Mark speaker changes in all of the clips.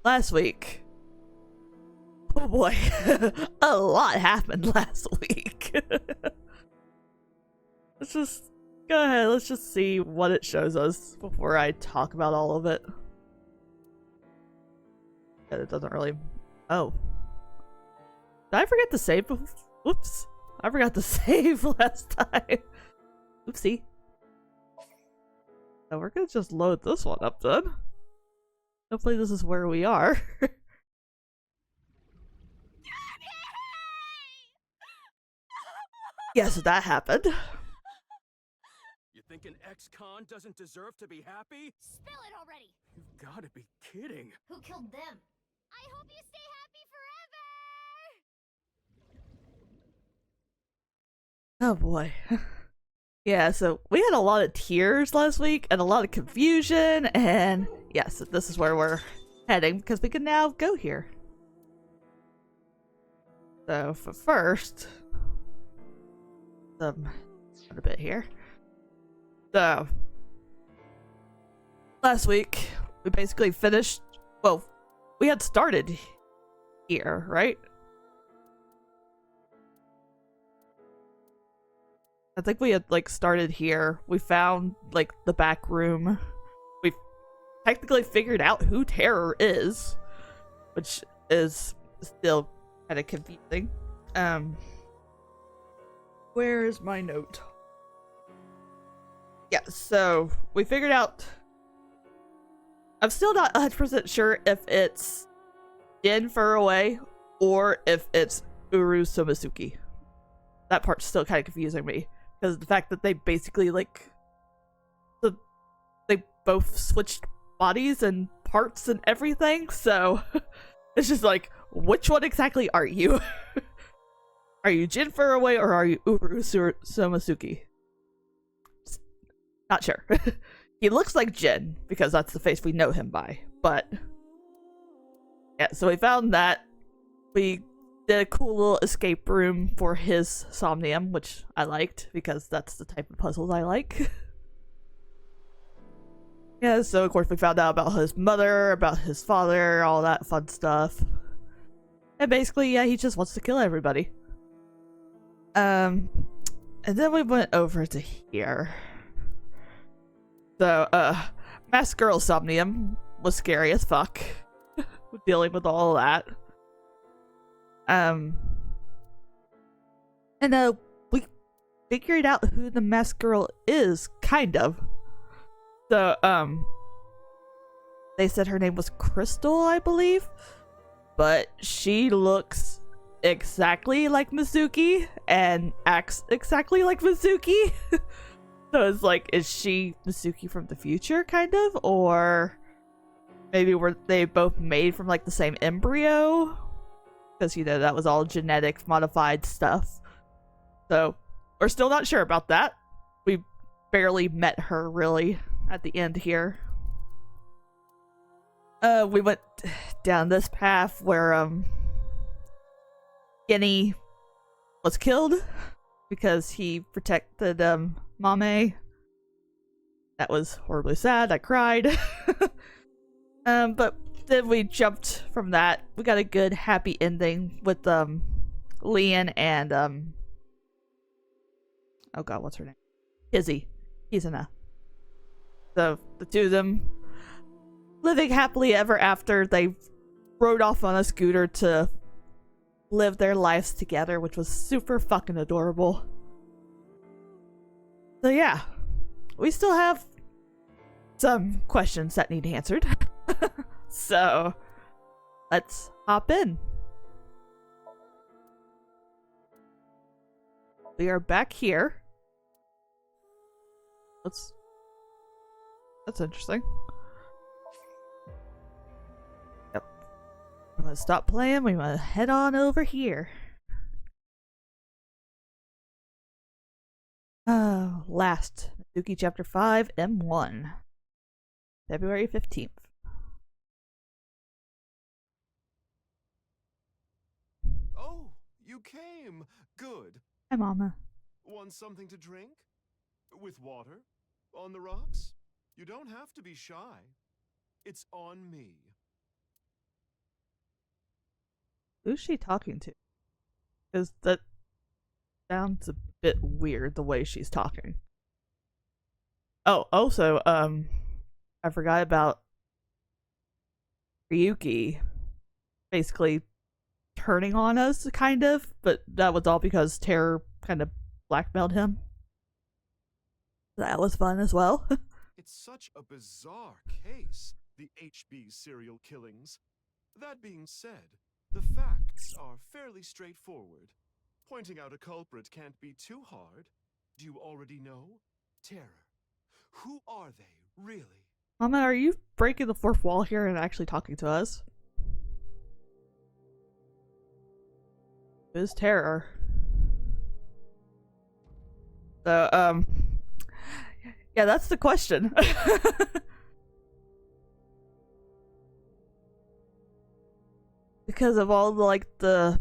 Speaker 1: last week. Oh boy, a lot happened last week. Let's just go ahead, let's just see what it shows us before I talk about all of it. It doesn't really... Oh. Did I forget to save? Whoops. I forgot to save last time. Oopsie. So we're gonna just load this one up then. Hopefully this is where we are. Yes, that happened.
Speaker 2: You think an ex-con doesn't deserve to be happy?
Speaker 3: Spill it already!
Speaker 2: You've got to be kidding.
Speaker 3: Who killed them? I hope you stay happy forever!
Speaker 1: Oh boy. Yeah, so we had a lot of tears last week and a lot of confusion, and yes, this is where we're heading because we can now go here. So for first, a bit here. So last week we basically finished. Well, we had started here, right? I think we had like started here. We found like the back room. We technically figured out who Terror is, which is still kind of confusing. Where is my note? Yeah, so we figured out. I'm still not 100% sure if it's Jin Furaway or if it's Uru Somasuki. That part's still kind of confusing me. Because the fact that they basically, like, they both switched bodies and parts and everything, so it's just like, which one exactly are you? Are you Jin Furaway or are you Uru Somasuki? Not sure. He looks like Jin, because that's the face we know him by, but yeah, so we found that. We did a cool little escape room for his Somnium, which I liked because that's the type of puzzles I like. Yeah, so of course we found out about his mother, about his father, all that fun stuff. And basically, yeah, he just wants to kill everybody. And then we went over to here. So, Masked Girl Somnium was scary as fuck. Dealing with all of that. And we figured out who the masked girl is, kind of. So, they said her name was Crystal, I believe, but she looks exactly like Mizuki and acts exactly like Mizuki. So it's like, is she Mizuki from the future, kind of? Or maybe were they both made from like the same embryo? Because, you know, that was all genetic modified stuff. So, we're still not sure about that. We barely met her, really, at the end here. We went down this path where, Ginny was killed because he protected, Mame. That was horribly sad. I cried. But then we jumped from that. We got a good happy ending with Leon and oh god, what's her name? Kizuna. So the two of them living happily ever after. They rode off on a scooter to live their lives together, which was super fucking adorable. So yeah, we still have some questions that need answered. So, let's hop in. We are back here. That's interesting. Yep. I'm gonna stop playing. We're gonna head on over here. Last Mizuki Chapter 5 M1, February 15th.
Speaker 4: Oh, you came. Good.
Speaker 1: Hi, Mama.
Speaker 4: Want something to drink? With water? On the rocks? You don't have to be shy. It's on me.
Speaker 1: Who's she talking to? Because that sounds a bit weird the way she's talking. Oh, also, I forgot about Ryuki basically turning on us, kind of, but that was all because Terror kind of blackmailed him. That was fun as well.
Speaker 4: It's such a bizarre case, the HB serial killings. That being said, the facts are fairly straightforward. Pointing out a culprit can't be too hard. Do you already know? Terror. Who are they, really?
Speaker 1: Mama, are you breaking the fourth wall here and actually talking to us? Who's Terror? So, yeah, that's the question. Because of all the, like, the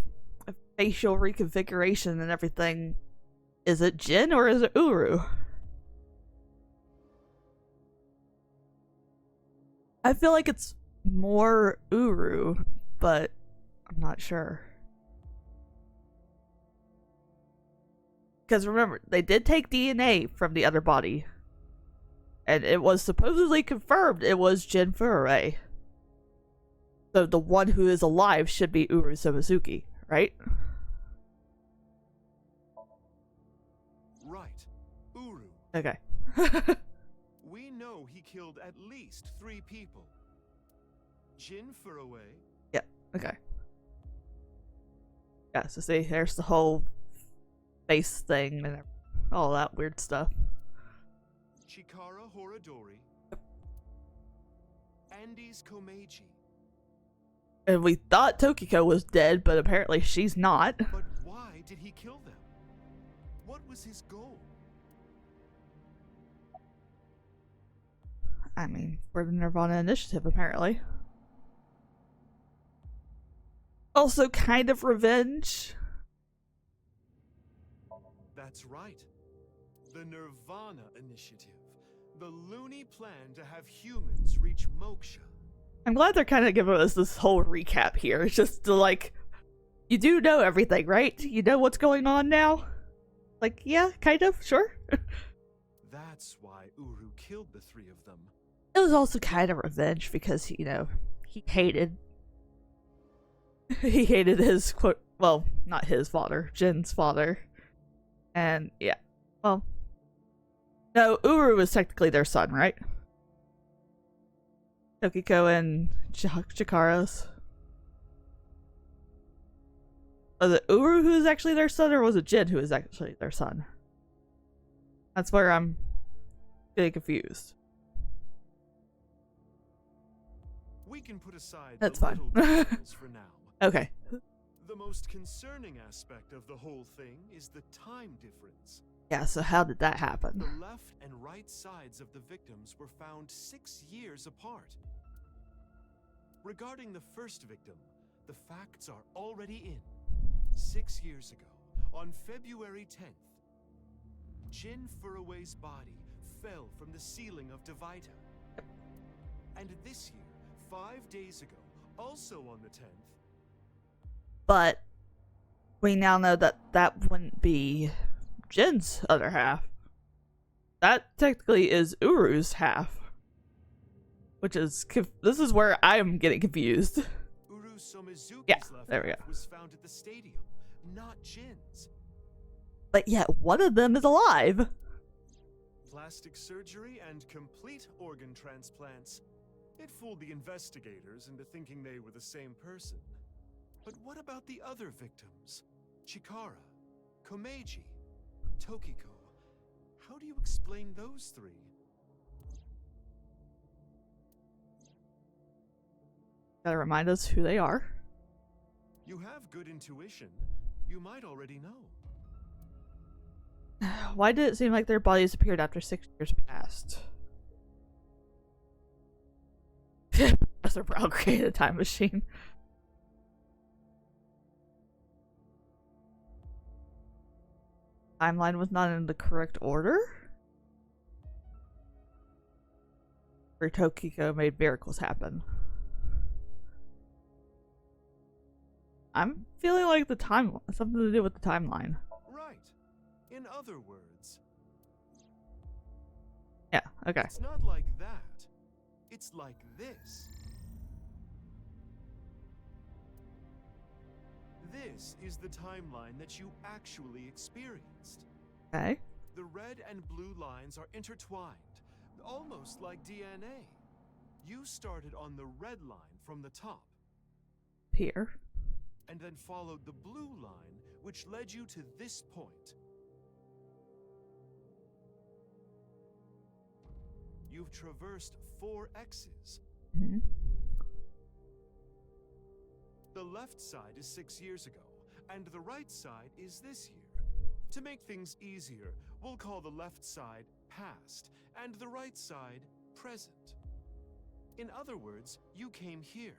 Speaker 1: facial reconfiguration and everything, is it Jin or is it Uru? I feel like it's more Uru, but I'm not sure. Because remember, they did take DNA from the other body. And it was supposedly confirmed it was Jin Furue. So the one who is alive should be Uru Somizuki, right?
Speaker 4: Right. Uru.
Speaker 1: Okay.
Speaker 4: We know he killed at least 3 people. Jin Furue.
Speaker 1: Yeah, okay. Yeah, so see, there's the whole face thing and all that weird stuff.
Speaker 4: Chikara Horadori. Andes Komeiji.
Speaker 1: And we thought Tokiko was dead, but apparently she's not.
Speaker 4: But why did he kill them? What was his goal?
Speaker 1: I mean, for the nirvanA initiative, apparently. Also, kind of revenge.
Speaker 4: That's right. The nirvanA initiative. The loony plan to have humans reach moksha.
Speaker 1: I'm glad they're kind of giving us this whole recap here. It's just to, like, you do know everything, right? You know what's going on now? Like, yeah, kind of, sure.
Speaker 4: That's why Uru killed the 3 of them.
Speaker 1: It was also kind of revenge because, you know, he hated his quote, well, not his father, Jin's father. And yeah, well, no, Uru was technically their son, right? Tokiko and Chikara's. Was it Uru who is actually their son, or was it Jin who is actually their son? That's where I'm getting confused.
Speaker 4: We can put aside
Speaker 1: That's
Speaker 4: the
Speaker 1: fine.
Speaker 4: little details for now.
Speaker 1: Okay.
Speaker 4: The most concerning aspect of the whole thing is the time difference.
Speaker 1: Yeah, so how did that happen?
Speaker 4: The left and right sides of the victims were found 6 years apart. Regarding the first victim, the facts are already in. 6 years ago, on February 10th, Jin Furue's body fell from the ceiling of Devita. And this year, 5 days ago, also on the 10th,
Speaker 1: But we now know that that wouldn't be Jin's other half. That technically is Uru's half. Which is, this is where I'm getting confused.
Speaker 4: Uru Somizuki's
Speaker 1: Yeah,
Speaker 4: left
Speaker 1: there we
Speaker 4: half
Speaker 1: go.
Speaker 4: was found at the stadium, not Jin's.
Speaker 1: But yet, one of them is alive.
Speaker 4: Plastic surgery and complete organ transplants. It fooled the investigators into thinking they were the same person. But what about the other victims? Chikara, Komeiji, Tokiko. How do you explain those 3?
Speaker 1: Gotta remind us who they are.
Speaker 4: You have good intuition. You might already know.
Speaker 1: Why did it seem like their bodies appeared after 6 years passed? Professor Brown created a time machine. Timeline was not in the correct order? Where Tokiko made miracles happen. I'm feeling like the time something to do with the timeline.
Speaker 4: Right. In other words,
Speaker 1: Yeah, okay.
Speaker 4: it's not like that. It's like this. This is the timeline that you actually experienced.
Speaker 1: Okay.
Speaker 4: The red and blue lines are intertwined, almost like DNA. You started on the red line from the top,
Speaker 1: Here.
Speaker 4: and then followed the blue line, which led you to this point. You've traversed 4 X's.
Speaker 1: Mhm.
Speaker 4: The left side is 6 years ago, and the right side is this year. To make things easier, we'll call the left side past, and the right side present. In other words, you came here,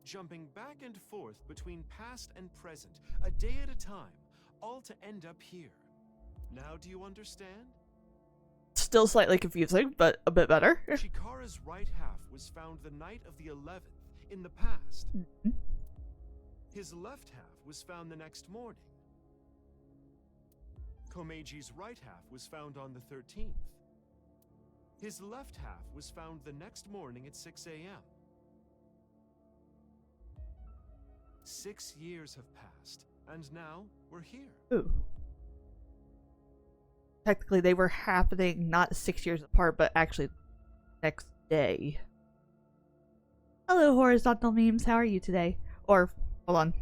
Speaker 4: jumping back and forth between past and present, a day at a time, all to end up here. Now do you understand?
Speaker 1: Still slightly confusing, but a bit better.
Speaker 4: Chikara's right half was found the night of the 11th, in the past.
Speaker 1: Mhm.
Speaker 4: His left half was found the next morning. Komeji's right half was found on the 13th. His left half was found the next morning at 6 a.m. 6 years have passed, and now we're here.
Speaker 1: Ooh. Technically, they were happening not 6 years apart, but actually next day. Hello, horizontal memes. How are you today? Or, hold on.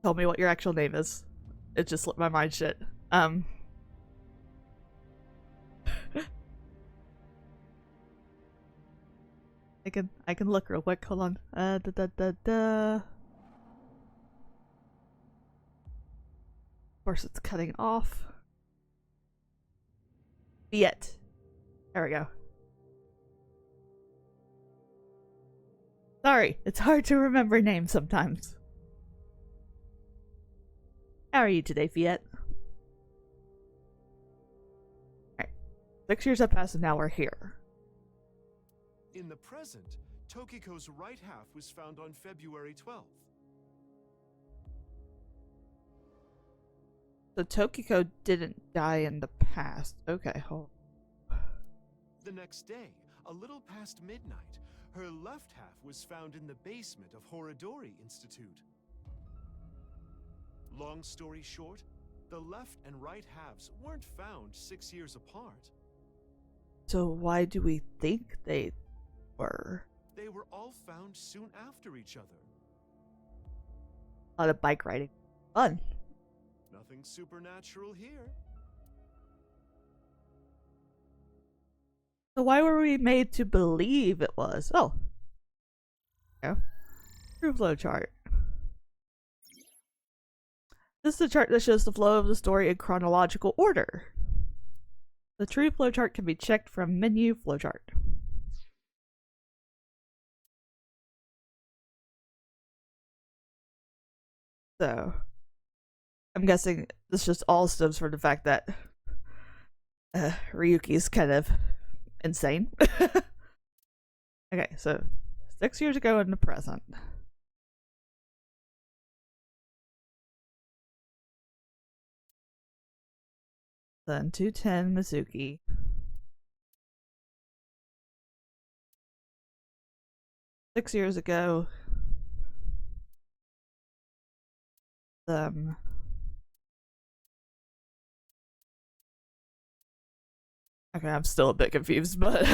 Speaker 1: Tell me what your actual name is. It just slipped my mind shit. I can look real quick. Hold on. Of course, it's cutting off. Yet. There we go. Sorry, it's hard to remember names sometimes. How are you today, Fiat? Alright. 6 years have passed and now we're here.
Speaker 4: In the present, Tokiko's right half was found on February 12th.
Speaker 1: So Tokiko didn't die in the past. Okay, hold.
Speaker 4: The next day, a little past midnight, her left half was found in the basement of Horidori Institute. Long story short, the left and right halves weren't found 6 years apart.
Speaker 1: So why do we think they were?
Speaker 4: They were all found soon after each other.
Speaker 1: A lot of bike riding. Fun.
Speaker 4: Nothing supernatural here.
Speaker 1: So why were we made to believe it was? Oh. Yeah. True flow chart. This is a chart that shows the flow of the story in chronological order. The true flowchart can be checked from menu flowchart. So, I'm guessing this just all stems from the fact that Ryuki's kind of insane. Okay, so 6 years ago in the present. Then 210 Mizuki. Six years ago. Okay, I'm still a bit confused, but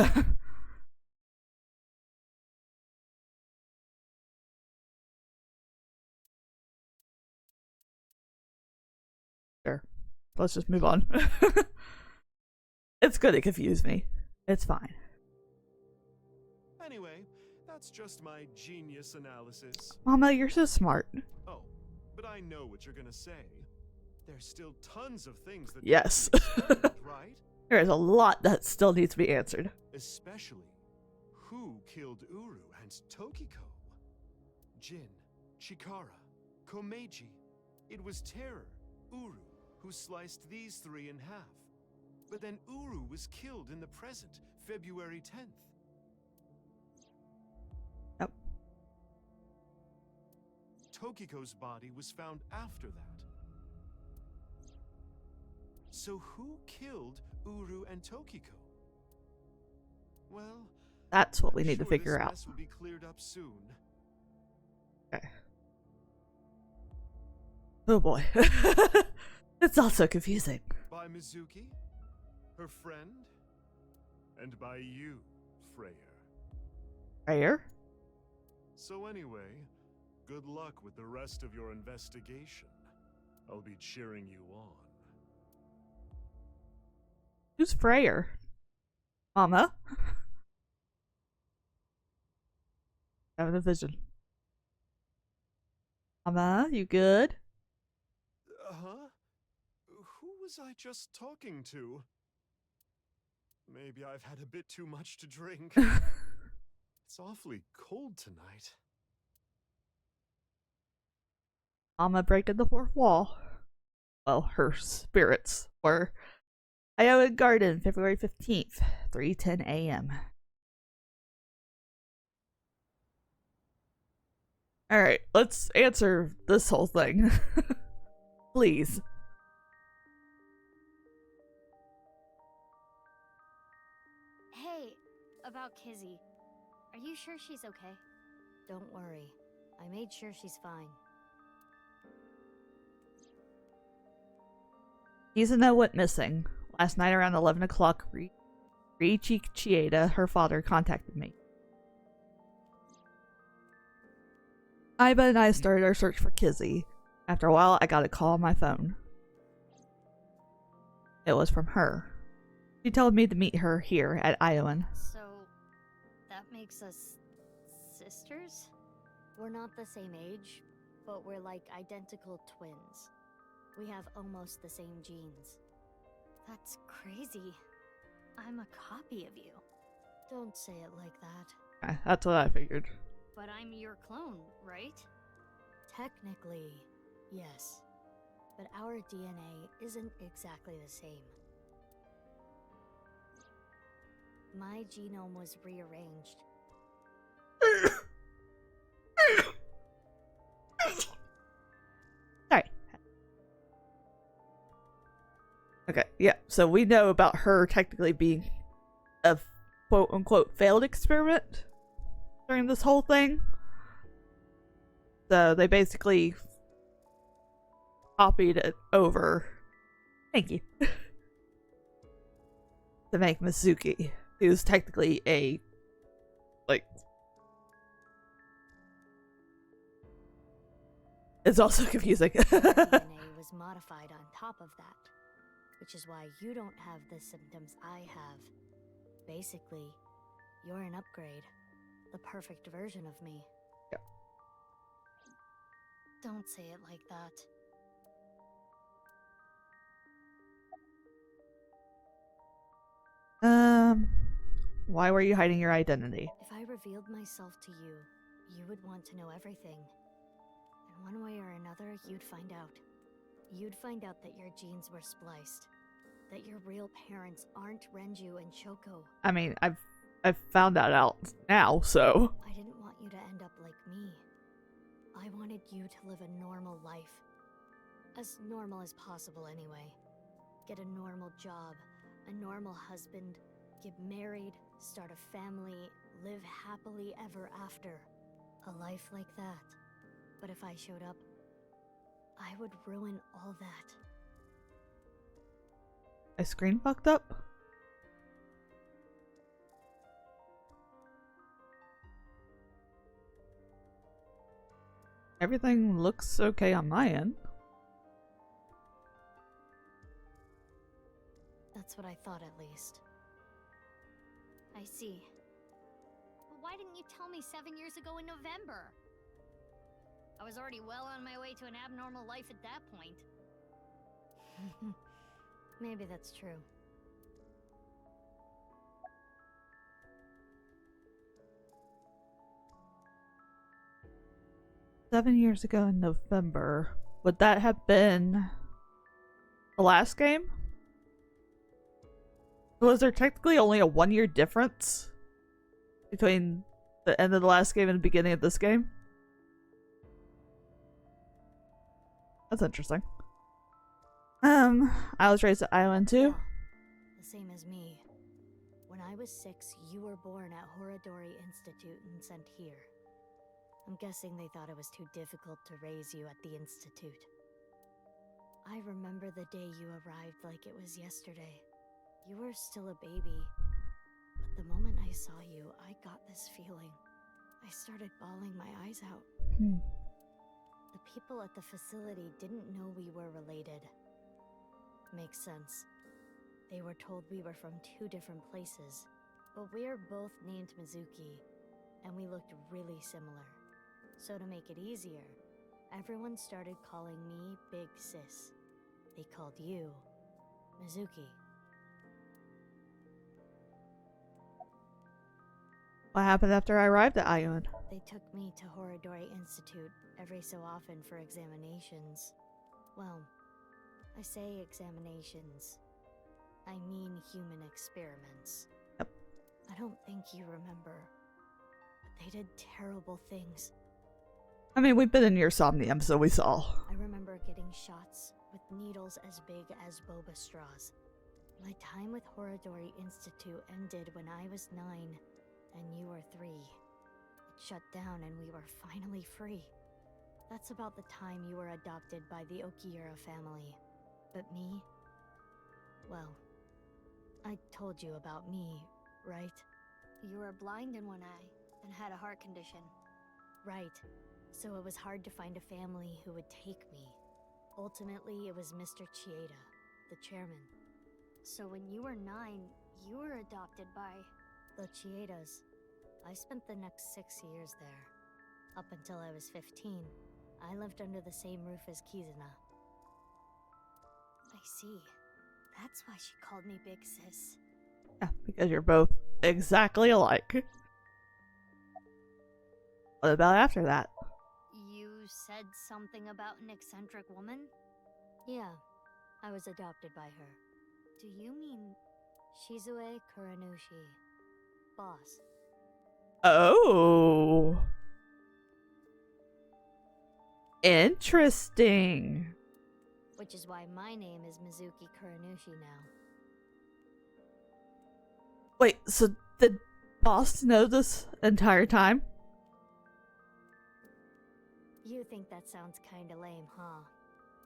Speaker 1: sure. Let's just move on. It's gonna confuse me. It's fine.
Speaker 4: Anyway, that's just my genius analysis.
Speaker 1: Mama, you're so smart.
Speaker 4: Oh, but I know what you're gonna say. There's still tons of things that
Speaker 1: Yes.
Speaker 4: need to be explained, right?
Speaker 1: There is a lot that still needs to be answered.
Speaker 4: Especially, who killed Uru and Tokiko? Jin, Chikara, Komeiji. It was Terror, Uru, who sliced these three in half. But then Uru was killed in the present, February 10th.
Speaker 1: Yep.
Speaker 4: Tokiko's body was found after that. So who killed Uru and Tokiko? Well,
Speaker 1: That's what we
Speaker 4: I'm
Speaker 1: need to
Speaker 4: sure
Speaker 1: figure
Speaker 4: this
Speaker 1: out.
Speaker 4: mess will be cleared up soon.
Speaker 1: Okay. Oh boy. It's all so confusing.
Speaker 4: By Mizuki, her friend, and by you, Freya.
Speaker 1: Prayer?
Speaker 4: So anyway, good luck with the rest of your investigation. I'll be cheering you on.
Speaker 1: Who's Freyr? Mama? Having a vision. Mama, you good?
Speaker 4: Huh? Who was I just talking to? Maybe I've had a bit too much to drink. It's awfully cold tonight.
Speaker 1: Mama breaking the fourth wall. Well, her spirits were. Iowa Garden, February 15th, 3:10 a.m. Alright, let's answer this whole thing. Please.
Speaker 3: Hey, about Kizzy. Are you sure she's okay? Don't worry. I made sure she's fine.
Speaker 1: Izuna went missing. Last night around 11 o'clock, Riichi Chieda, her father, contacted me. Aiba and I started our search for Kizzy. After a while, I got a call on my phone. It was from her. She told me to meet her here at Iowan.
Speaker 3: So, that makes us sisters? We're not the same age, but we're like identical twins. We have almost the same genes. That's crazy. I'm a copy of you. Don't say it like that.
Speaker 1: That's what I figured.
Speaker 3: But I'm your clone, right? Technically, yes. But our DNA isn't exactly the same. My genome was rearranged.
Speaker 1: Sorry. Okay, yeah, so we know about her technically being a quote-unquote failed experiment during this whole thing. So they basically copied it over. Thank you. To make Mizuki, who's technically a, like... It's also confusing.
Speaker 3: DNA was modified on top of that. Which is why you don't have the symptoms I have. Basically, you're an upgrade. The perfect version of me.
Speaker 1: Yeah.
Speaker 3: Don't say it like that.
Speaker 1: Why were you hiding your identity?
Speaker 3: If I revealed myself to you, you would want to know everything. And one way or another, you'd find out. You'd find out that your genes were spliced. That your real parents aren't Renju and Choco.
Speaker 1: I mean, I've found that out now, so...
Speaker 3: I didn't want you to end up like me. I wanted you to live a normal life. As normal as possible, anyway. Get a normal job, a normal husband, get married, start a family, live happily ever after. A life like that. But if I showed up, I would ruin all that.
Speaker 1: My screen fucked up? Everything looks okay on my end.
Speaker 3: That's what I thought, at least. I see. But why didn't you tell me 7 years ago in November? I was already well on my way to an abnormal life at that point. Maybe that's true.
Speaker 1: "7 years ago in November." Would that have been the last game? Was there technically only a 1-year difference between the end of the last game and the beginning of this game? That's interesting. I was raised at Island too.
Speaker 3: The same as me. When I was 6, you were born at Horadori Institute and sent here. I'm guessing they thought it was too difficult to raise you at the Institute. I remember the day you arrived like it was yesterday. You were still a baby. But the moment I saw you, I got this feeling. I started bawling my eyes out. The people at the facility didn't know we were related. Makes sense. They were told we were from 2 different places, but we're both named Mizuki, and we looked really similar. So to make it easier, everyone started calling me Big Sis. They called you Mizuki.
Speaker 1: What happened after I arrived at Island?
Speaker 3: They took me to Horadori Institute every so often for examinations. Well, I say examinations. I mean human experiments.
Speaker 1: Yep.
Speaker 3: I don't think you remember, but they did terrible things.
Speaker 1: I mean, we've been in your Somnium, so we saw.
Speaker 3: I remember getting shots with needles as big as boba straws. My time with Horadori Institute ended when I was 9 and you were 3. It shut down and we were finally free. That's about the time you were adopted by the Okiura family. But me? Well, I told you about me, right? You were blind in one eye and had a heart condition. Right. So it was hard to find a family who would take me. Ultimately, it was Mr. Chieda, the chairman. So when you were 9, you were adopted by the Chiedas. I spent the next 6 years there. Up until I was 15, I lived under the same roof as Kizuna. I see. That's why she called me Big Sis.
Speaker 1: Yeah, because you're both exactly alike. What about after that?
Speaker 3: You said something about an eccentric woman? Yeah, I was adopted by her. Do you mean Shizue Kuranushi, boss?
Speaker 1: Oh. Interesting.
Speaker 3: Which is why my name is Mizuki Kuranushi now.
Speaker 1: Wait, so did boss know this entire time?
Speaker 3: You think that sounds kinda lame, huh?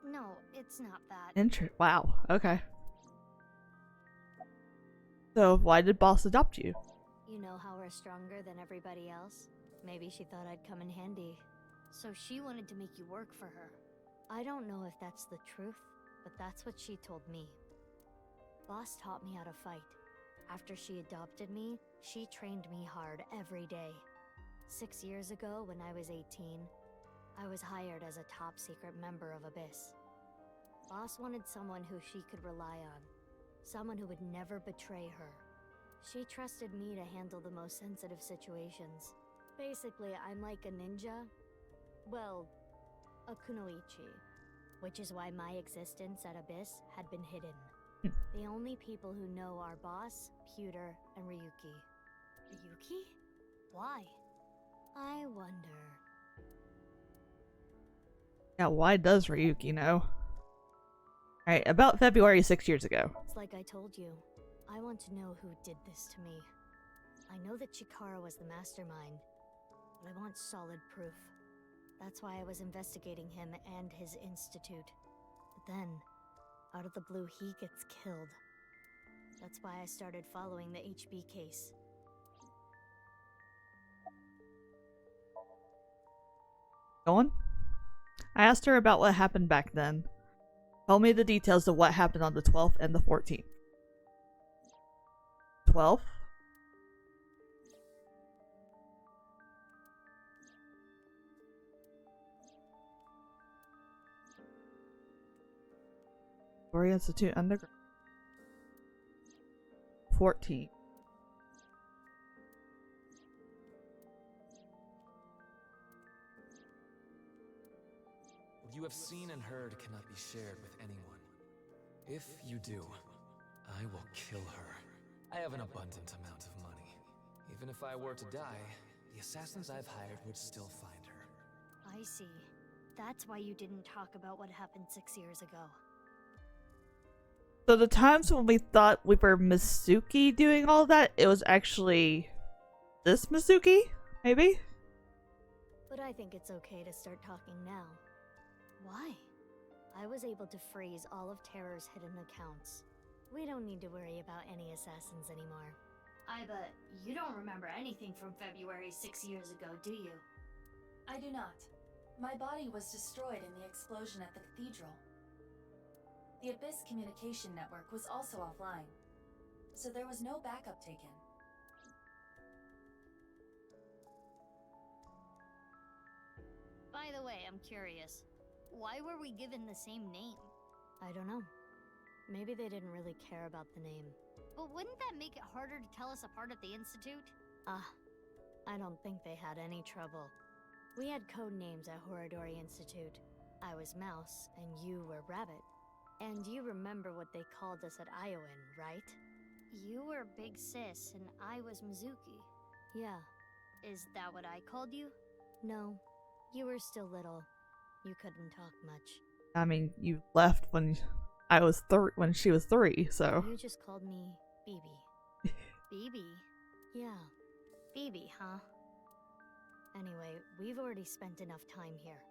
Speaker 3: No, it's not that.
Speaker 1: Wow, okay. So why did boss adopt you?
Speaker 3: You know how we're stronger than everybody else? Maybe she thought I'd come in handy. So she wanted to make you work for her. I don't know if that's the truth, but that's what she told me. Boss taught me how to fight. After she adopted me, she trained me hard every day. 6 years ago, when I was 18, I was hired as a top secret member of Abyss. Boss wanted someone who she could rely on. Someone who would never betray her. She trusted me to handle the most sensitive situations. Basically, I'm like a ninja. Well, a kunoichi. Which is why my existence at Abyss had been hidden. The only people who know are Boss, Pewter, and Ryuki. Ryuki? Why? I wonder.
Speaker 1: Yeah, why does Ryuki know? Alright, about February 6 years ago.
Speaker 3: It's like I told you. I want to know who did this to me. I know that Chikara was the mastermind, but I want solid proof. That's why I was investigating him and his institute. But then, out of the blue, he gets killed. That's why I started following the HB case.
Speaker 1: Go on. I asked her about what happened back then. Told me the details of what happened on the 12th and the 14th. 12th? Glory Institute Underground. 14.
Speaker 5: What you have seen and heard cannot be shared with anyone. If you do, I will kill her. I have an abundant amount of money. Even if I were to die, the assassins I've hired would still find her.
Speaker 3: I see. That's why you didn't talk about what happened 6 years ago.
Speaker 1: So the times when we thought we were Mizuki doing all that, it was actually this Mizuki? Maybe?
Speaker 3: But I think it's okay to start talking now. Why? I was able to freeze all of Terror's hidden accounts. We don't need to worry about any assassins anymore.
Speaker 6: I bet you don't remember anything from February 6 years ago, do you?
Speaker 7: I do not. My body was destroyed in the explosion at the cathedral. The Abyss communication network was also offline, so there was no backup taken.
Speaker 3: By the way, I'm curious. Why were we given the same name? I don't know. Maybe they didn't really care about the name. But wouldn't that make it harder to tell us apart at the Institute? I don't think they had any trouble. We had code names at Horadori Institute. I was Mouse, and you were Rabbit. And you remember what they called us at Iowan, right? You were Big Sis, and I was Mizuki. Yeah. Is that what I called you? No. You were still little. You couldn't talk much.
Speaker 1: I mean, you left when when she was 3, so.
Speaker 3: You just called me BB. BB? Yeah. BB, huh? Anyway, we've already spent enough time here.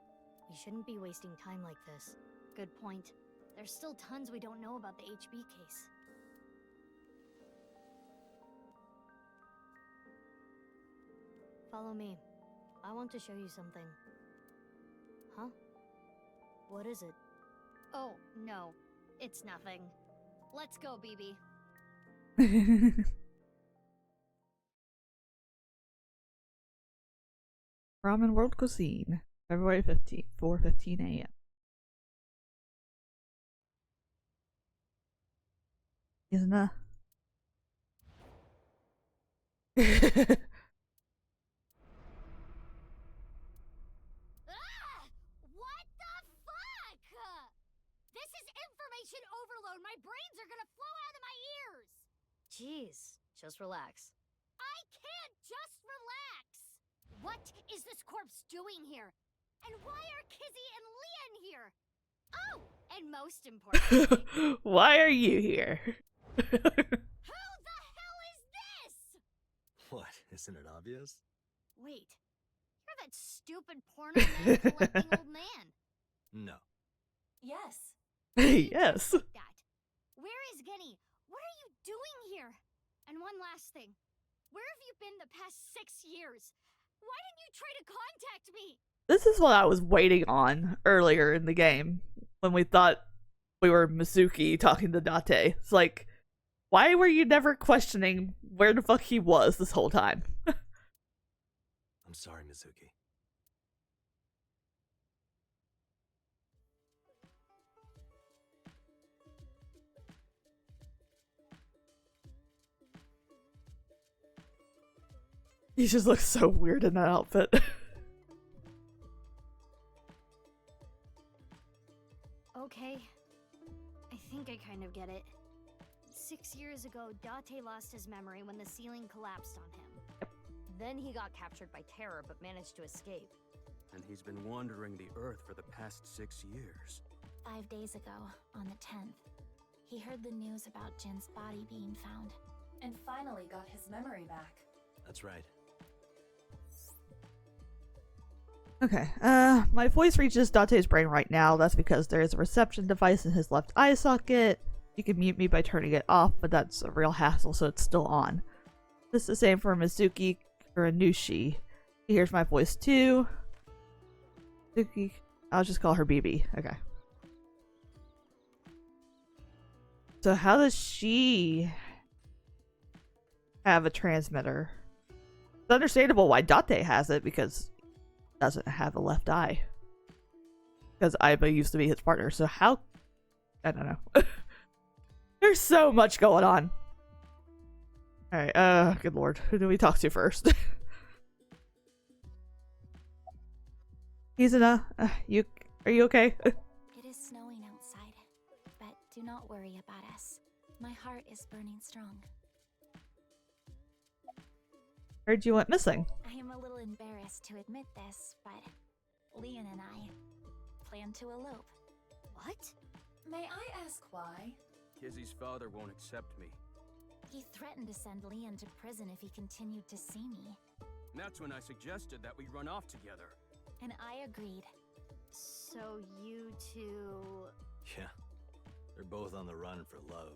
Speaker 3: We shouldn't be wasting time like this. Good point. There's still tons we don't know about the HB case. Follow me. I want to show you something. Huh? What is it? Oh, no. It's nothing. Let's go, BB.
Speaker 1: Ramen World Cuisine, February 15th, 4:15 a.m. Isn't that?
Speaker 3: What the fuck? This is information overload. My brains are gonna flow out of my ears. Jeez, just relax. I can't just relax. What is this corpse doing here? And why are Kizzy and Leon here? Oh, and most importantly,
Speaker 1: Why are you here?
Speaker 3: who the hell is this?
Speaker 8: What, isn't it obvious?
Speaker 3: Wait, you're that stupid porno man collecting old man.
Speaker 8: No.
Speaker 7: Yes.
Speaker 1: Yes.
Speaker 3: Like that. Where is Genny? What are you doing here? And one last thing. Where have you been the past 6 years? Why didn't you try to contact me?
Speaker 1: This is what I was waiting on earlier in the game when we thought we were Mizuki talking to Date. It's like, why were you never questioning where the fuck he was this whole time?
Speaker 8: I'm sorry, Mizuki.
Speaker 1: He just looks so weird in that outfit.
Speaker 3: Okay. I think I kind of get it. 6 years ago, Date lost his memory when the ceiling collapsed on him. Then he got captured by Terror but managed to escape.
Speaker 2: And he's been wandering the Earth for the past 6 years.
Speaker 9: 5 days ago, on the 10th, he heard the news about Jin's body being found.
Speaker 7: And finally got his memory back.
Speaker 8: That's right.
Speaker 1: Okay, my voice reaches Date's brain right now. That's because there is a reception device in his left eye socket. You can mute me by turning it off, but that's a real hassle, so it's still on. This is the same for Mizuki Kuranushi. He hears my voice too. Mizuki, I'll just call her BB. Okay. So how does she have a transmitter? It's understandable why Date has it, because doesn't have a left eye. Because Aiba used to be his partner, so how? I don't know. There's so much going on. Alright, good lord. Who do we talk to first? Izuna, are you okay?
Speaker 9: It is snowing outside, but do not worry about us. My heart is burning strong.
Speaker 1: Heard you went missing.
Speaker 9: I am a little embarrassed to admit this, but Leon and I, plan to elope.
Speaker 3: What?
Speaker 7: May I ask why?
Speaker 2: Kizzy's father won't accept me.
Speaker 9: He threatened to send Leon to prison if he continued to see me.
Speaker 2: That's when I suggested that we run off together.
Speaker 9: And I agreed.
Speaker 3: So you two...
Speaker 8: Yeah. They're both on the run for love.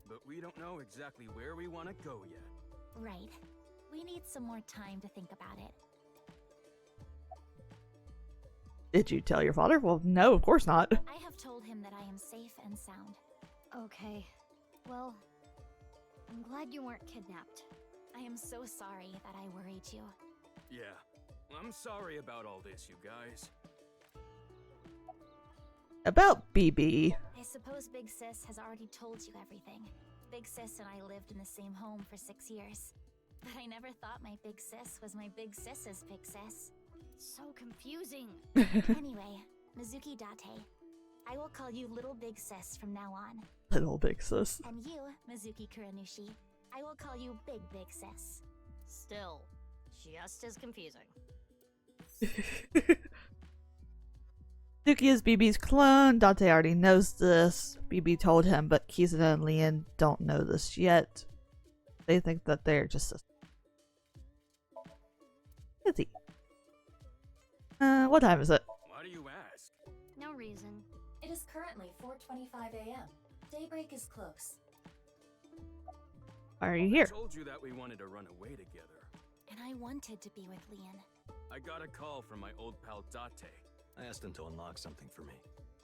Speaker 2: But we don't know exactly where we want to go yet.
Speaker 9: Right. We need some more time to think about it.
Speaker 1: Did you tell your father? Well, no, of course not.
Speaker 9: I have told him that I am safe and sound.
Speaker 3: Okay. Well, I'm glad you weren't kidnapped.
Speaker 9: I am so sorry that I worried you.
Speaker 2: Yeah. I'm sorry about all this, you guys.
Speaker 1: About BB.
Speaker 9: I suppose Big Sis has already told you everything. Big Sis and I lived in the same home for 6 years. But I never thought my Big Sis was my Big Sis's Big Sis.
Speaker 3: So confusing.
Speaker 9: Anyway, Mizuki Date. I will call you Little Big Sis from now on.
Speaker 1: Little Big Sis.
Speaker 9: And you, Mizuki Kuranushi, I will call you Big Big Sis.
Speaker 3: Still, just as confusing.
Speaker 1: Suki is BB's clone. Date already knows this. BB told him, but Kizuna and Leon don't know this yet. They think that they're just sisters. Busy. What time is it?
Speaker 2: Why do you ask?
Speaker 3: No reason.
Speaker 7: It is currently 4:25 a.m. Daybreak is close.
Speaker 1: Why are you
Speaker 2: I
Speaker 1: here?
Speaker 2: told you that we wanted to run away together.
Speaker 9: And I wanted to be with Leon.
Speaker 2: I got a call from my old pal Date.
Speaker 8: I asked him to unlock something for me.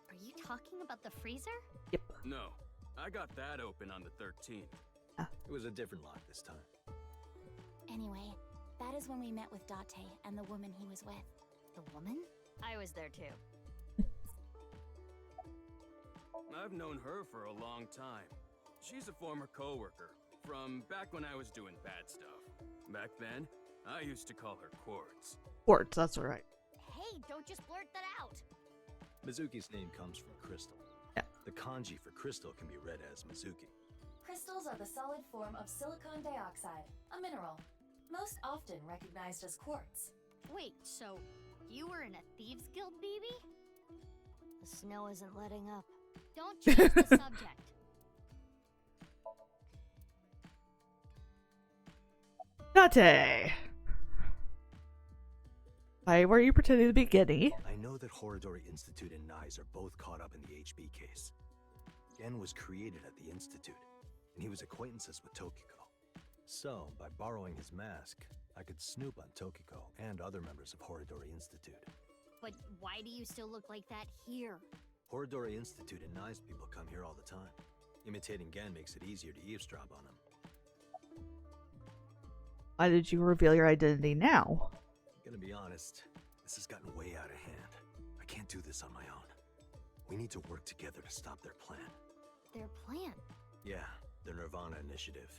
Speaker 3: Are you talking about the freezer?
Speaker 1: Yep.
Speaker 2: No, I got that open on the 13th.
Speaker 8: It was a different lock this time.
Speaker 9: Anyway, that is when we met with Date and the woman he was with.
Speaker 3: The woman? I was there too.
Speaker 2: I've known her for a long time. She's a former coworker from back when I was doing bad stuff. Back then, I used to call her Quartz.
Speaker 1: Quartz, that's right.
Speaker 3: Hey, don't just blurt that out!
Speaker 8: Mizuki's name comes from crystal.
Speaker 1: Yeah.
Speaker 8: The kanji for crystal can be read as Mizuki.
Speaker 7: Crystals are the solid form of silicon dioxide, a mineral, most often recognized as quartz.
Speaker 3: Wait, so you were in a Thieves Guild, BB? The snow isn't letting up. Don't change the subject.
Speaker 1: Date! Why were you pretending to be Giddy?
Speaker 8: I know that Horidori Institute and Nyes are both caught up in the HB case. Gen was created at the Institute, and he was acquaintances with Tokiko. So, by borrowing his mask, I could snoop on Tokiko and other members of Horidori Institute.
Speaker 3: But why do you still look like that here?
Speaker 8: Horidori Institute and Nyes people come here all the time. Imitating Gen makes it easier to eavesdrop on him.
Speaker 1: Why did you reveal your identity now?
Speaker 8: Gonna be honest, this has gotten way out of hand. I can't do this on my own. We need to work together to stop their plan.
Speaker 3: Their plan?
Speaker 8: Yeah, their nirvanA initiative.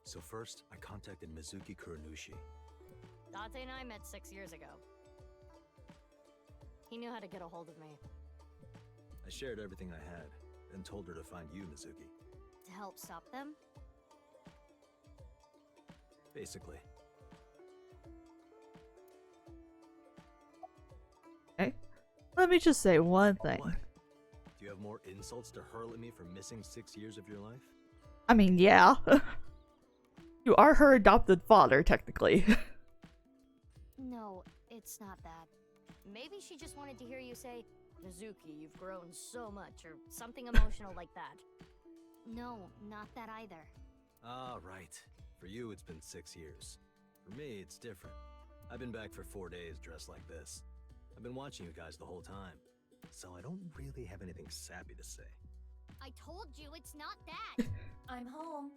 Speaker 8: So first, I contacted Mizuki Kuranushi.
Speaker 3: Date and I met 6 years ago. He knew how to get a hold of me.
Speaker 8: I shared everything I had, then told her to find you, Mizuki.
Speaker 3: To help stop them?
Speaker 8: Basically.
Speaker 1: Okay. Let me just say one thing.
Speaker 8: What? Do you have more insults to hurl at me for missing 6 years of your life?
Speaker 1: I mean, yeah. You are her adopted father, technically.
Speaker 3: No, it's not that. Maybe she just wanted to hear you say, Mizuki, you've grown so much, or something emotional like that. No, not that either.
Speaker 8: Ah, right. For you, it's been 6 years. For me, it's different. I've been back for 4 days dressed like this. I've been watching you guys the whole time, so I don't really have anything sappy to say.
Speaker 3: I told you it's not that!
Speaker 7: I'm home.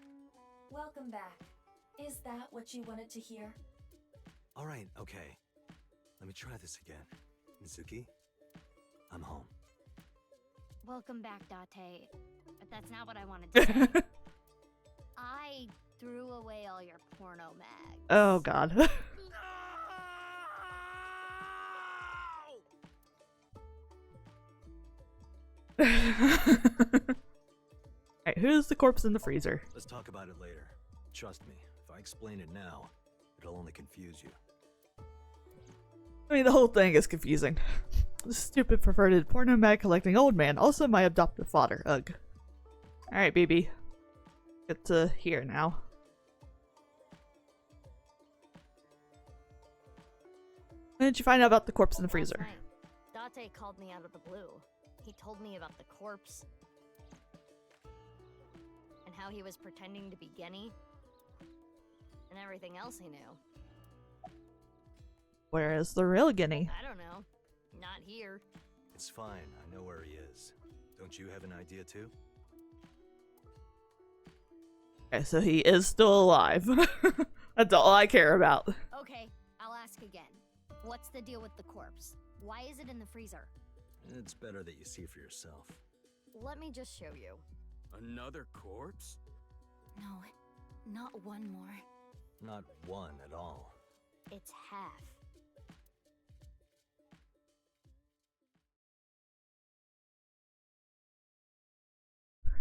Speaker 7: Welcome back. Is that what you wanted to hear?
Speaker 8: Alright, okay. Let me try this again. Mizuki, I'm home.
Speaker 3: Welcome back, Date. But that's not what I wanted to say. I threw away all your porno mags.
Speaker 1: Oh, God. Alright, who's the corpse in the freezer?
Speaker 8: Let's talk about it later. Trust me, if I explain it now, it'll only confuse you.
Speaker 1: I mean, the whole thing is confusing. Stupid perverted porno mag collecting old man. Also my adoptive father. Ugh. Alright, baby. Get to here now. When did you find out about the corpse in the freezer?
Speaker 3: Last night, Date called me out of the blue. He told me about the corpse. And how he was pretending to be Genny. And everything else he knew.
Speaker 1: Where is the real Guinea?
Speaker 3: I don't know. Not here.
Speaker 8: It's fine. I know where he is. Don't you have an idea too?
Speaker 1: Okay, so he is still alive. That's all I care about.
Speaker 3: Okay, I'll ask again. What's the deal with the corpse? Why is it in the freezer?
Speaker 8: It's better that you see for yourself.
Speaker 3: Let me just show you.
Speaker 2: Another corpse?
Speaker 3: No, not one more.
Speaker 8: Not one at all.
Speaker 3: It's half.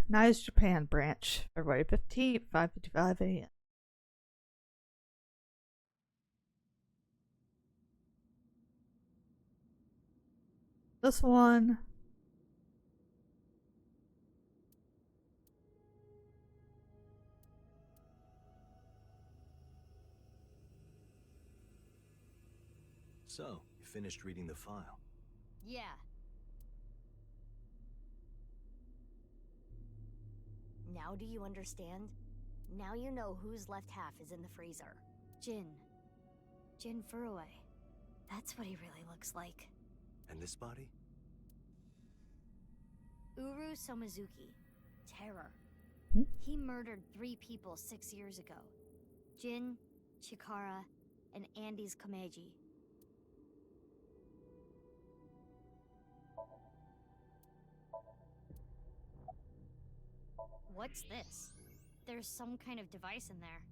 Speaker 1: Nice Japan branch. February 15th, 5:55 a.m. This one.
Speaker 8: So, you finished reading the file?
Speaker 3: Yeah. Now do you understand? Now you know whose left half is in the freezer. Jin. Jin Furue. That's what he really looks like.
Speaker 8: And this body?
Speaker 3: Uru Somizuki. Terror.
Speaker 1: Hmm?
Speaker 3: He murdered 3 people 6 years ago. Jin, Chikara, and Andy's Kameji. What's this? There's some kind of device in there.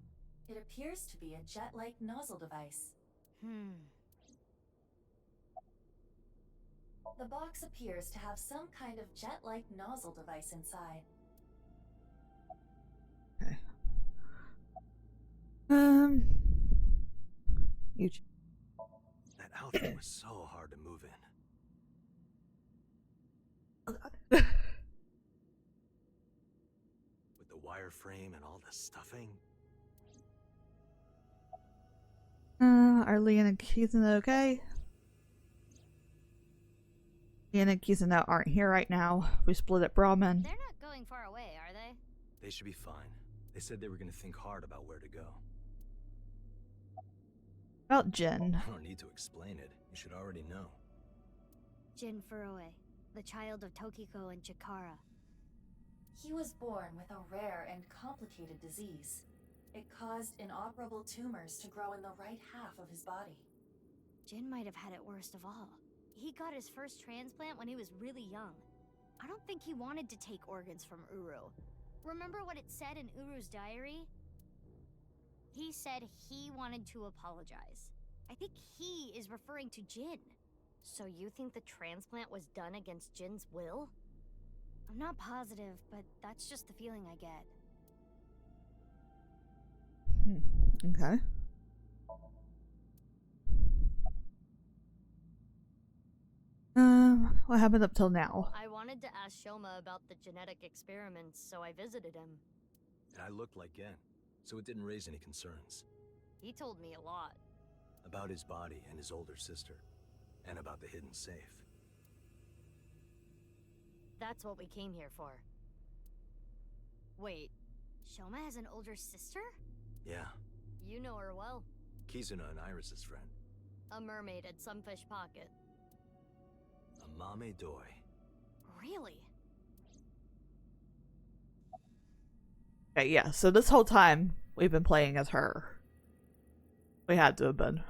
Speaker 7: It appears to be a jet-like nozzle device. The box appears to have some kind of jet-like nozzle device inside.
Speaker 1: Okay.
Speaker 8: That outfit was so hard to move in.
Speaker 1: Oh God.
Speaker 8: With the wireframe and all the stuffing.
Speaker 1: Are Leon and Kizuna okay? Leon and Kizuna aren't here right now. We split at Brahman.
Speaker 3: They're not going far away, are they?
Speaker 8: They should be fine. They said they were going to think hard about where to go.
Speaker 1: About Jin.
Speaker 8: I don't need to explain it. You should already know.
Speaker 3: Jin Furue, the child of Tokiko and Chikara.
Speaker 7: He was born with a rare and complicated disease. It caused inoperable tumors to grow in the right half of his body.
Speaker 3: Jin might have had it worst of all. He got his first transplant when he was really young. I don't think he wanted to take organs from Uru. Remember what it said in Uru's diary? He said he wanted to apologize. I think he is referring to Jin. So you think the transplant was done against Jin's will? I'm not positive, but that's just the feeling I get.
Speaker 1: Okay. What happened up till now?
Speaker 3: I wanted to ask Shoma about the genetic experiments, so I visited him.
Speaker 8: And I looked like Gen, so it didn't raise any concerns.
Speaker 3: He told me a lot.
Speaker 8: About his body and his older sister. And about the hidden safe.
Speaker 3: That's what we came here for. Wait, Shoma has an older sister?
Speaker 8: Yeah.
Speaker 3: You know her well.
Speaker 8: Kizuna and Iris's friend.
Speaker 3: A mermaid at Sunfish Pocket.
Speaker 8: A Mame Doi.
Speaker 3: Really?
Speaker 1: Okay, yeah, so this whole time we've been playing as her. We had to have been.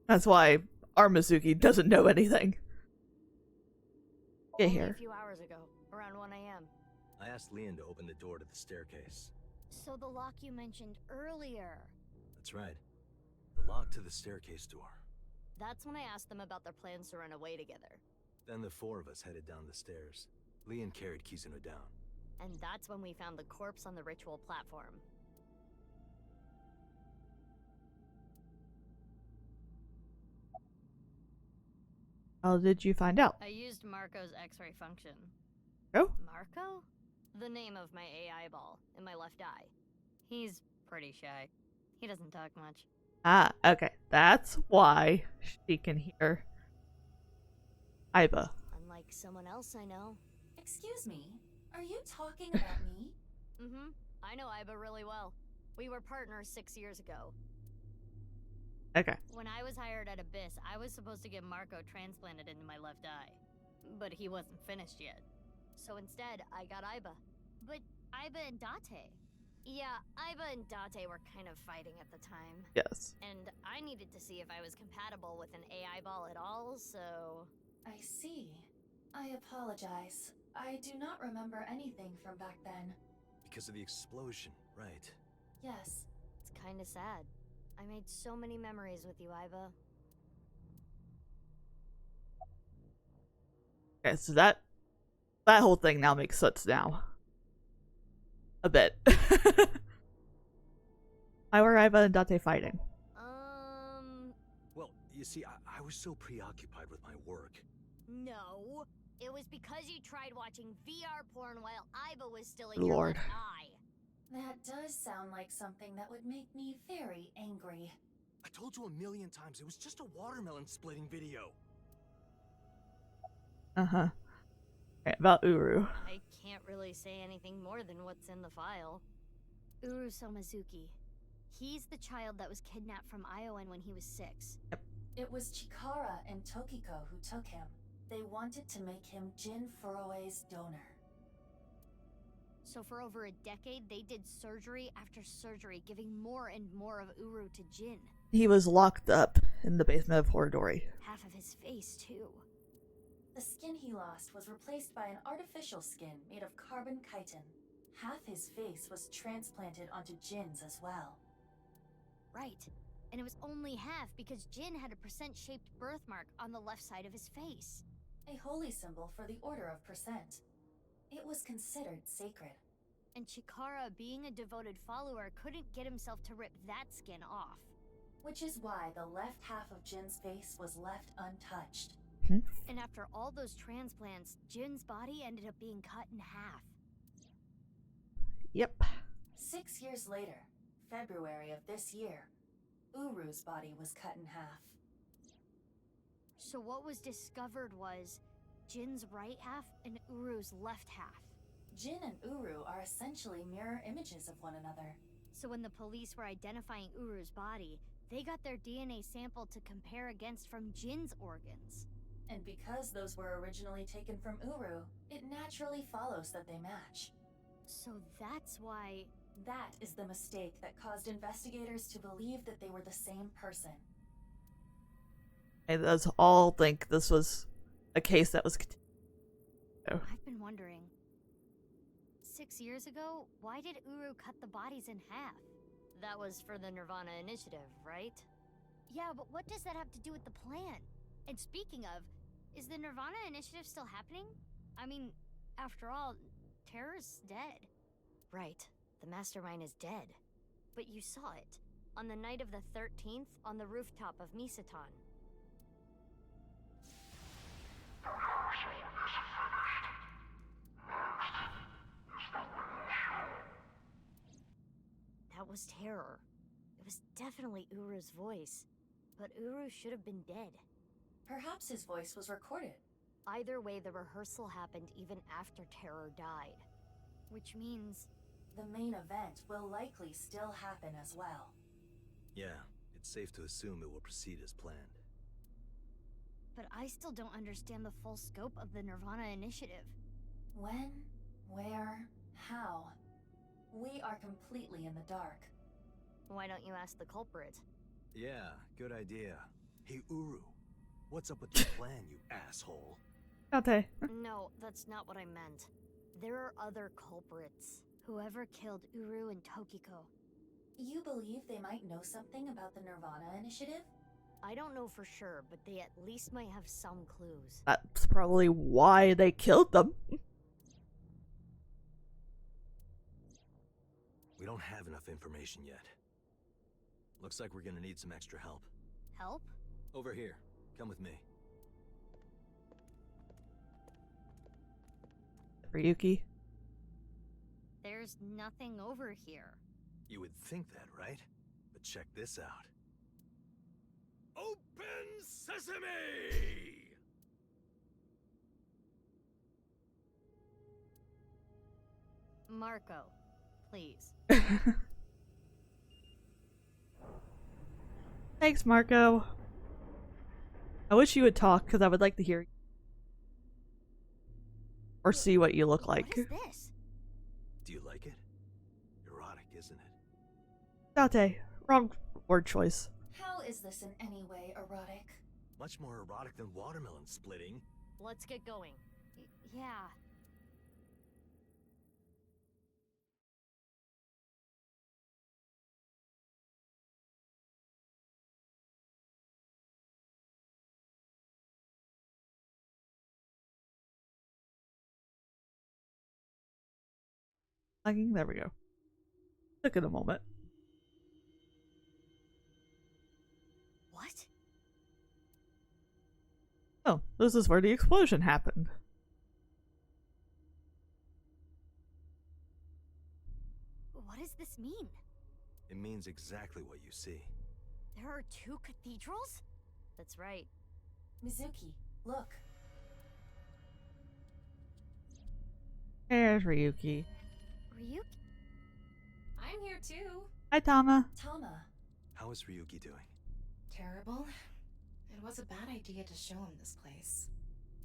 Speaker 1: That's why our Mizuki doesn't know anything. Get
Speaker 3: Only
Speaker 1: here.
Speaker 3: a few hours ago, around 1 a.m.
Speaker 8: I asked Leon to open the door to the staircase.
Speaker 3: So the lock you mentioned earlier.
Speaker 8: That's right. The lock to the staircase door.
Speaker 3: That's when I asked them about their plans to run away together.
Speaker 8: Then the 4 of us headed down the stairs. Leon carried Kizuna down.
Speaker 3: And that's when we found the corpse on the ritual platform.
Speaker 1: How did you find out?
Speaker 3: I used Marco's X-ray function.
Speaker 1: Oh?
Speaker 3: Marco? The name of my AI ball in my left eye. He's pretty shy. He doesn't talk much.
Speaker 1: Ah, okay. That's why she can hear Iba.
Speaker 3: Unlike someone else I know.
Speaker 7: Excuse me, are you talking about me?
Speaker 3: Mm-hmm. I know Iba really well. We were partners 6 years ago.
Speaker 1: Okay.
Speaker 3: When I was hired at Abyss, I was supposed to get Marco transplanted into my left eye. But he wasn't finished yet. So instead, I got Iba.
Speaker 9: But Iba and Date.
Speaker 3: Yeah, Iba and Date were kind of fighting at the time.
Speaker 1: Yes.
Speaker 3: And I needed to see if I was compatible with an AI ball at all, so...
Speaker 7: I see. I apologize. I do not remember anything from back then.
Speaker 8: Because of the explosion, right?
Speaker 7: Yes.
Speaker 3: It's kinda sad. I made so many memories with you, Iba.
Speaker 1: Okay, so that whole thing now makes sense now. A bit. Why were Iva and Date fighting?
Speaker 8: Well, you see, I was so preoccupied with my work.
Speaker 3: No. It was because you tried watching VR porn while Iba was still in
Speaker 1: Lord.
Speaker 3: your left eye.
Speaker 7: That does sound like something that would make me very angry.
Speaker 8: I told you a million times, it was just a watermelon splitting video.
Speaker 1: Uh-huh. Okay, about Uru.
Speaker 3: I can't really say anything more than what's in the file. Uru Somazuki. He's the child that was kidnapped from Iowan when he was 6.
Speaker 7: It was Chikara and Tokiko who took him. They wanted to make him Jin Furue's donor.
Speaker 3: So for over a decade, they did surgery after surgery, giving more and more of Uru to Jin.
Speaker 1: He was locked up in the basement of Horodori.
Speaker 3: Half of his face, too.
Speaker 7: The skin he lost was replaced by an artificial skin made of carbon chitin. Half his face was transplanted onto Jin's as well.
Speaker 3: Right. And it was only half because Jin had a percent-shaped birthmark on the left side of his face.
Speaker 7: A holy symbol for the Order of Percent. It was considered sacred.
Speaker 3: And Chikara, being a devoted follower, couldn't get himself to rip that skin off.
Speaker 7: Which is why the left half of Jin's face was left untouched.
Speaker 3: And after all those transplants, Jin's body ended up being cut in half.
Speaker 1: Yep.
Speaker 7: 6 years later, February of this year, Uru's body was cut in half.
Speaker 3: So what was discovered was Jin's right half and Uru's left half.
Speaker 7: Jin and Uru are essentially mirror images of one another.
Speaker 3: So when the police were identifying Uru's body, they got their DNA sample to compare against from Jin's organs.
Speaker 7: And because those were originally taken from Uru, it naturally follows that they match.
Speaker 3: So that's why...
Speaker 7: That is the mistake that caused investigators to believe that they were the same person.
Speaker 1: And us all think this was a case that was...
Speaker 3: I've been wondering. 6 years ago, why did Uru cut the bodies in half? That was for the nirvanA initiative, right? Yeah, but what does that have to do with the plan? And speaking of, is the nirvanA initiative still happening? I mean, after all, Terror's dead. Right, the mastermind is dead. But you saw it, on the night of the 13th, on the rooftop of Misatan. That was Terror. It was definitely Uru's voice. But Uru should have been dead.
Speaker 7: Perhaps his voice was recorded.
Speaker 3: Either way, the rehearsal happened even after Terror died. Which means...
Speaker 7: The main event will likely still happen as well.
Speaker 8: Yeah, it's safe to assume it will proceed as planned.
Speaker 3: But I still don't understand the full scope of the nirvanA initiative.
Speaker 7: When? Where? How? We are completely in the dark.
Speaker 3: Why don't you ask the culprit?
Speaker 8: Yeah, good idea. Hey, Uru, what's up with your plan, you asshole?
Speaker 1: Okay.
Speaker 3: No, that's not what I meant. There are other culprits. Whoever killed Uru and Tokiko.
Speaker 7: You believe they might know something about the nirvanA initiative?
Speaker 3: I don't know for sure, but they at least might have some clues.
Speaker 1: That's probably why they killed them.
Speaker 8: We don't have enough information yet. Looks like we're gonna need some extra help.
Speaker 3: Help?
Speaker 8: Over here. Come with me.
Speaker 1: Ryuki.
Speaker 3: There's nothing over here.
Speaker 8: You would think that, right? But check this out.
Speaker 2: Open sesame!
Speaker 3: Marco, please.
Speaker 1: Thanks, Marco. I wish you would talk, because I would like to hear or see what you look like.
Speaker 3: What is this?
Speaker 8: Do you like it? Erotic, isn't it?
Speaker 1: Date. Wrong word choice.
Speaker 7: How is this in any way erotic?
Speaker 8: Much more erotic than watermelon splitting.
Speaker 3: Let's get going. Yeah.
Speaker 1: There we go. Took it a moment.
Speaker 3: What?
Speaker 1: Oh, this is where the explosion happened.
Speaker 3: What does this mean?
Speaker 8: It means exactly what you see.
Speaker 3: There are 2 cathedrals? That's right.
Speaker 7: Mizuki, look.
Speaker 1: There's Ryuki.
Speaker 3: Ryuki?
Speaker 10: I'm here too.
Speaker 1: Hi, Tama.
Speaker 7: Tama.
Speaker 8: How is Ryuki doing?
Speaker 10: Terrible. It was a bad idea to show him this place.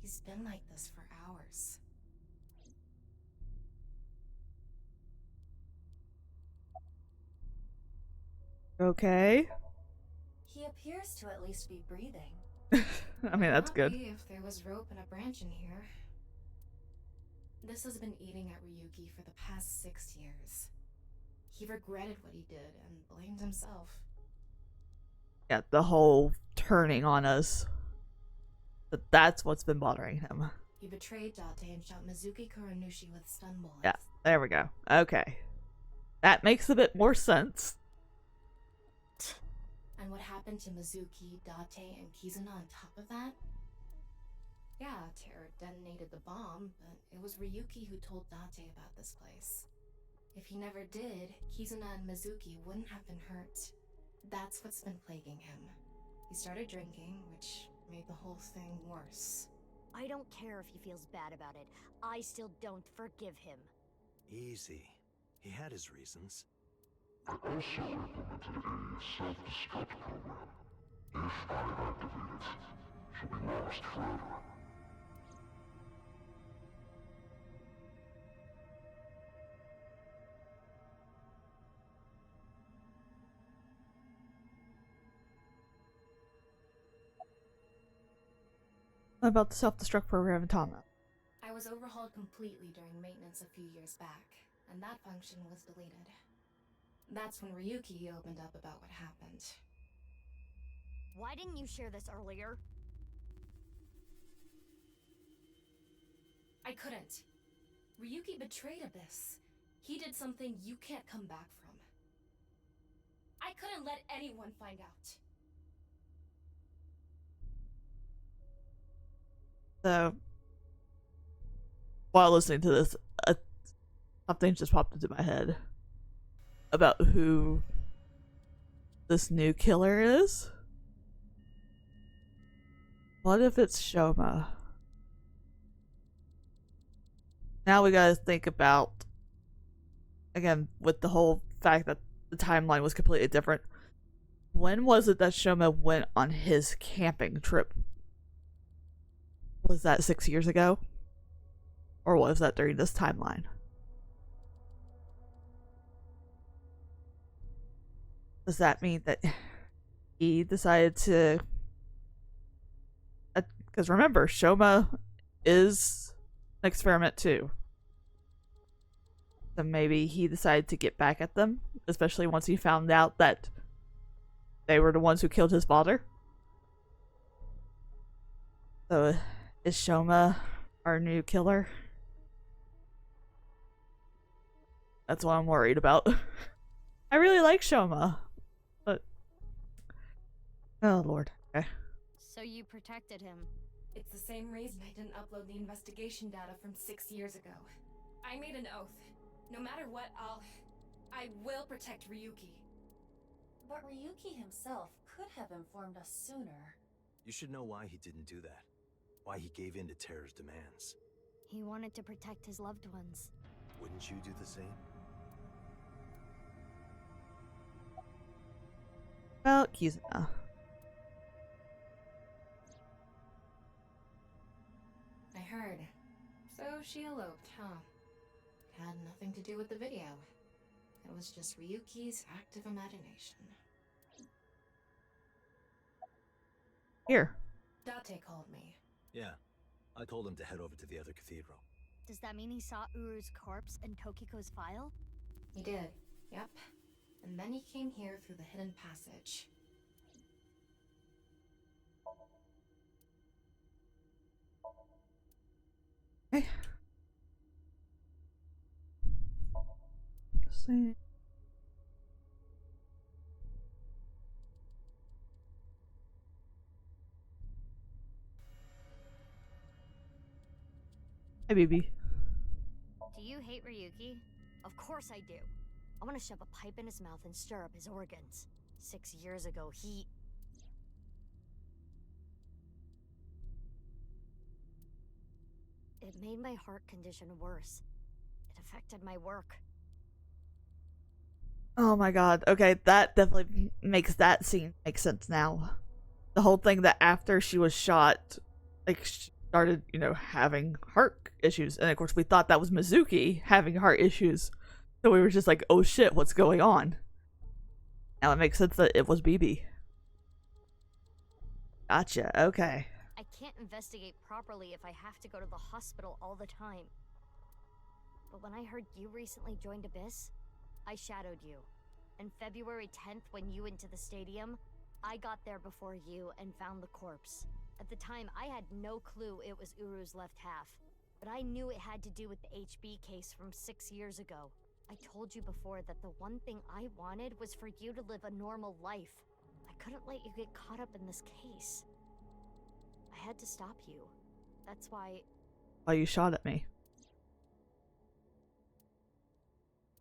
Speaker 10: He's been like this for hours.
Speaker 1: Okay.
Speaker 7: He appears to at least be breathing.
Speaker 1: I mean, that's good.
Speaker 10: Maybe if there was rope and a branch in here. This has been eating at Ryuki for the past 6 years. He regretted what he did and blamed himself.
Speaker 1: Yeah, the whole turning on us. That's what's been bothering him.
Speaker 10: He betrayed Date and shot Mizuki Kuranushi with stun bullets.
Speaker 1: Yeah, there we go. Okay. That makes a bit more sense.
Speaker 10: And what happened to Mizuki, Date, and Kizuna on top of that? Yeah, Terror detonated the bomb, but it was Ryuki who told Date about this place. If he never did, Kizuna and Mizuki wouldn't have been hurt. That's what's been plaguing him. He started drinking, which made the whole thing worse.
Speaker 3: I don't care if he feels bad about it. I still don't forgive him.
Speaker 8: Easy. He had his reasons.
Speaker 11: I also implemented a self-destruct program. If I activate it, she'll be lost forever.
Speaker 1: What about the self-destruct program in Tama?
Speaker 10: I was overhauled completely during maintenance a few years back, and that function was deleted. That's when Ryuki opened up about what happened.
Speaker 3: Why didn't you share this earlier?
Speaker 10: I couldn't. Ryuki betrayed Abyss. He did something you can't come back from. I couldn't let anyone find out.
Speaker 1: So, while listening to this, something just popped into my head about who this new killer is. What if it's Shoma? Now we gotta think about, again, with the whole fact that the timeline was completely different. When was it that Shoma went on his camping trip? Was that 6 years ago? Or was that during this timeline? Does that mean that he decided to... Because remember, Shoma is an experiment too. So maybe he decided to get back at them, especially once he found out that they were the ones who killed his father. So is Shoma our new killer? That's what I'm worried about. I really like Shoma, but oh lord. Okay.
Speaker 3: So you protected him.
Speaker 10: It's the same reason I didn't upload the investigation data from 6 years ago. I made an oath. No matter what, I will protect Ryuki.
Speaker 7: But Ryuki himself could have informed us sooner.
Speaker 8: You should know why he didn't do that. Why he gave in to Terra's demands.
Speaker 3: He wanted to protect his loved ones.
Speaker 8: Wouldn't you do the same?
Speaker 1: Well, Kizuna.
Speaker 10: I heard. So she eloped, huh? Had nothing to do with the video. It was just Ryuki's active imagination.
Speaker 1: Here.
Speaker 10: Date called me.
Speaker 8: Yeah. I told him to head over to the other cathedral.
Speaker 3: Does that mean he saw Uru's corpse in Tokiko's file?
Speaker 10: He did. Yep. And then he came here through the hidden passage.
Speaker 1: Okay. Say. Hey, baby.
Speaker 3: Do you hate Ryuki? Of course I do. I want to shove a pipe in his mouth and stir up his organs. 6 years ago, he... It made my heart condition worse. It affected my work.
Speaker 1: Oh my god. Okay, that definitely makes that scene make sense now. The whole thing that after she was shot, like, she started, you know, having heart issues. And of course, we thought that was Mizuki having heart issues. So we were just like, oh shit, what's going on? Now it makes sense that it was BB. Gotcha, okay.
Speaker 3: I can't investigate properly if I have to go to the hospital all the time. But when I heard you recently joined Abyss, I shadowed you. And February 10th, when you went to the stadium, I got there before you and found the corpse. At the time, I had no clue it was Uru's left half. But I knew it had to do with the HB case from 6 years ago. I told you before that the one thing I wanted was for you to live a normal life. I couldn't let you get caught up in this case. I had to stop you. That's why...
Speaker 1: Why you shot at me.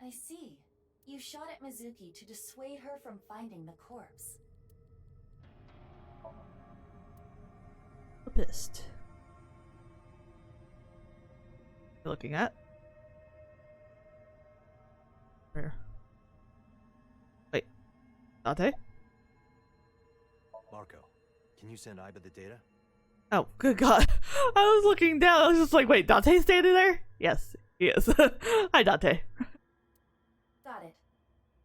Speaker 7: I see. You shot at Mizuki to dissuade her from finding the corpse.
Speaker 1: We're pissed. You're looking at? Where? Wait. Date?
Speaker 8: Marco, can you send Iba the data?
Speaker 1: Oh, good god. I was looking down. I was just like, wait, Dante's standing there? Yes, he is. Hi, Dante.
Speaker 7: Got it.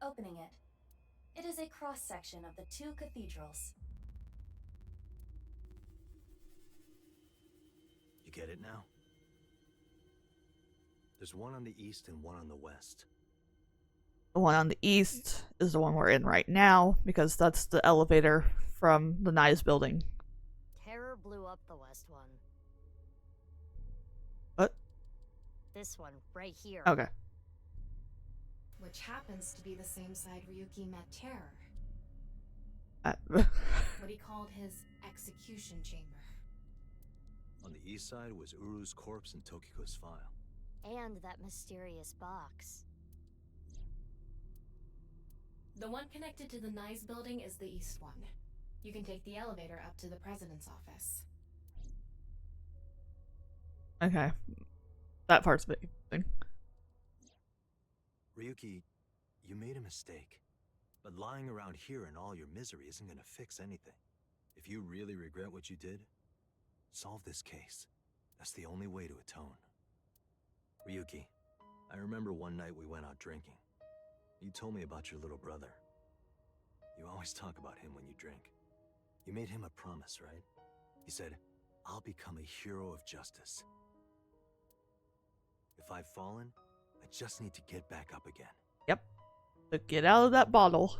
Speaker 7: Opening it. It is a cross-section of the 2 cathedrals.
Speaker 8: You get it now? There's one on the east and one on the west.
Speaker 1: The one on the east is the one we're in right now, because that's the elevator from the Nyes building.
Speaker 3: Terror blew up the west one.
Speaker 1: What?
Speaker 3: This one, right here.
Speaker 1: Okay.
Speaker 10: Which happens to be the same side Ryuki met Terror. What he called his execution chamber.
Speaker 8: On the east side was Uru's corpse and Tokiko's file.
Speaker 3: And that mysterious box.
Speaker 10: The one connected to the Nyes building is the east one. You can take the elevator up to the president's office.
Speaker 1: Okay. That part's big.
Speaker 8: Ryuki, you made a mistake. But lying around here in all your misery isn't gonna fix anything. If you really regret what you did, solve this case. That's the only way to atone. Ryuki, I remember one night we went out drinking. You told me about your little brother. You always talk about him when you drink. You made him a promise, right? He said, I'll become a hero of justice. If I've fallen, I just need to get back up again.
Speaker 1: Yep. So get out of that bottle.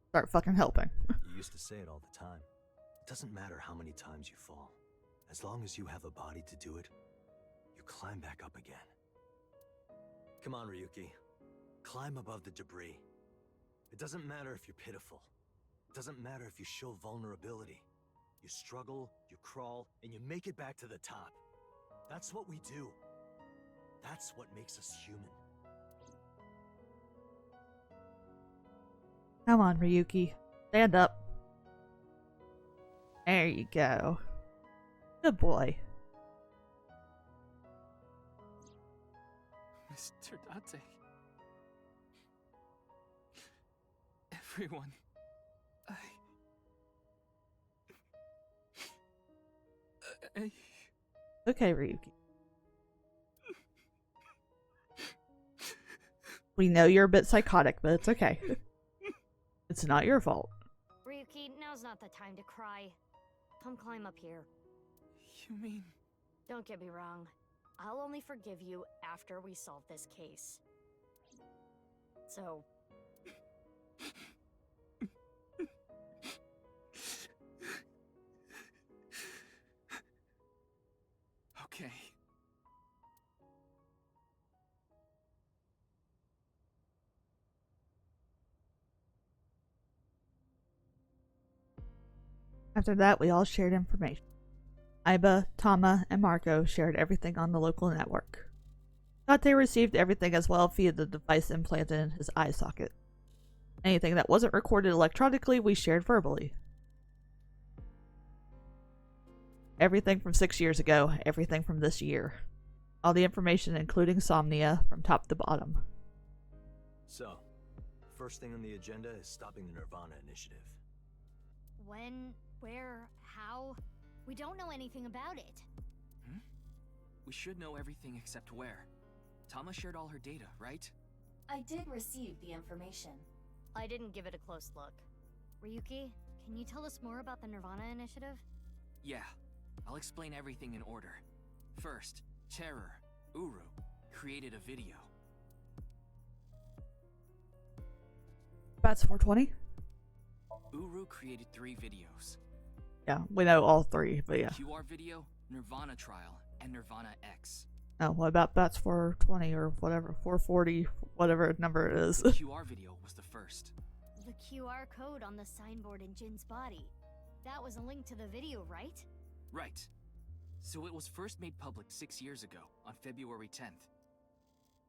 Speaker 1: Start fucking helping.
Speaker 8: You used to say it all the time. It doesn't matter how many times you fall. As long as you have a body to do it, you climb back up again. Come on, Ryuki. Climb above the debris. It doesn't matter if you're pitiful. It doesn't matter if you show vulnerability. You struggle, you crawl, and you make it back to the top. That's what we do. That's what makes us human.
Speaker 1: Come on, Ryuki. Stand up. There you go. Good boy.
Speaker 5: Mr. Date. Everyone.
Speaker 1: Okay, Ryuki. We know you're a bit psychotic, but it's okay. It's not your fault.
Speaker 3: Ryuki, now's not the time to cry. Come climb up here.
Speaker 5: You mean...
Speaker 3: Don't get me wrong. I'll only forgive you after we solve this case. So...
Speaker 5: Okay.
Speaker 1: After that, we all shared information. Iba, Tama, and Marco shared everything on the local network. Date received everything as well via the device implanted in his eye socket. Anything that wasn't recorded electronically, we shared verbally. Everything from 6 years ago, everything from this year. All the information, including Somnia, from top to bottom.
Speaker 8: So, first thing on the agenda is stopping the nirvanA initiative.
Speaker 3: When? Where? How? We don't know anything about it.
Speaker 5: We should know everything except where. Tama shared all her data, right?
Speaker 7: I did receive the information.
Speaker 3: I didn't give it a close look. Ryuki, can you tell us more about the nirvanA initiative?
Speaker 5: Yeah. I'll explain everything in order. First, Terror, Uru, created a video.
Speaker 1: Bats 420?
Speaker 5: Uru created 3 videos.
Speaker 1: Yeah, we know all 3, but yeah.
Speaker 5: QR video, nirvanA trial, and nirvanA X.
Speaker 1: Oh, what about Bats 420 or whatever, 440, whatever number it is?
Speaker 5: The QR video was the first.
Speaker 3: The QR code on the signboard in Jin's body. That was a link to the video, right?
Speaker 5: Right. So it was first made public 6 years ago, on February 10th.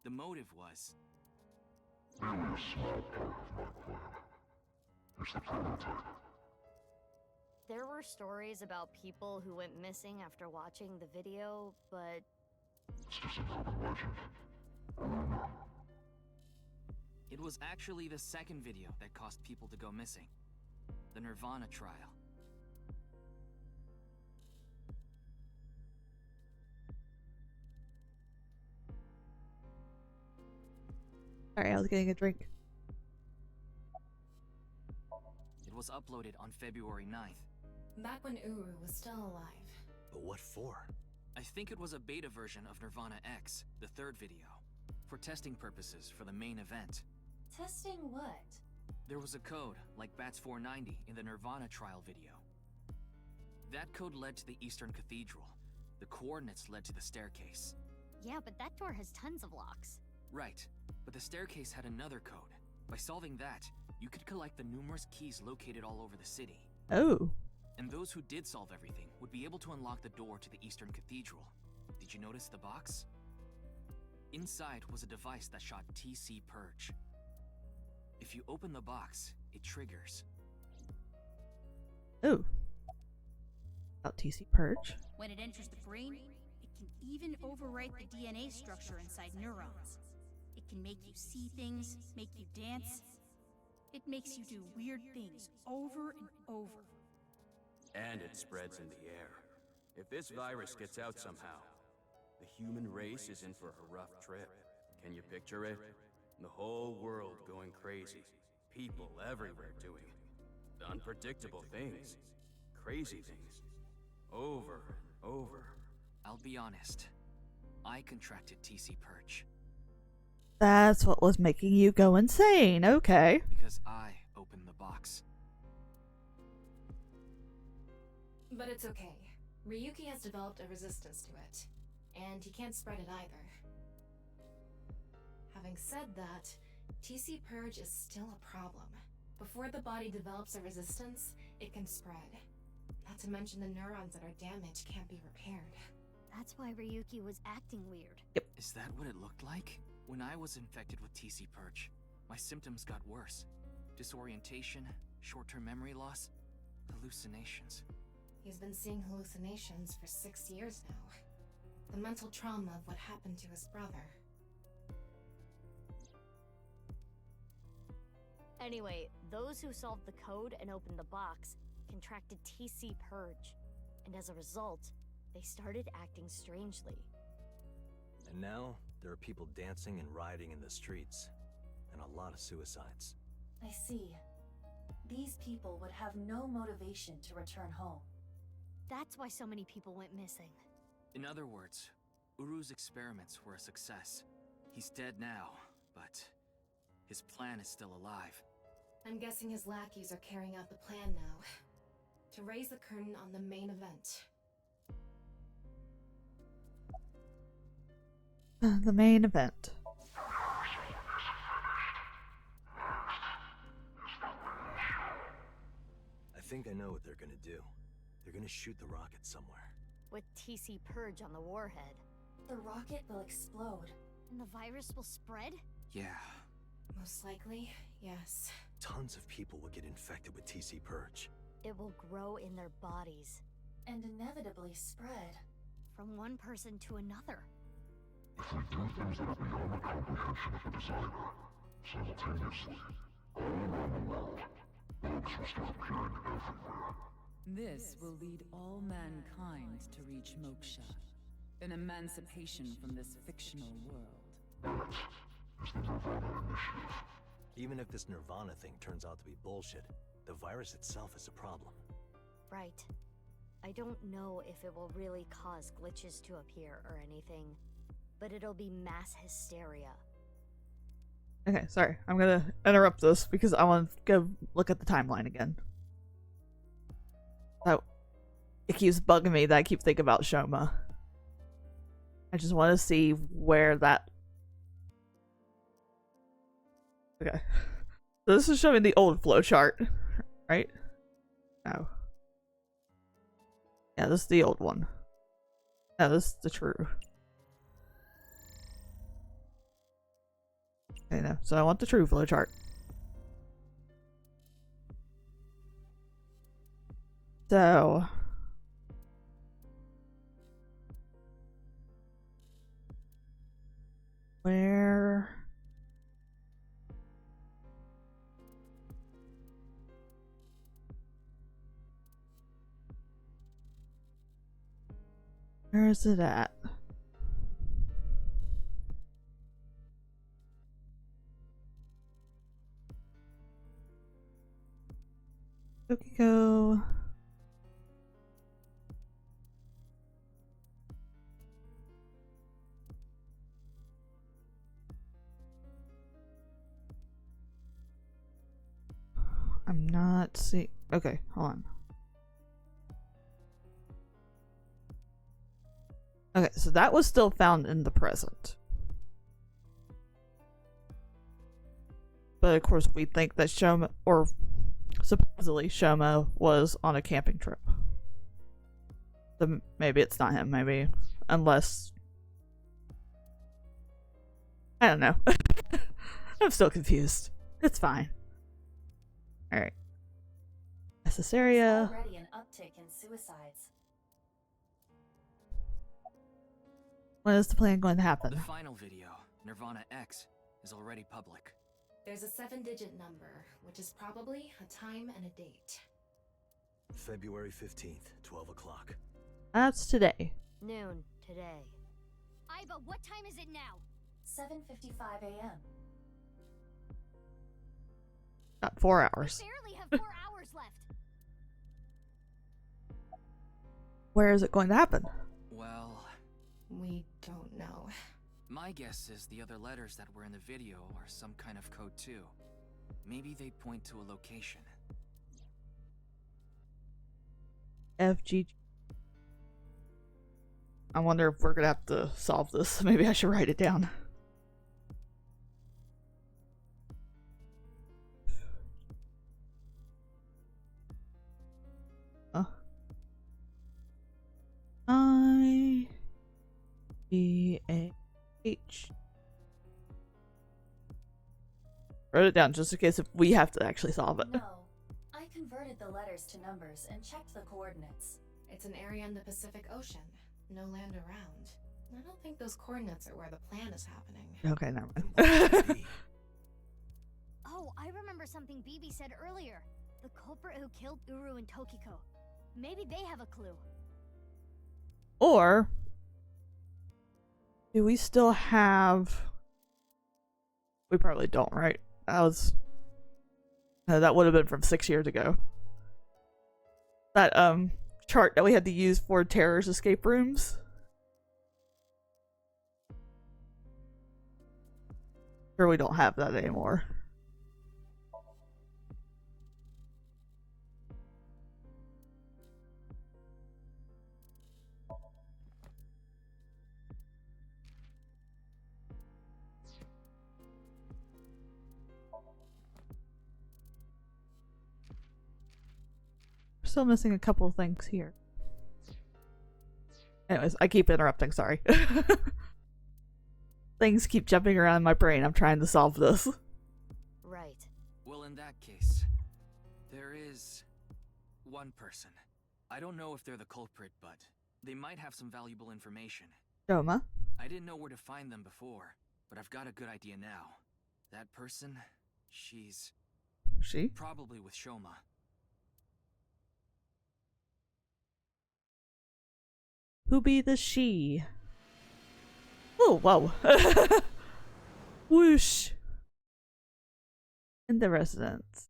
Speaker 5: The motive was...
Speaker 11: Merely a small part of my plan. Here's the prototype.
Speaker 3: There were stories about people who went missing after watching the video, but...
Speaker 11: It's just an urban legend. A rumor.
Speaker 5: It was actually the second video that caused people to go missing. The nirvanA trial.
Speaker 1: Sorry, I was getting a drink.
Speaker 5: It was uploaded on February 9th.
Speaker 10: Back when Uru was still alive.
Speaker 8: But what for?
Speaker 5: I think it was a beta version of nirvanA X, the third video, for testing purposes for the main event.
Speaker 7: Testing what?
Speaker 5: There was a code, like Bats 490, in the nirvanA trial video. That code led to the Eastern Cathedral. The coordinates led to the staircase.
Speaker 3: Yeah, but that door has tons of locks.
Speaker 5: Right, but the staircase had another code. By solving that, you could collect the numerous keys located all over the city.
Speaker 1: Oh.
Speaker 5: And those who did solve everything would be able to unlock the door to the Eastern Cathedral. Did you notice the box? Inside was a device that shot TC Purge. If you open the box, it triggers.
Speaker 1: Oh. About TC Purge.
Speaker 12: When it enters the brain, it can even overwrite the DNA structure inside neurons. It can make you see things, make you dance. It makes you do weird things over and over.
Speaker 2: And it spreads in the air. If this virus gets out somehow, the human race is in for a rough trip. Can you picture it? The whole world going crazy. People everywhere doing unpredictable things. Crazy things. Over and over.
Speaker 5: I'll be honest. I contracted TC Purge.
Speaker 1: That's what was making you go insane, okay.
Speaker 5: Because I opened the box.
Speaker 10: But it's okay. Ryuki has developed a resistance to it, and he can't spread it either. Having said that, TC Purge is still a problem. Before the body develops a resistance, it can spread. Not to mention the neurons that are damaged can't be repaired.
Speaker 3: That's why Ryuki was acting weird.
Speaker 5: Is that what it looked like? When I was infected with TC Perch, my symptoms got worse. Disorientation, short-term memory loss, hallucinations.
Speaker 10: He's been seeing hallucinations for 6 years now. The mental trauma of what happened to his brother.
Speaker 3: Anyway, those who solved the code and opened the box contracted TC Purge, and as a result, they started acting strangely.
Speaker 8: And now, there are people dancing and rioting in the streets, and a lot of suicides.
Speaker 7: I see. These people would have no motivation to return home.
Speaker 3: That's why so many people went missing.
Speaker 5: In other words, Uru's experiments were a success. He's dead now, but his plan is still alive.
Speaker 10: I'm guessing his lackeys are carrying out the plan now. To raise the curtain on the main event.
Speaker 1: The main event.
Speaker 8: I think I know what they're gonna do. They're gonna shoot the rocket somewhere.
Speaker 3: With TC Purge on the warhead.
Speaker 7: The rocket will explode.
Speaker 3: And the virus will spread?
Speaker 5: Yeah.
Speaker 10: Most likely, yes.
Speaker 8: Tons of people will get infected with TC Purge.
Speaker 3: It will grow in their bodies.
Speaker 7: And inevitably spread.
Speaker 3: From one person to another.
Speaker 11: If we do things that are beyond the comprehension of the designer, simultaneously, all around the world, bugs will start appearing everywhere.
Speaker 13: This will lead all mankind to reach moksha, an emancipation from this fictional world.
Speaker 11: That is the nirvanA initiative.
Speaker 8: Even if this nirvanA thing turns out to be bullshit, the virus itself is a problem.
Speaker 3: Right. I don't know if it will really cause glitches to appear or anything, but it'll be mass hysteria.
Speaker 1: Okay, sorry. I'm gonna interrupt this because I want to go look at the timeline again. Oh, it keeps bugging me that I keep thinking about Shoma. I just want to see where that... Okay. So this is showing the old flowchart, right? No. Yeah, this is the old one. No, this is the true. Okay, no. So I want the true flowchart. So... Where... Where is it at? Tokiko. I'm not seeing. Okay, hold on. Okay, so that was still found in the present. But of course we think that Shoma, or supposedly Shoma, was on a camping trip. So maybe it's not him, maybe. Unless... I don't know. I'm still confused. It's fine. Alright. SS area.
Speaker 7: There's already an uptick in suicides.
Speaker 1: When is the plan going to happen?
Speaker 5: The final video, nirvanA X, is already public.
Speaker 10: There's a 7-digit number, which is probably a time and a date.
Speaker 8: February 15th, 12 o'clock.
Speaker 1: That's today.
Speaker 3: Noon today.
Speaker 6: Aiba, what time is it now?
Speaker 7: 7:55 a.m.
Speaker 1: Got 4 hours.
Speaker 6: We barely have 4 hours left.
Speaker 1: Where is it going to happen?
Speaker 5: Well...
Speaker 10: We don't know.
Speaker 5: My guess is the other letters that were in the video are some kind of code too. Maybe they point to a location.
Speaker 1: FG. I wonder if we're gonna have to solve this. Maybe I should write it down. Huh? B-A-H. Wrote it down just in case if we have to actually solve it.
Speaker 7: No. I converted the letters to numbers and checked the coordinates.
Speaker 10: It's an area in the Pacific Ocean. No land around. I don't think those coordinates are where the plan is happening.
Speaker 1: Okay, never mind.
Speaker 3: Oh, I remember something BB said earlier. The culprit who killed Uru and Tokiko. Maybe they have a clue.
Speaker 1: Or do we still have... We probably don't, right? That would have been from 6 years ago. That chart that we had to use for Terror's escape rooms. Sure, we don't have that anymore. Still missing a couple of things here. Anyways, I keep interrupting, sorry. Things keep jumping around in my brain. I'm trying to solve this.
Speaker 3: Right.
Speaker 5: Well, in that case, there is one person. I don't know if they're the culprit, but they might have some valuable information.
Speaker 1: Shoma?
Speaker 5: I didn't know where to find them before, but I've got a good idea now. That person, she's...
Speaker 1: She?
Speaker 5: Probably with Shoma.
Speaker 1: Who be the she? Oh, whoa. Whoosh. In the residence.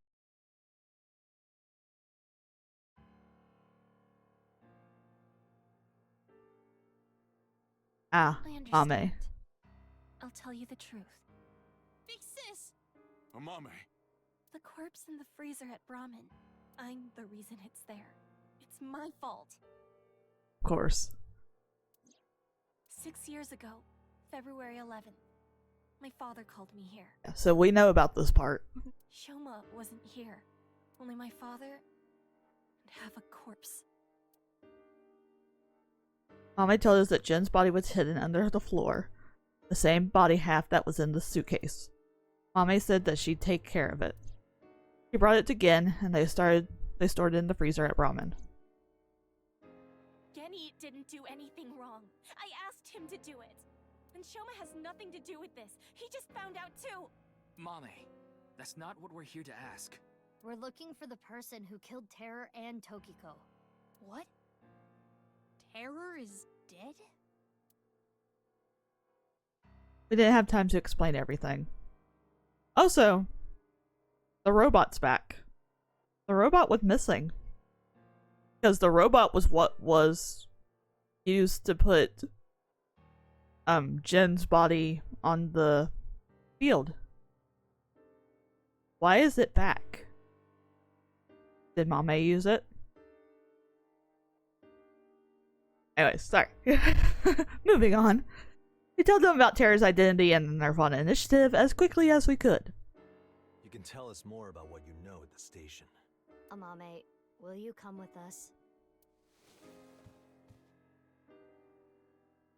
Speaker 1: Ah,
Speaker 3: I
Speaker 1: Ame.
Speaker 3: understand. I'll tell you the truth.
Speaker 12: Big sis!
Speaker 4: Amame.
Speaker 3: The corpse in the freezer at Brahmin. I'm the reason it's there. It's my fault.
Speaker 1: Of course.
Speaker 3: 6 years ago, February 11th, my father called me here.
Speaker 1: Yeah, so we know about this part.
Speaker 3: Shoma wasn't here. Only my father and half a corpse.
Speaker 1: Ame told us that Jin's body was hidden under the floor. The same body half that was in the suitcase. Ame said that she'd take care of it. She brought it to Gen, and they stored it in the freezer at Brahmin.
Speaker 3: Genny didn't do anything wrong. I asked him to do it. And Shoma has nothing to do with this. He just found out too.
Speaker 5: Mame, that's not what we're here to ask.
Speaker 3: We're looking for the person who killed Terror and Tokiko.
Speaker 12: What? Terror is dead?
Speaker 1: We didn't have time to explain everything. Also, the robot's back. The robot was missing. Because the robot was what was used to put Jin's body on the field. Why is it back? Did Mame use it? Anyways, sorry. Moving on. We told them about Terror's identity and the nirvanA initiative as quickly as we could.
Speaker 8: You can tell us more about what you know at the station.
Speaker 3: Amame, will you come with us?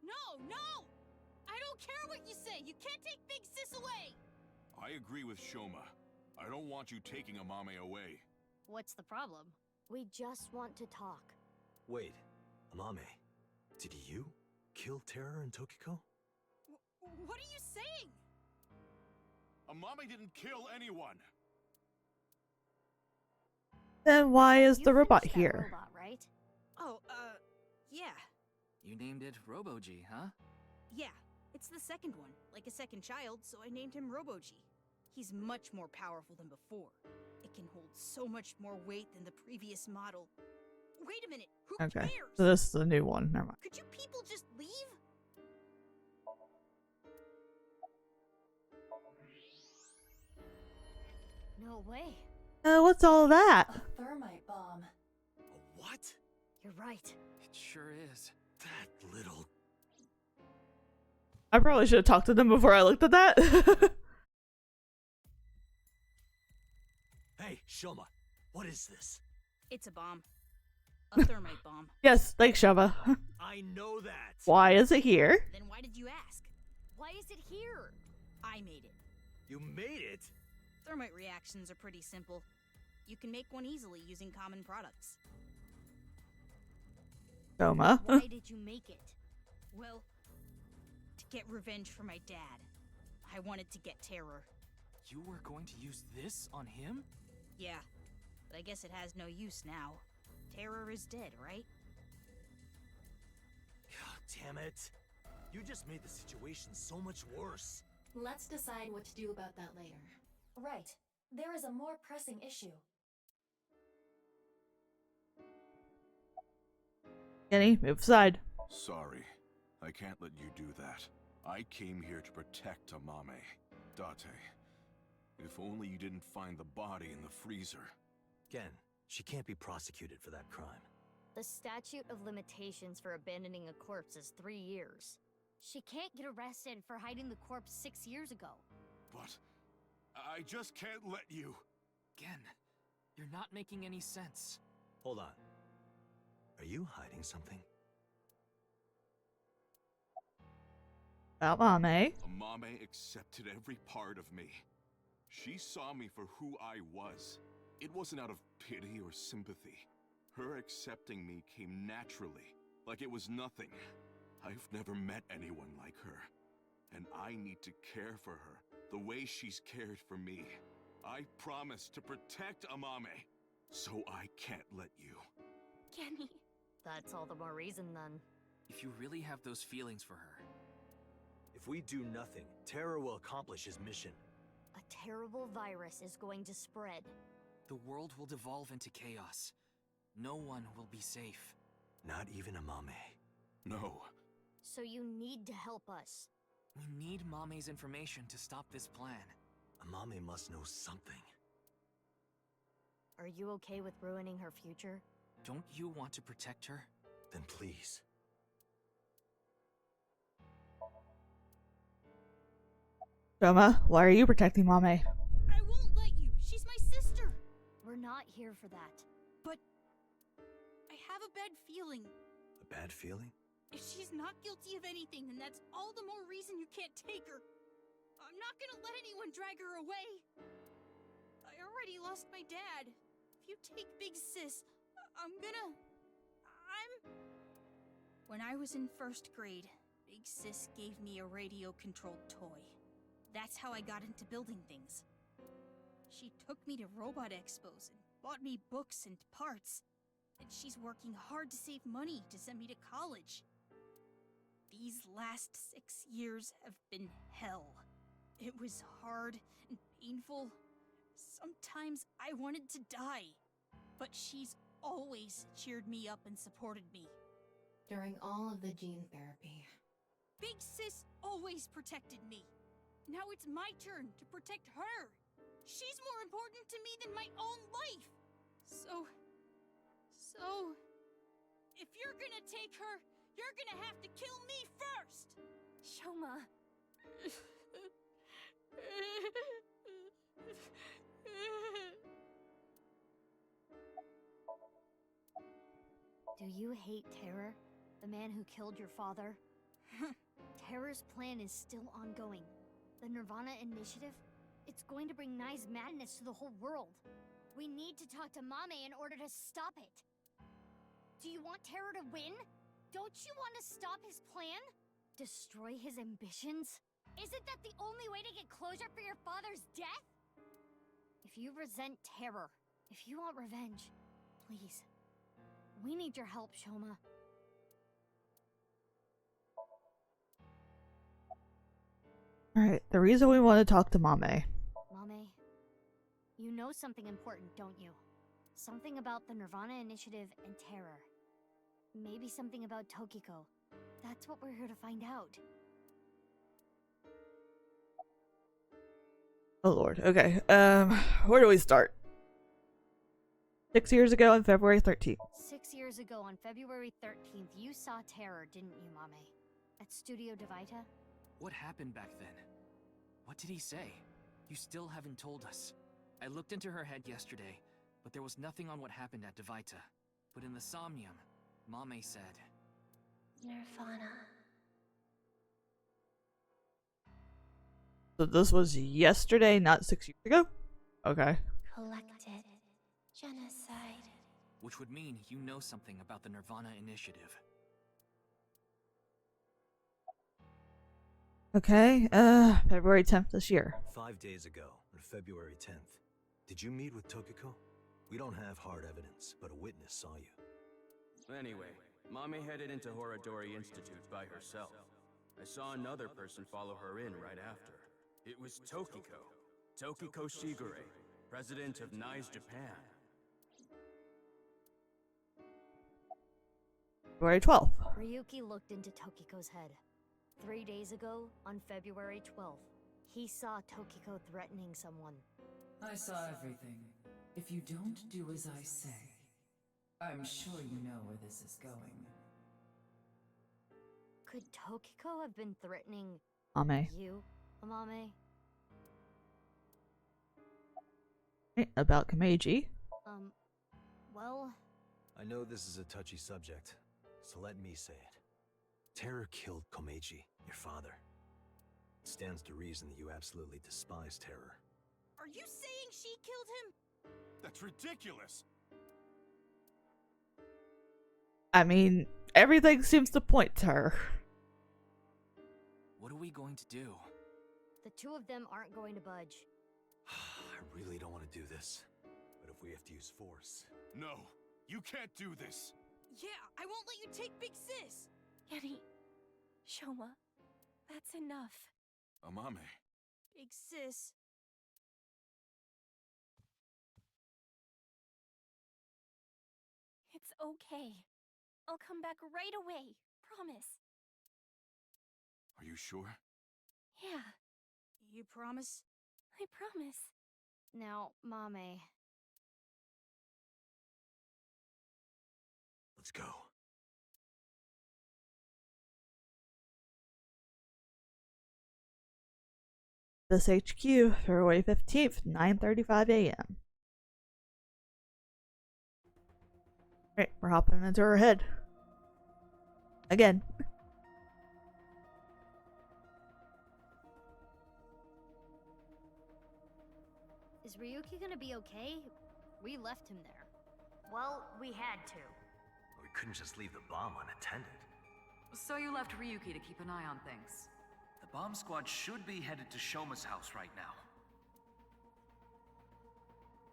Speaker 12: No, no! I don't care what you say! You can't take Big Sis away!
Speaker 11: I agree with Shoma. I don't want you taking Amame away.
Speaker 3: What's the problem? We just want to talk.
Speaker 8: Wait, Amame, did you kill Terror and Tokiko?
Speaker 12: What are you saying?
Speaker 11: Amame didn't kill anyone!
Speaker 1: Then why is
Speaker 3: You
Speaker 1: the robot
Speaker 3: finished that
Speaker 1: here?
Speaker 3: robot, right?
Speaker 12: Oh, yeah.
Speaker 5: You named it Robo-G, huh?
Speaker 12: Yeah, it's the second one, like a second child, so I named him Robo-G. He's much more powerful than before. It can hold so much more weight than the previous model. Wait a minute, who
Speaker 1: Okay,
Speaker 12: cares?
Speaker 1: so this is the new one. Never mind.
Speaker 12: Could you people just leave?
Speaker 3: No way.
Speaker 1: What's all that?
Speaker 7: A thermite bomb.
Speaker 8: What?
Speaker 3: You're right.
Speaker 5: It sure is.
Speaker 8: That little...
Speaker 1: I probably should have talked to them before I looked at that.
Speaker 8: Hey, Shoma, what is this?
Speaker 12: It's a bomb. A thermite bomb.
Speaker 1: Yes, thanks, Shava.
Speaker 8: I know that.
Speaker 1: Why is it here?
Speaker 12: Then why did you ask?
Speaker 3: Why is it here?
Speaker 12: I made it.
Speaker 8: You made it?
Speaker 12: Thermite reactions are pretty simple. You can make one easily using common products.
Speaker 1: Toma.
Speaker 3: Why did you make it?
Speaker 12: Well, to get revenge for my dad. I wanted to get Terror.
Speaker 5: You were going to use this on him?
Speaker 12: Yeah, but I guess it has no use now. Terror is dead, right?
Speaker 8: God damn it. You just made the situation so much worse.
Speaker 10: Let's decide what to do about that later.
Speaker 7: Right. There is a more pressing issue.
Speaker 1: Kenny, move aside.
Speaker 11: Sorry, I can't let you do that. I came here to protect Amame. Date, if only you didn't find the body in the freezer.
Speaker 8: Again, she can't be prosecuted for that crime.
Speaker 3: The statute of limitations for abandoning a corpse is 3 years. She can't get arrested for hiding the corpse 6 years ago.
Speaker 11: But I just can't let you.
Speaker 5: Again, you're not making any sense.
Speaker 8: Hold on. Are you hiding something?
Speaker 1: About Mame.
Speaker 11: Amame accepted every part of me. She saw me for who I was. It wasn't out of pity or sympathy. Her accepting me came naturally, like it was nothing. I've never met anyone like her, and I need to care for her the way she's cared for me. I promise to protect Amame, so I can't let you.
Speaker 3: Kenny. That's all the more reason then.
Speaker 5: If you really have those feelings for her,
Speaker 8: If we do nothing, Terror will accomplish his mission.
Speaker 3: A terrible virus is going to spread.
Speaker 5: the world will devolve into chaos. No one will be safe.
Speaker 8: Not even Amame.
Speaker 11: No.
Speaker 3: So you need to help us.
Speaker 5: We need Mame's information to stop this plan.
Speaker 8: Amame must know something.
Speaker 3: Are you okay with ruining her future?
Speaker 5: Don't you want to protect her?
Speaker 8: Then please.
Speaker 1: Roma, why are you protecting Mame?
Speaker 12: I won't let you. She's my sister.
Speaker 3: We're not here for that.
Speaker 12: But I have a bad feeling.
Speaker 8: A bad feeling?
Speaker 12: If she's not guilty of anything, then that's all the more reason you can't take her. I'm not gonna let anyone drag her away. I already lost my dad. If you take Big Sis, When I was in first grade, Big Sis gave me a radio-controlled toy. That's how I got into building things. She took me to Robot Expos and bought me books and parts. And she's working hard to save money to send me to college. These last 6 years have been hell. It was hard and painful. Sometimes I wanted to die. But she's always cheered me up and supported me.
Speaker 10: During all of the gene therapy.
Speaker 12: Big Sis always protected me. Now it's my turn to protect her. She's more important to me than my own life. So, if you're gonna take her, you're gonna have to kill me first!
Speaker 3: Shoma. Do you hate Terror? The man who killed your father? Terror's plan is still ongoing. The nirvanA initiative? It's going to bring Nye's madness to the whole world. We need to talk to Mame in order to stop it. Do you want Terror to win? Don't you want to stop his plan? Destroy his ambitions? Isn't that the only way to get closure for your father's death? If you resent Terror, if you want revenge, please. We need your help, Shoma.
Speaker 1: Alright, the reason we want to talk to Mame.
Speaker 3: Mame, you know something important, don't you? Something about the nirvanA initiative and Terror. Maybe something about Tokiko. That's what we're here to find out.
Speaker 1: Oh lord, okay. Where do we start? 6 years ago on February 13th.
Speaker 3: 6 years ago on February 13th, you saw Terror, didn't you, Mame? At Studio Devita?
Speaker 5: What happened back then? What did he say? You still haven't told us. I looked into her head yesterday, but there was nothing on what happened at Devita. But in the Somnium, Mame said...
Speaker 3: nirvanA.
Speaker 1: So this was yesterday, not 6 years ago? Okay.
Speaker 3: Collected. Genocide.
Speaker 5: Which would mean you know something about the nirvanA initiative.
Speaker 1: Okay, February 10th this year.
Speaker 8: 5 days ago, on February 10th, did you meet with Tokiko? We don't have hard evidence, but a witness saw you.
Speaker 2: Anyway, Mommy headed into Horadori Institute by herself. I saw another person follow her in right after. It was Tokiko. Tokiko Shigure, president of NICE Japan.
Speaker 1: February 12th.
Speaker 3: Ryuki looked into Tokiko's head. 3 days ago, on February 12th, he saw Tokiko threatening someone.
Speaker 13: I saw everything. If you don't do as I say, I'm sure you know where this is going.
Speaker 3: Could Tokiko have been threatening
Speaker 1: Amame.
Speaker 3: you, Amame?
Speaker 1: About Kameiji.
Speaker 3: Well...
Speaker 8: I know this is a touchy subject, so let me say it. Terror killed Komeiji, your father. It stands to reason that you absolutely despise Terror.
Speaker 12: Are you saying she killed him?
Speaker 11: That's ridiculous!
Speaker 1: I mean, everything seems to point to her.
Speaker 5: What are we going to do?
Speaker 3: The two of them aren't going to budge.
Speaker 8: I really don't want to do this, but if we have to use force...
Speaker 11: No, you can't do this!
Speaker 12: Yeah, I won't let you take Big Sis!
Speaker 14: Yeti, Shoma, that's enough.
Speaker 11: Amame.
Speaker 12: Big Sis.
Speaker 14: It's okay. I'll come back right away. Promise.
Speaker 11: Are you sure?
Speaker 14: Yeah,
Speaker 12: You promise?
Speaker 14: I promise.
Speaker 3: Now, Mame.
Speaker 8: Let's go.
Speaker 1: This HQ, February 15th, 9:35 a.m. Alright, we're hopping into her head. Again.
Speaker 3: Is Ryuki gonna be okay? We left him there. Well, we had to.
Speaker 8: We couldn't just leave the bomb unattended.
Speaker 15: So you left Ryuki to keep an eye on things.
Speaker 16: The bomb squad should be headed to Shoma's house right now.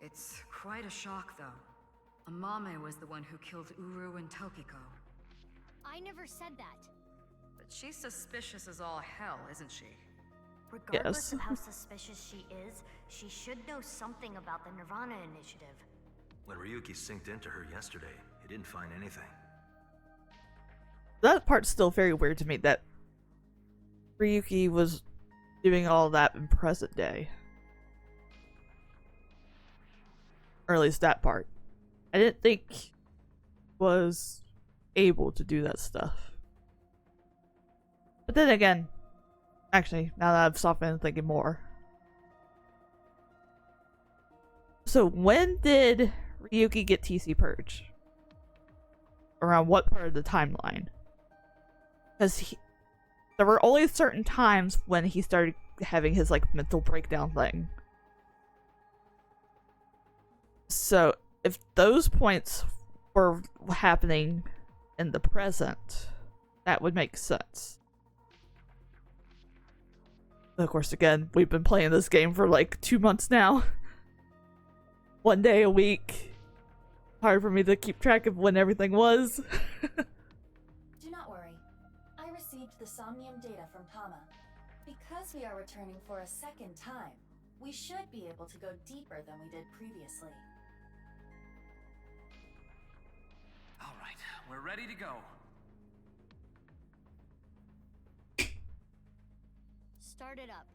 Speaker 15: It's quite a shock, though. Amame was the one who killed Uru and Tokiko.
Speaker 3: I never said that.
Speaker 15: But she's suspicious as all hell, isn't she?
Speaker 3: Regardless of how suspicious she is, she should know something about the nirvanA initiative.
Speaker 8: When Ryuki synced into her yesterday, he didn't find anything.
Speaker 1: That part's still very weird to me, that Ryuki was doing all that in present day. Or at least that part. I didn't think was able to do that stuff. But then again, actually, now that I've stopped and thinking more. So when did Ryuki get TC Purge? Around what part of the timeline? Because there were only certain times when he started having his like mental breakdown thing. So if those points were happening in the present, that would make sense. Of course, again, we've been playing this game for like 2 months now. 1 day a week. Hard for me to keep track of when everything was.
Speaker 7: Do not worry. I received the Somnium data from Tama. Because we are returning for a second time, we should be able to go deeper than we did previously.
Speaker 16: Alright, we're ready to go.
Speaker 3: Start it up.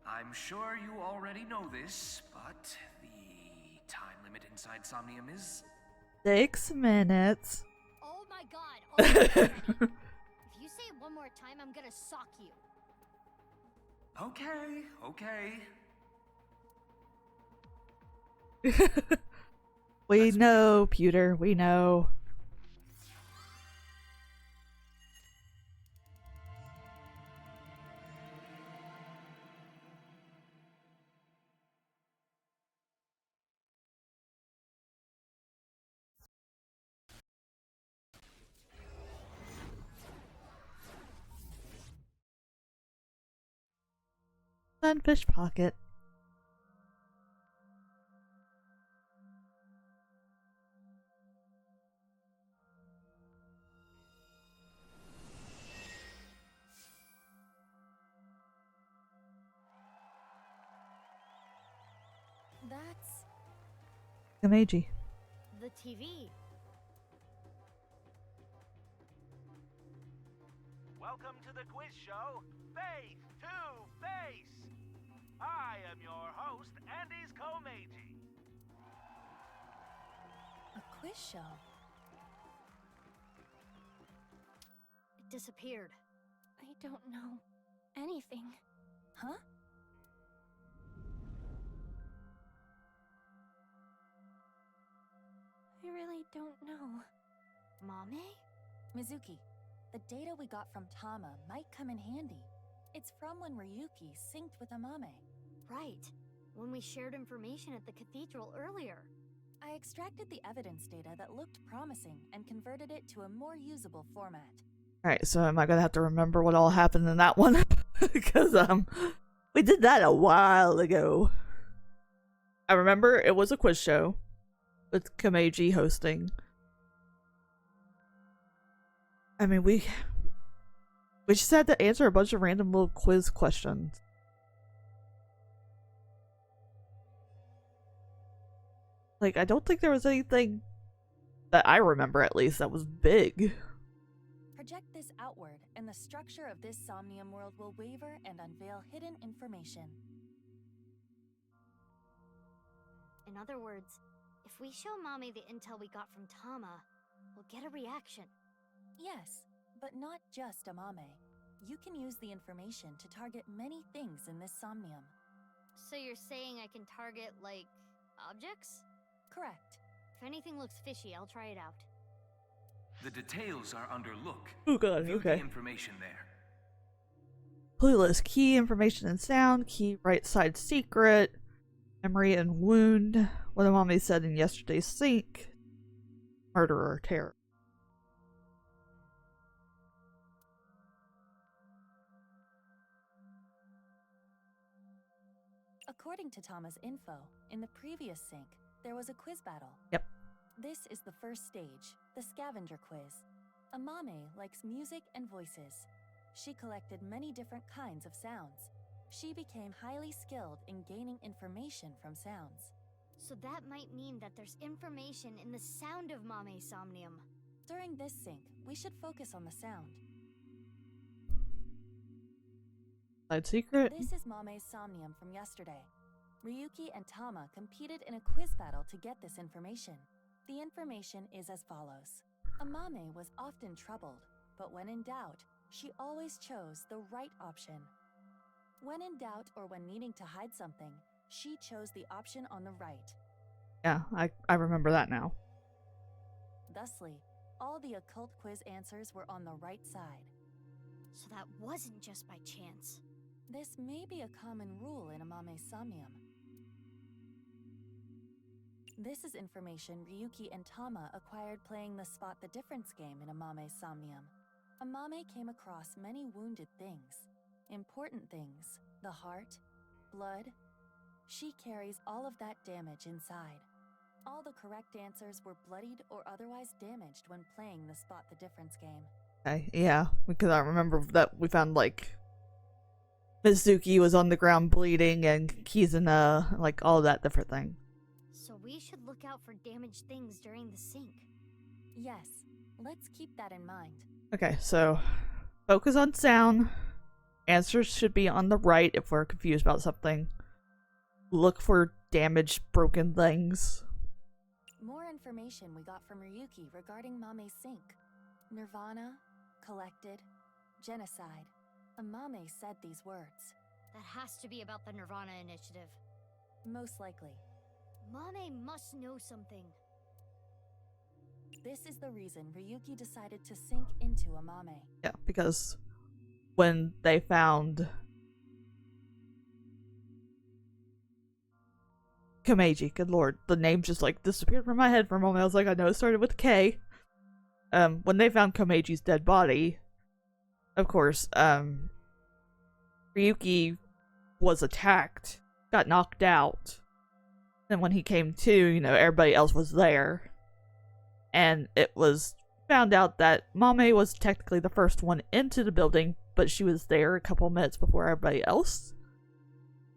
Speaker 16: I'm sure you already know this, but the time limit inside Somnium is...
Speaker 1: 6 minutes.
Speaker 3: Oh my god. If you say it one more time, I'm gonna sock you.
Speaker 16: Okay, okay.
Speaker 1: We know, Pewter. We know. Sunfish pocket.
Speaker 3: That's
Speaker 1: Kamaji.
Speaker 3: the TV.
Speaker 17: Welcome to the quiz show, Face to Face. I am your host, Andy's Komeiji.
Speaker 7: A quiz show?
Speaker 3: It disappeared.
Speaker 14: I don't know anything.
Speaker 7: Huh?
Speaker 14: I really don't know.
Speaker 3: Mame?
Speaker 7: Mizuki, the data we got from Tama might come in handy. It's from when Ryuki synced with Amame.
Speaker 3: Right. When we shared information at the cathedral earlier.
Speaker 7: I extracted the evidence data that looked promising and converted it to a more usable format.
Speaker 1: Alright, so am I gonna have to remember what all happened in that one? Because, we did that a while ago. I remember it was a quiz show with Kamaji hosting. I mean, we just had to answer a bunch of random little quiz questions. Like, I don't think there was anything that I remember, at least, that was big.
Speaker 7: Project this outward, and the structure of this Somnium world will waver and unveil hidden information.
Speaker 3: In other words, if we show Mame the intel we got from Tama, we'll get a reaction.
Speaker 7: Yes, but not just Amame. You can use the information to target many things in this Somnium.
Speaker 3: So you're saying I can target, like, objects?
Speaker 7: Correct.
Speaker 3: If anything looks fishy, I'll try it out.
Speaker 16: The details are under look.
Speaker 1: Oh god,
Speaker 16: View
Speaker 1: okay.
Speaker 16: the information there.
Speaker 1: Clueless. Key, information and sound. Key, right side secret. Memory and wound. What the mommy said in yesterday's sync. Murderer, terror.
Speaker 7: According to Tama's info, in the previous sync, there was a quiz battle.
Speaker 1: Yep.
Speaker 7: This is the first stage, the scavenger quiz. Amame likes music and voices. She collected many different kinds of sounds. She became highly skilled in gaining information from sounds.
Speaker 3: So that might mean that there's information in the sound of Mame Somnium.
Speaker 7: During this sync, we should focus on the sound.
Speaker 1: Side secret.
Speaker 7: This is Mame's Somnium from yesterday. Ryuki and Tama competed in a quiz battle to get this information. The information is as follows. Amame was often troubled, but when in doubt, she always chose the right option. When in doubt or when needing to hide something, she chose the option on the right.
Speaker 1: Yeah, I remember that now.
Speaker 7: Thusly, all the occult quiz answers were on the right side.
Speaker 3: So that wasn't just by chance.
Speaker 7: This may be a common rule in Amame's Somnium. This is information Ryuki and Tama acquired playing the Spot the Difference game in Amame's Somnium. Amame came across many wounded things. Important things, the heart, blood. She carries all of that damage inside. All the correct answers were bloodied or otherwise damaged when playing the Spot the Difference game.
Speaker 1: Okay, yeah, because I remember that we found, like, Mizuki was on the ground bleeding and Kizuna, like, all that different thing.
Speaker 3: So we should look out for damaged things during the sync.
Speaker 7: Yes, let's keep that in mind.
Speaker 1: Okay, so focus on sound. Answers should be on the right if we're confused about something. Look for damaged, broken things.
Speaker 7: More information we got from Ryuki regarding Mame's sync. nirvanA, collected, genocide. Amame said these words.
Speaker 3: That has to be about the nirvanA initiative.
Speaker 7: Most likely.
Speaker 3: Mame must know something.
Speaker 7: This is the reason Ryuki decided to sink into Amame.
Speaker 1: Yeah, because when they found Komeiji, good lord, the name just like disappeared from my head for a moment. I was like, I know it started with K. When they found Komeiji's dead body, of course, Ryuki was attacked, got knocked out. And when he came to, you know, everybody else was there. And it was found out that Mame was technically the first one into the building, but she was there a couple minutes before everybody else.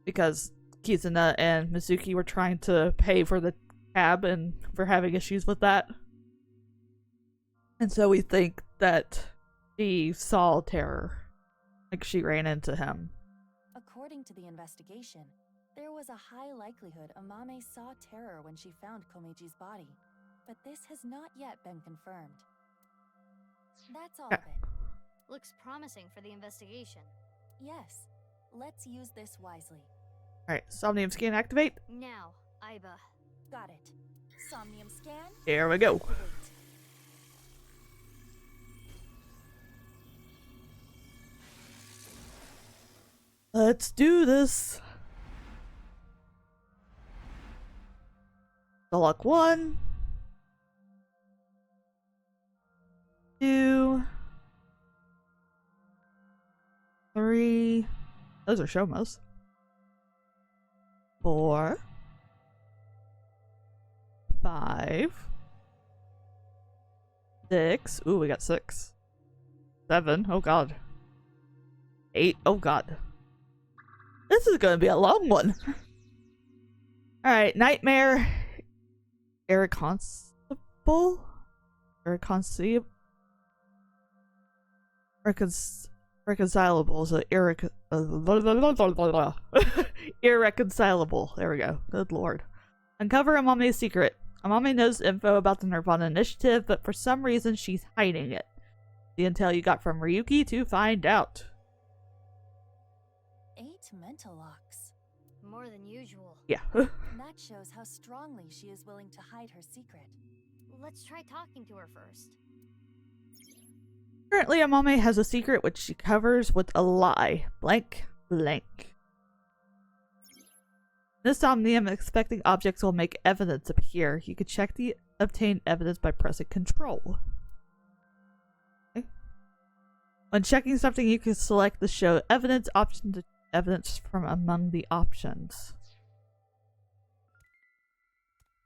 Speaker 1: Because Kizuna and Mizuki were trying to pay for the cab and for having issues with that. And so we think that she saw terror. Like she ran into him.
Speaker 7: According to the investigation, there was a high likelihood Amame saw terror when she found Komeiji's body. But this has not yet been confirmed. That's all of it.
Speaker 3: Looks promising for the investigation.
Speaker 7: Yes. Let's use this wisely.
Speaker 1: Alright, Somnium scan activate.
Speaker 3: Now, Aiba.
Speaker 7: Got it. Somnium scan.
Speaker 1: Here we go.
Speaker 7: Activate.
Speaker 1: Let's do this. Select 1, 2, 3. Those are Shomos. 4, 5, 6. Ooh, we got 6. 7. Oh god. 8. Oh god. This is gonna be a long one. Alright, Nightmare. Irreconcilable? Irreconcilable. So irreconcilable. There we go. Good lord. Uncover Amame's secret. Amame knows info about the nirvanA initiative, but for some reason she's hiding it. The intel you got from Ryuki to find out.
Speaker 7: 8 mental locks.
Speaker 3: More than usual.
Speaker 1: Yeah.
Speaker 7: That shows how strongly she is willing to hide her secret.
Speaker 3: Let's try talking to her first.
Speaker 1: Currently, Amame has a secret which she covers with a lie. Blank, blank. This Somnium expecting objects will make evidence appear. You can check the obtained evidence by pressing Control. Okay. When checking something, you can select the Show Evidence option to evidence from among the options.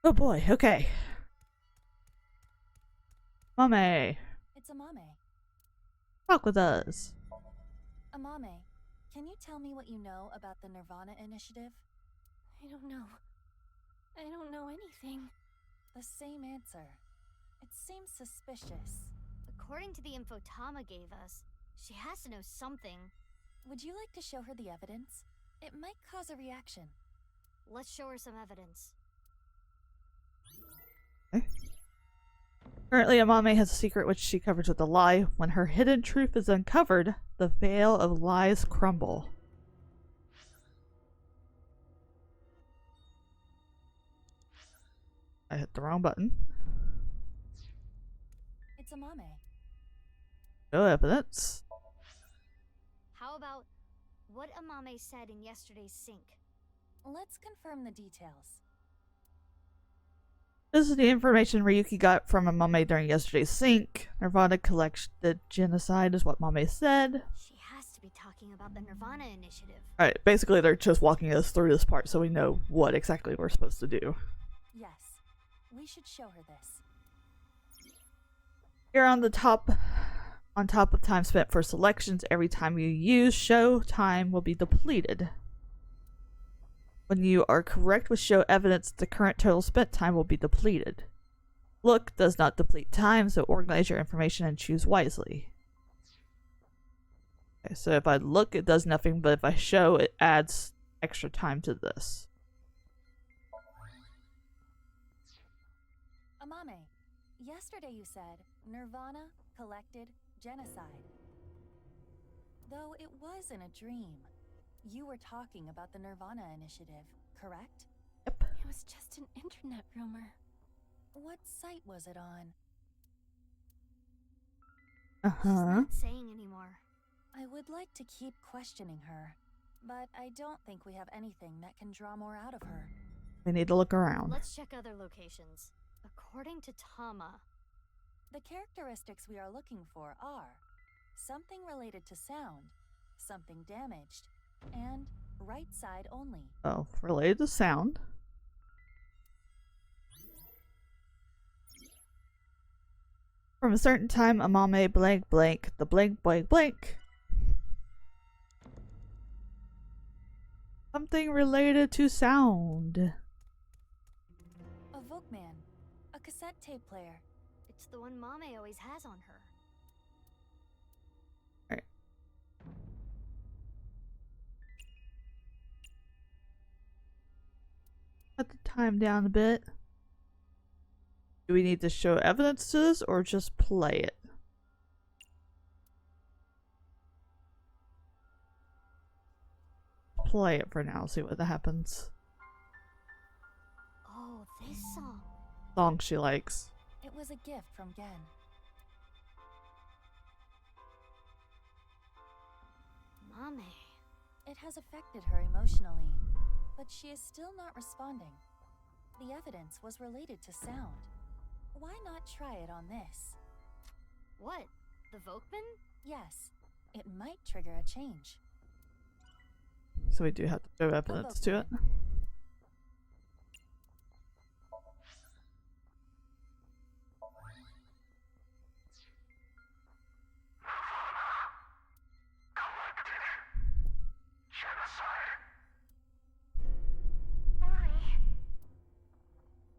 Speaker 1: Oh boy, okay. Amame.
Speaker 7: It's Amame.
Speaker 1: Talk with us.
Speaker 7: Amame, can you tell me what you know about the nirvanA initiative?
Speaker 14: I don't know. I don't know anything.
Speaker 7: The same answer. It seems suspicious.
Speaker 3: According to the info Tama gave us, she has to know something.
Speaker 7: Would you like to show her the evidence? It might cause a reaction.
Speaker 3: Let's show her some evidence.
Speaker 1: Okay. Currently, Amame has a secret which she covers with a lie. When her hidden truth is uncovered, the veil of lies crumble. I hit the wrong button.
Speaker 7: It's Amame.
Speaker 1: No evidence.
Speaker 3: How about what Amame said in yesterday's sync?
Speaker 7: Let's confirm the details.
Speaker 1: This is the information Ryuki got from Amame during yesterday's sync. nirvanA collected genocide is what Mame said.
Speaker 3: She has to be talking about the nirvanA initiative.
Speaker 1: Alright, basically they're just walking us through this part so we know what exactly we're supposed to do.
Speaker 7: Yes, we should show her this.
Speaker 1: Here on top of time spent for selections, every time you use show, time will be depleted. When you are correct with show evidence, the current total spent time will be depleted. Look does not deplete time, so organize your information and choose wisely. Okay, so if I look, it does nothing, but if I show, it adds extra time to this.
Speaker 7: Amame, yesterday you said nirvanA collected genocide. Though it was in a dream. You were talking about the nirvanA initiative, correct?
Speaker 1: Yep.
Speaker 14: It was just just an internet rumor.
Speaker 7: What site was it on?
Speaker 3: She's not saying anymore.
Speaker 7: I would like to keep questioning her, but I don't think we have anything that can draw more out of her.
Speaker 1: We need to look around.
Speaker 3: Let's check other locations. According to Tama,
Speaker 7: the characteristics we are looking for are something related to sound, something damaged, and right side only.
Speaker 1: Oh, related to sound. From a certain time, Amame blank blank, the blank blank blank. Something related to sound.
Speaker 7: A Volkman, a cassette tape player.
Speaker 3: it's the one Mame always has on her.
Speaker 1: Alright. Cut the time down a bit. Do we need to show evidence to this or just play it? Play it for now, see what happens.
Speaker 3: Oh, this song.
Speaker 1: Song she likes.
Speaker 7: It was a gift from Gen.
Speaker 3: Mame.
Speaker 7: It has affected her emotionally, but she is still not responding. The evidence was related to sound. Why not try it on this?
Speaker 3: What? The Volkman?
Speaker 7: Yes, it might trigger a change.
Speaker 1: So we do have to show evidence to it.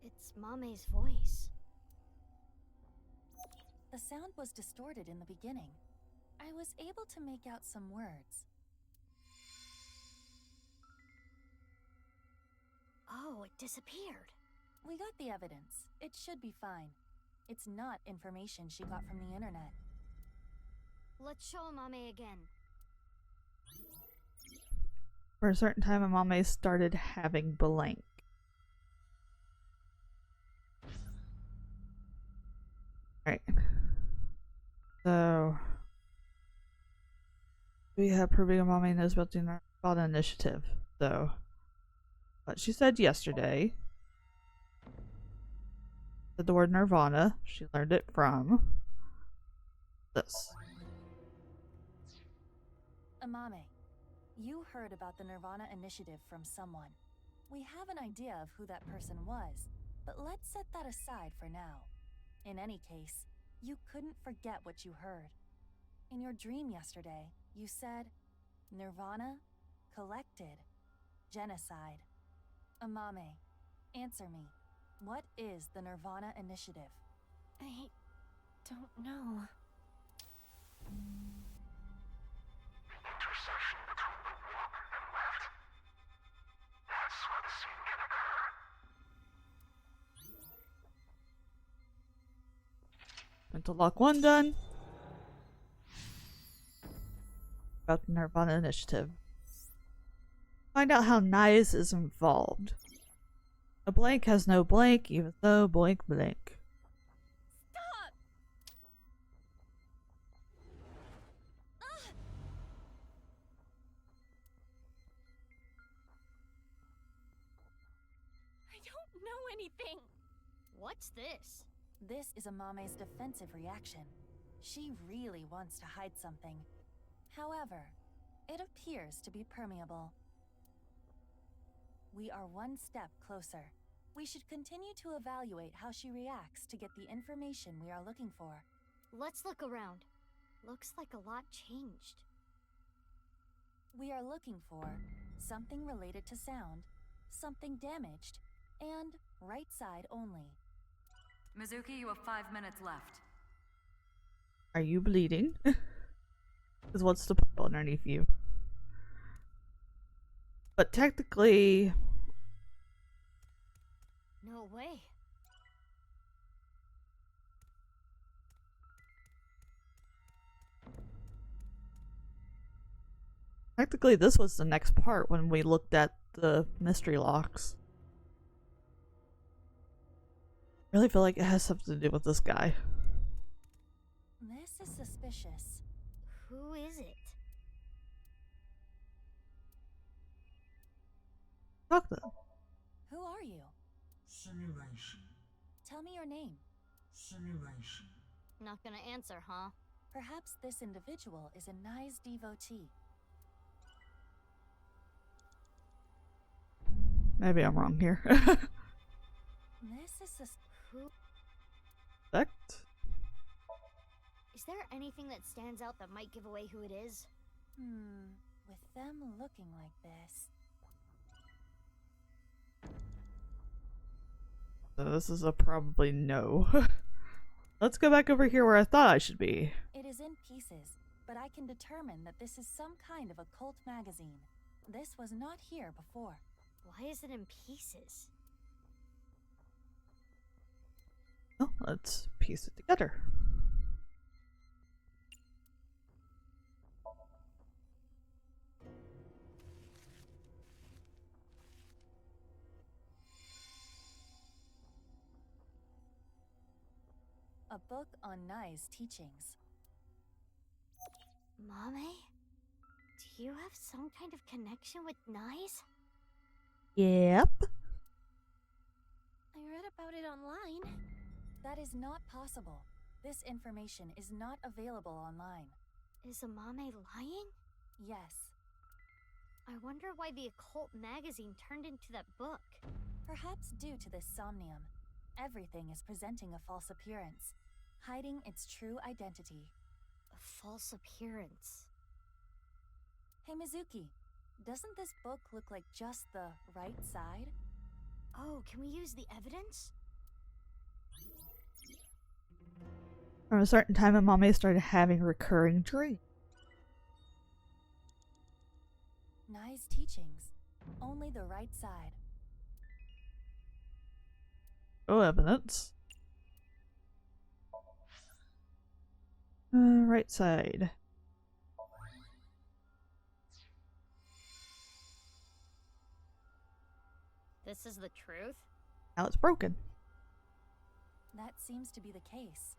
Speaker 3: It's Mame's voice.
Speaker 7: The sound was distorted in the beginning. I was able to make out some words.
Speaker 3: Oh, it disappeared.
Speaker 7: We got the evidence. It should be fine. It's not information she got from the internet.
Speaker 3: Let's show Mame again.
Speaker 1: For a certain time, Amame started having blank. Alright. So we have proving Amame knows about the nirvanA initiative. So what she said yesterday. The word nirvanA, she learned it from this.
Speaker 7: Amame, you heard about the nirvanA initiative from someone. We have an idea of who that person was, but let's set that aside for now. In any case, you couldn't forget what you heard. In your dream yesterday, you said, nirvanA, collected, genocide. Amame, answer me. What is the nirvanA initiative?
Speaker 14: I don't know.
Speaker 17: Intersection between the warp and left. That's where the scene can occur.
Speaker 1: Mental lock 1 done. About the nirvanA initiative. Find out how Nyes is involved. A blank has no blank, even though blank blank.
Speaker 14: Stop! I don't know anything.
Speaker 3: What's this?
Speaker 7: This is Amame's defensive reaction. She really wants to hide something. However, it appears to be permeable. We are one step closer. We should continue to evaluate how she reacts to get the information we are looking for.
Speaker 3: Let's look around. Looks like a lot changed.
Speaker 7: We are looking for something related to sound, something damaged, and right side only.
Speaker 15: Mizuki, you have 5 minutes left.
Speaker 1: Are you bleeding? Because what's the purple underneath you? But technically...
Speaker 3: No way.
Speaker 1: Technically, this was the next part when we looked at the mystery locks. really feel like it has something to do with this guy.
Speaker 7: This is suspicious.
Speaker 3: Who is it?
Speaker 1: Talk to them.
Speaker 7: Who are you?
Speaker 18: Simulation.
Speaker 7: Tell me your name.
Speaker 18: Simulation.
Speaker 3: Not gonna answer, huh?
Speaker 7: Perhaps this individual is a nice devotee.
Speaker 1: Maybe I'm wrong here.
Speaker 7: This is
Speaker 3: who?
Speaker 1: Suspect?
Speaker 3: Is there anything that stands out that might give away who it is?
Speaker 7: With them looking like this.
Speaker 1: So this is a probably no. Let's go back over here where I thought I should be.
Speaker 7: It is in pieces, but I can determine that this is some kind of occult magazine. This was not here before.
Speaker 3: Why is it in pieces?
Speaker 1: Well, let's piece it together.
Speaker 7: A book on Nai's teachings.
Speaker 3: Mame? Do you have some kind of connection with Nai's?
Speaker 1: Yep.
Speaker 14: I read about it online.
Speaker 7: That is not possible. This information is not available online.
Speaker 3: Is Mame lying?
Speaker 7: Yes.
Speaker 3: I wonder why the occult magazine turned into that book.
Speaker 7: Perhaps due to this Somnium. Everything is presenting a false appearance, hiding its true identity.
Speaker 3: A false appearance?
Speaker 7: Hey Mizuki, doesn't this book look like just the right side?
Speaker 3: Oh, can we use the evidence?
Speaker 1: From a certain time, Mame started having recurring dreams.
Speaker 7: Nai's teachings, only the right side.
Speaker 1: No evidence. Right side.
Speaker 3: This is the truth?
Speaker 1: Now it's broken.
Speaker 7: That seems to be the case.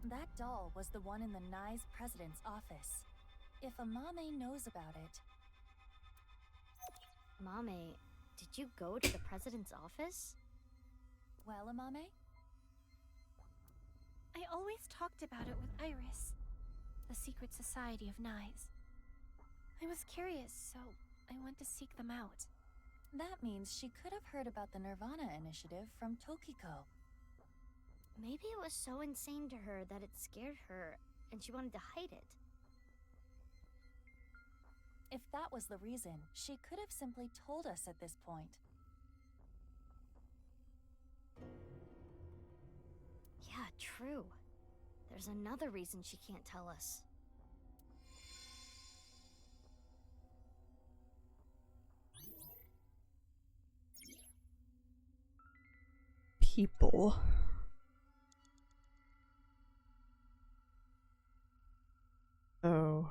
Speaker 7: That doll was the one in the Nai's president's office. If Mame knows about it...
Speaker 3: Mame, did you go to the president's office?
Speaker 7: Well, Mame?
Speaker 14: I always talked about it with Iris, the secret society of Nai's. I was curious, so I went to seek them out.
Speaker 7: That means she could have heard about the nirvanA initiative from Tokiko.
Speaker 3: Maybe it was so insane to her that it scared her, and she wanted to hide it.
Speaker 7: If that was the reason, she could have simply told us at this point.
Speaker 3: Yeah, true. There's another reason she can't tell us.
Speaker 1: People. Oh.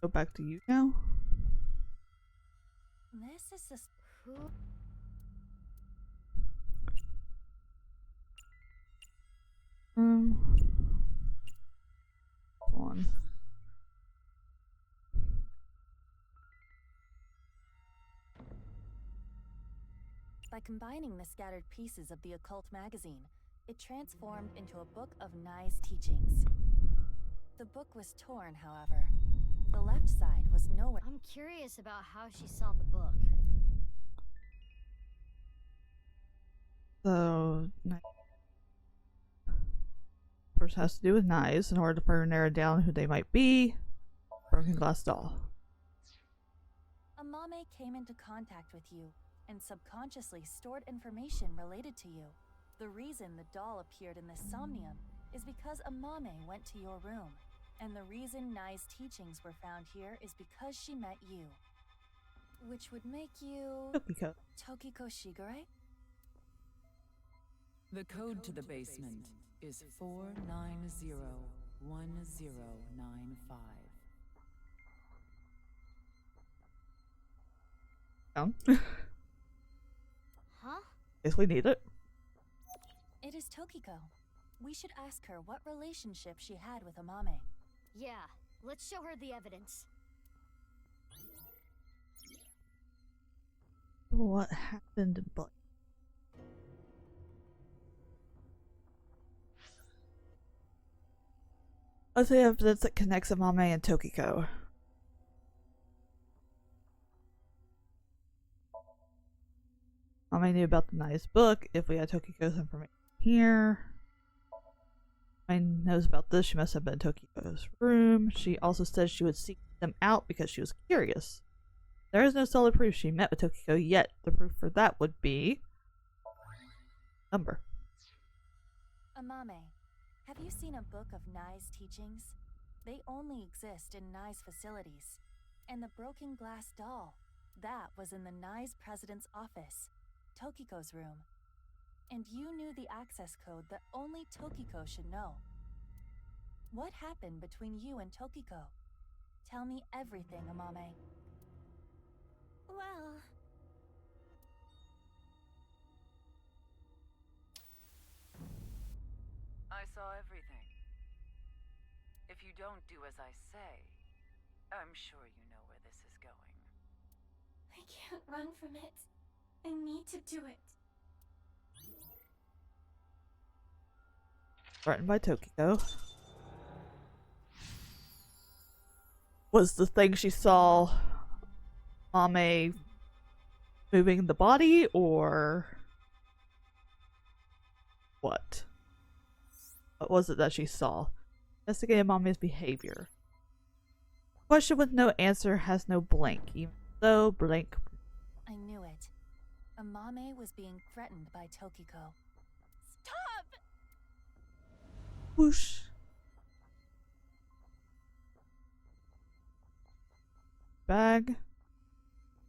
Speaker 1: Go back to you now?
Speaker 7: This is just
Speaker 3: who?
Speaker 1: On.
Speaker 7: By combining the scattered pieces of the occult magazine, it transformed into a book of Nai's teachings. The book was torn, however. The left side was nowhere.
Speaker 3: I'm curious about how she saw the book.
Speaker 1: So, first has to do with knives in order to further narrow down who they might be. Broken glass doll.
Speaker 7: Mame came into contact with you and subconsciously stored information related to you. The reason the doll appeared in this Somnium is because Mame went to your room. And the reason Nai's teachings were found here is because she met you. Which would make you... Tokiko Shigure?
Speaker 13: The code to the basement is 4901095.
Speaker 1: down.
Speaker 3: Huh?
Speaker 1: Guess we need it.
Speaker 7: It is Tokiko. We should ask her what relationship she had with Amame.
Speaker 3: Yeah, let's show her the evidence.
Speaker 1: What happened, but let's say evidence that connects Amame and Tokiko. Amame knew about the nice book. If we had Tokiko's information here. Amame knows about this. She must have been in Tokiko's room. She also said she would seek them out because she was curious. There is no solid proof she met with Tokiko yet. The proof for that would be number.
Speaker 7: Amame, have you seen a book of Nai's teachings? They only exist in Nai's facilities. And the broken glass doll, that was in the Nai's president's office, Tokiko's room. And you knew the access code that only Tokiko should know. What happened between you and Tokiko? Tell me everything, Amame.
Speaker 14: Well...
Speaker 13: I saw everything. If you don't do as I say, I'm sure you know where this is going.
Speaker 14: I can't run from it. I need to do it.
Speaker 1: Threatened by Tokiko. Was the thing she saw Amame moving the body, or what? What was it that she saw? Investigate Amame's behavior. Question with no answer has no blank, even though blank.
Speaker 7: I knew it. Amame was being threatened by Tokiko.
Speaker 14: Stop!
Speaker 1: Whoosh. Bag.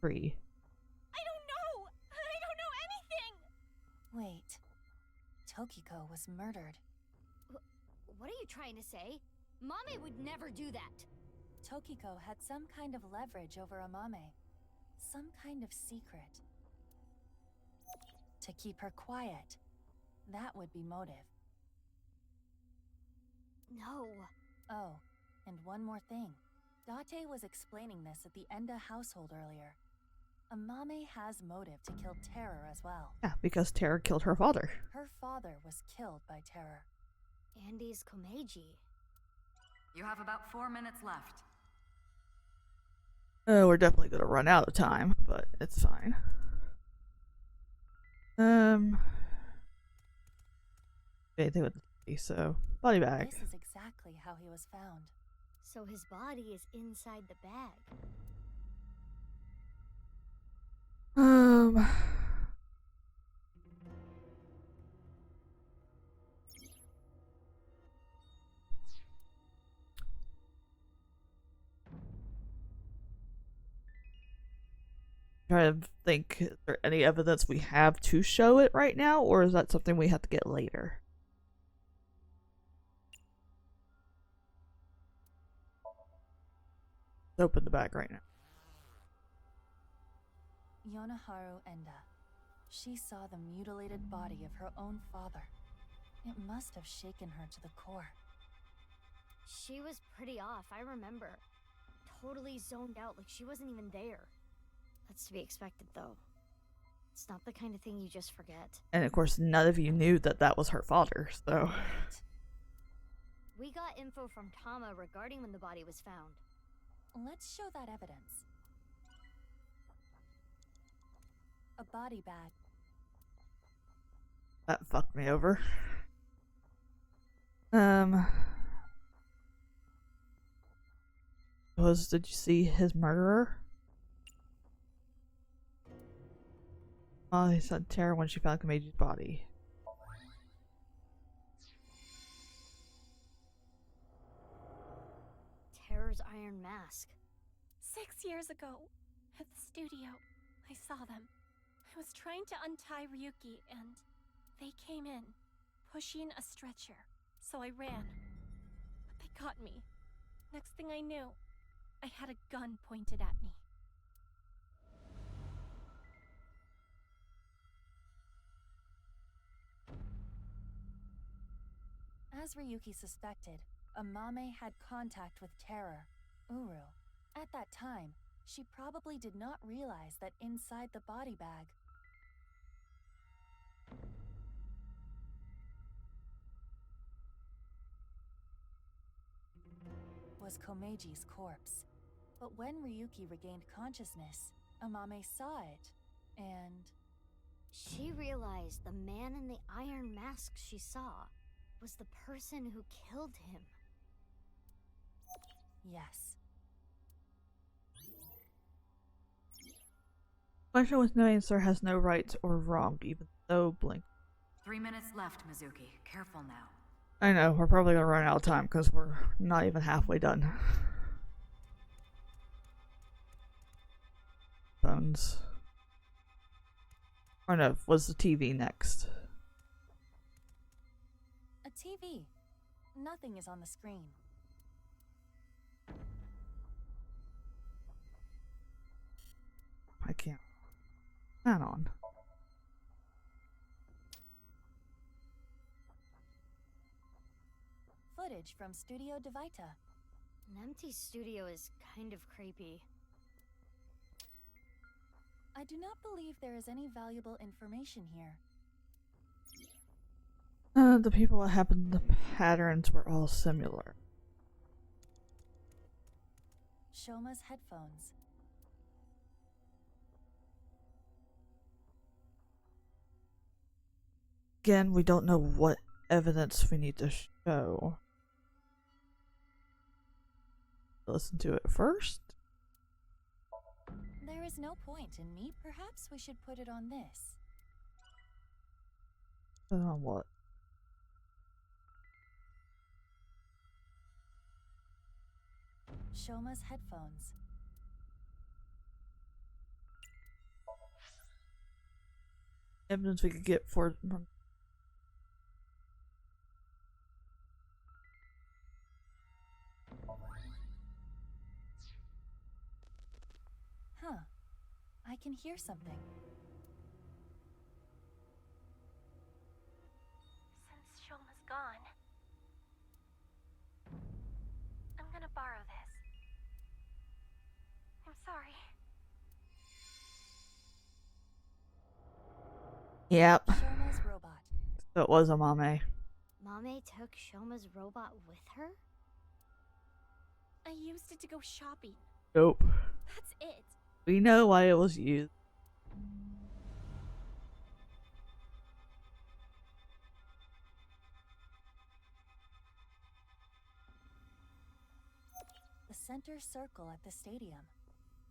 Speaker 1: 3.
Speaker 14: I don't know! I don't know anything!
Speaker 7: Wait. Tokiko was murdered.
Speaker 3: What are you trying to say? Mame would never do that.
Speaker 7: Tokiko had some kind of leverage over Amame. Some kind of secret. To keep her quiet. That would be motive.
Speaker 3: No.
Speaker 7: Oh, and one more thing. Date was explaining this at the Enda household earlier. Amame has motive to kill Terror as well.
Speaker 1: Yeah, because Terror killed her father.
Speaker 7: Her father was killed by Terror.
Speaker 3: Andy's Komeiji.
Speaker 15: You have about 4 minutes left.
Speaker 1: We're definitely gonna run out of time, but it's fine. Anything with the so body bag.
Speaker 7: This is exactly how he was found.
Speaker 3: So his body is inside the bag.
Speaker 1: Try to think, is there any evidence we have to show it right now, or is that something we have to get later? Let's open the bag right now.
Speaker 7: Yonaharu Enda. She saw the mutilated body of her own father. It must have shaken her to the core.
Speaker 3: She was pretty off, I remember. Totally zoned out, like she wasn't even there. That's to be expected, though. It's not the kind of thing you just forget.
Speaker 1: And of course, none of you knew that that was her father, so...
Speaker 3: We got info from Tama regarding when the body was found.
Speaker 7: Let's show that evidence. A body bag.
Speaker 1: That fucked me over. Did you see his murderer? Oh, he said Terror when she found Komeiji's body.
Speaker 3: Terror's iron mask.
Speaker 14: 6 years ago, at the studio, I saw them. I was trying to untie Ryuki, and they came in, pushing a stretcher. So I ran. But they got me. Next thing I knew, I had a gun pointed at me.
Speaker 7: As Ryuki suspected, Amame had contact with Terror, Uru. At that time, she probably did not realize that inside the body bag was Komeji's corpse. But when Ryuki regained consciousness, Amame saw it, and
Speaker 3: She realized the man in the iron mask she saw was the person who killed him.
Speaker 7: yes.
Speaker 1: Question with no answer has no right or wrong, even though blink.
Speaker 15: 3 minutes left, Mizuki. Careful now.
Speaker 1: I know, we're probably gonna run out of time because we're not even halfway done. Phones. Or no, was the TV next?
Speaker 7: A TV. Nothing is on the screen.
Speaker 1: I can't. Not on.
Speaker 7: Footage from Studio DeVita.
Speaker 3: An empty studio is kind of creepy.
Speaker 7: I do not believe there is any valuable information here.
Speaker 1: The people that happened, the patterns were all similar.
Speaker 7: Shoma's headphones.
Speaker 1: Again, we don't know what evidence we need to show. Listen to it first.
Speaker 7: There is no point in me. Perhaps we should put it on this.
Speaker 1: On what?
Speaker 7: Shoma's headphones.
Speaker 1: Evidence we could get for from.
Speaker 7: Huh. I can hear something.
Speaker 14: Since Shoma's gone, I'm gonna borrow this. I'm sorry.
Speaker 1: Yep.
Speaker 7: Shoma's robot.
Speaker 1: So it was a Mame.
Speaker 3: Mame took Shoma's robot with her?
Speaker 14: I used it to go shopping.
Speaker 1: Nope.
Speaker 14: That's it.
Speaker 1: We know why it was used.
Speaker 7: The center circle at the stadium.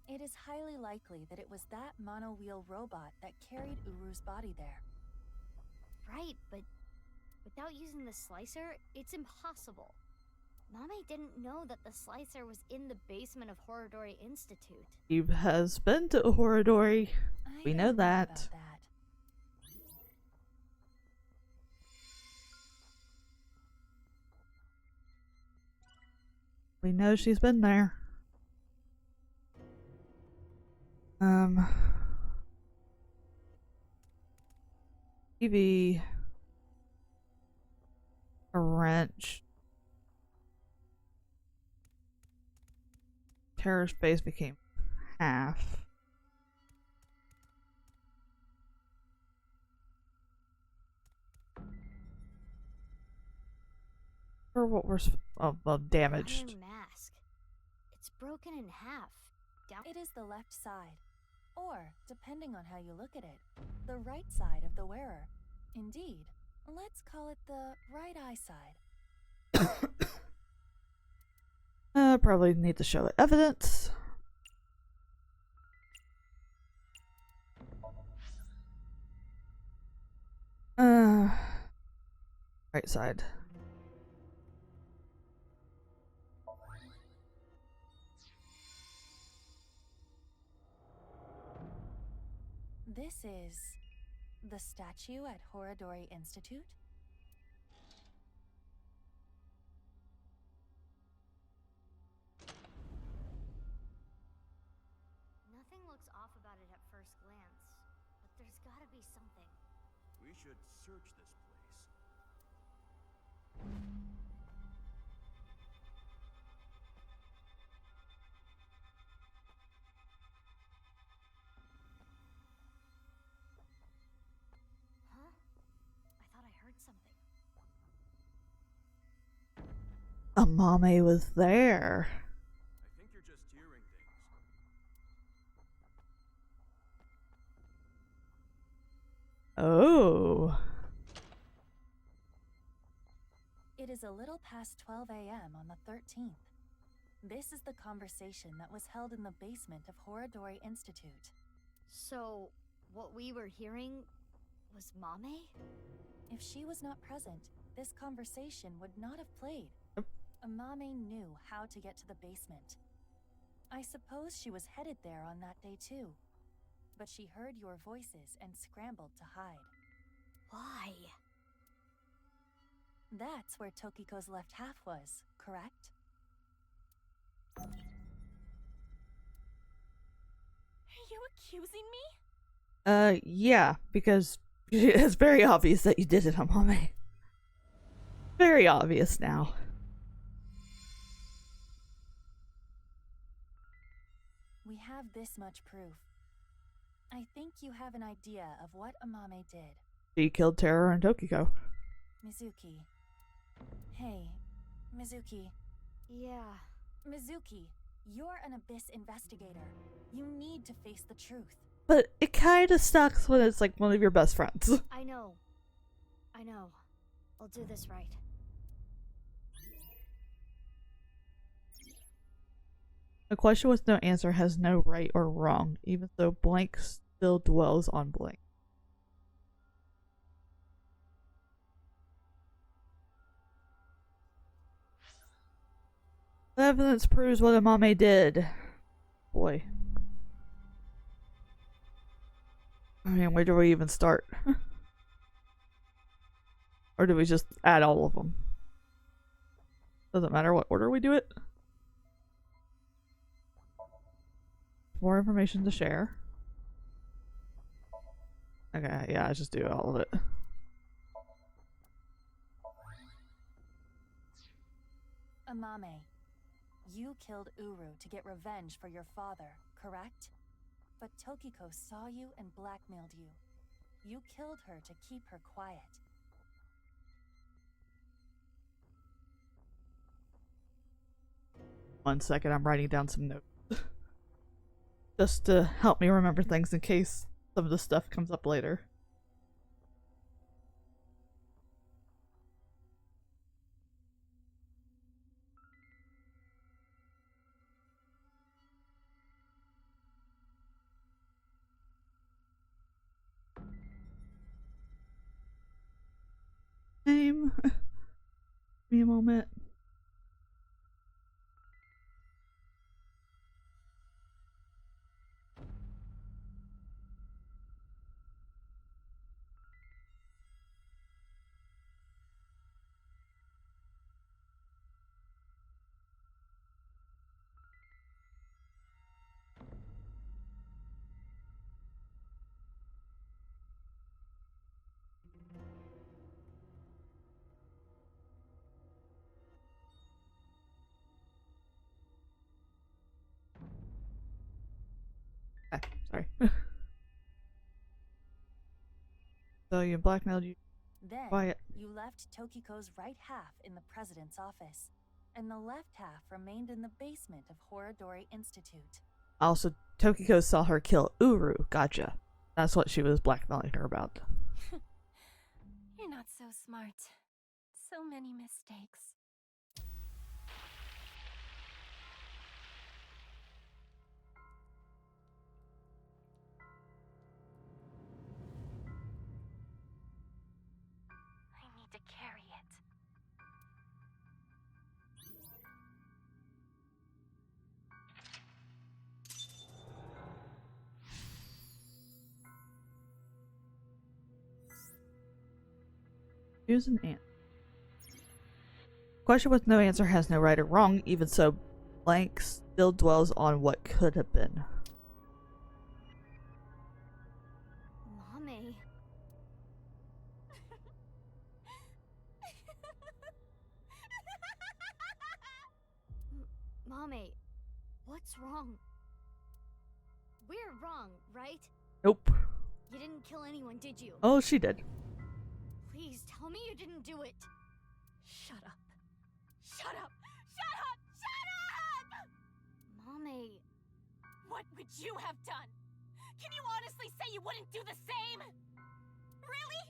Speaker 7: It is highly likely that it was that mono-wheel robot that carried Uru's body there.
Speaker 3: Right, but without using the slicer, it's impossible. Mame didn't know that the slicer was in the basement of Horodori Institute.
Speaker 1: He has been to Horodori. We know that. We know she's been there. TV. A wrench. Terror space became half. Or what we're well, damaged.
Speaker 3: Iron mask. It's broken in half.
Speaker 7: It is the left side, or, depending on how you look at it, the right side of the wearer. Indeed, let's call it the right eye side.
Speaker 1: Probably need to show it evidence. Right side.
Speaker 7: This is the statue at Horodori Institute?
Speaker 3: Nothing looks off about it at first glance, but there's gotta be something.
Speaker 2: We should search this place.
Speaker 3: Huh? I thought I heard something.
Speaker 1: Amame was there.
Speaker 2: I think you're just hearing things.
Speaker 1: Oh.
Speaker 7: It is a little past 12 a.m. on the 13th. This is the conversation that was held in the basement of Horadori Institute.
Speaker 3: So, what we were hearing was Mame?
Speaker 7: If she was not present, this conversation would not have played. Amame knew how to get to the basement. I suppose she was headed there on that day too. But she heard your voices and scrambled to hide.
Speaker 3: Why?
Speaker 7: That's where Tokiko's left half was, correct?
Speaker 14: Are you accusing me?
Speaker 1: Yeah, because it's very obvious that you did it, Amame. Very obvious now.
Speaker 7: We have this much proof. I think you have an idea of what Amame did.
Speaker 1: She killed Terror and Tokiko.
Speaker 7: Mizuki. Hey, Mizuki.
Speaker 3: Yeah.
Speaker 7: Mizuki, you're an Abyss investigator. You need to face the truth.
Speaker 1: But it kinda sucks when it's like one of your best friends.
Speaker 3: I know. I'll do this right.
Speaker 1: A question with no answer has no right or wrong, even though blank still dwells on blank. The evidence proves what Amame did. Boy. I mean, where do we even start? Or do we just add all of them? Doesn't matter what order we do it. More information to share. Okay, yeah, I just do all of it.
Speaker 7: Amame, you killed Uru to get revenge for your father, correct? But Tokiko saw you and blackmailed you. You killed her to keep her quiet.
Speaker 1: One second, I'm writing down some notes. Just to help me remember things in case some of the stuff comes up later. Name. Give me a moment. Sorry. So you blackmailed you.
Speaker 7: Then,
Speaker 1: Quiet.
Speaker 7: you left Tokiko's right half in the president's office, and the left half remained in the basement of Horadori Institute.
Speaker 1: Also, Tokiko saw her kill Uru. Gotcha. That's what she was blackmailing her about.
Speaker 14: You're not so smart. So many mistakes. I need to carry it.
Speaker 1: Choose an ant. Question with no answer has no right or wrong, even so blank still dwells on what could have been.
Speaker 3: Mame. Mame, what's wrong? We're wrong, right?
Speaker 1: Nope.
Speaker 3: You didn't kill anyone, did you?
Speaker 1: Oh, she did.
Speaker 3: Please tell me you didn't do it.
Speaker 14: Shut up. Shut up! Shut up! Shut up!
Speaker 3: Mame.
Speaker 14: What would you have done? Can you honestly say you wouldn't do the same? Really?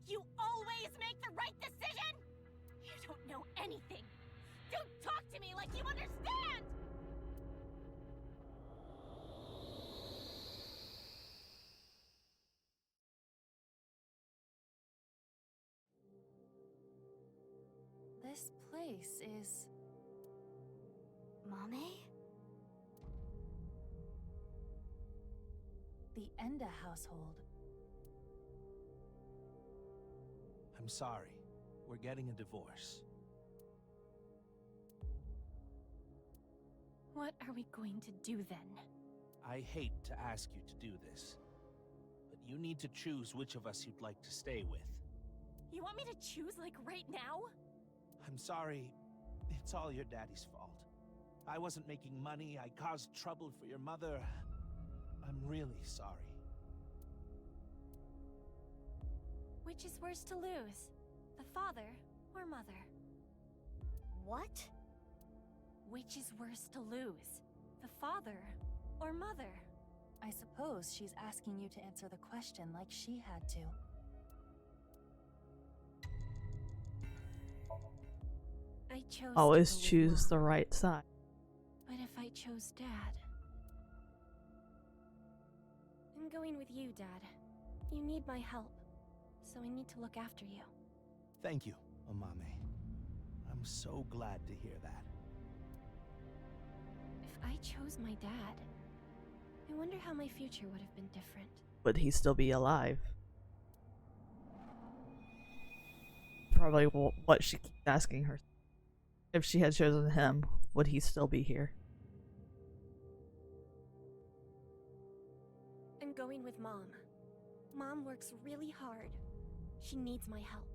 Speaker 14: You always make the right decision? You don't know anything. Don't talk to me like you understand!
Speaker 7: This place is...
Speaker 3: Mame?
Speaker 7: the Enda household.
Speaker 17: I'm sorry. We're getting a divorce.
Speaker 14: What are we going to do then?
Speaker 17: I hate to ask you to do this, but you need to choose which of us you'd like to stay with.
Speaker 14: You want me to choose like right now?
Speaker 17: I'm sorry. It's all your daddy's fault. I wasn't making money. I caused trouble for your mother. I'm really sorry.
Speaker 14: Which is worse to lose? The father or mother?
Speaker 3: What?
Speaker 14: Which is worse to lose? The father or mother?
Speaker 7: I suppose she's asking you to answer the question like she had to.
Speaker 14: I chose
Speaker 1: Always
Speaker 14: to go with
Speaker 1: choose
Speaker 14: Mom.
Speaker 1: the right side.
Speaker 14: But if I chose Dad... I'm going with you, Dad. You need my help, so I need to look after you.
Speaker 17: Thank you, Amame. I'm so glad to hear that.
Speaker 14: If I chose my dad, I wonder how my future would have been different.
Speaker 1: Would he still be alive? Probably what she keeps asking her. If she had chosen him, would he still be here?
Speaker 14: I'm going with Mom. Mom works really hard. She needs my help.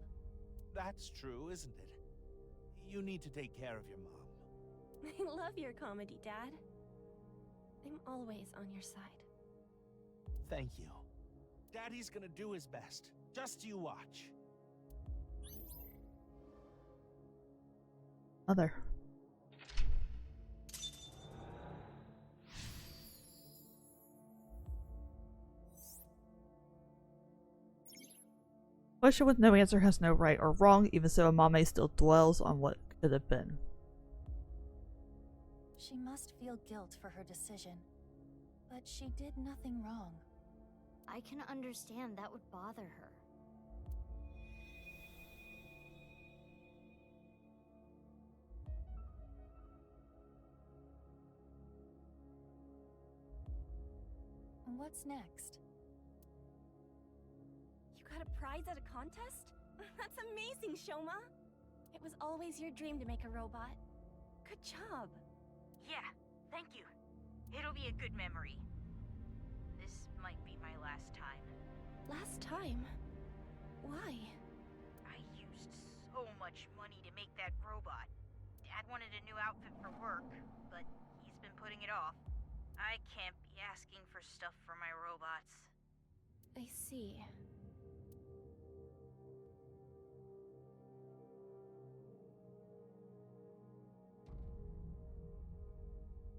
Speaker 17: That's true, isn't it? You need to take care of your mom.
Speaker 14: I love your comedy, Dad. I'm always on your side.
Speaker 17: Thank you. Daddy's gonna do his best. Just you watch.
Speaker 1: Mother. Question with no answer has no right or wrong, even so Amame still dwells on what could have been.
Speaker 7: She must feel guilt for her decision. But she did nothing wrong.
Speaker 3: I can understand that would bother her.
Speaker 7: What's next?
Speaker 14: You got a prize at a contest? That's amazing, Shoma! It was always your dream to make a robot. Good job.
Speaker 19: Yeah, thank you. It'll be a good memory. This might be my last time.
Speaker 14: Last time? Why?
Speaker 19: I used so much money to make that robot. Dad wanted a new outfit for work, but he's been putting it off. I can't be asking for stuff for my robots.
Speaker 14: I see.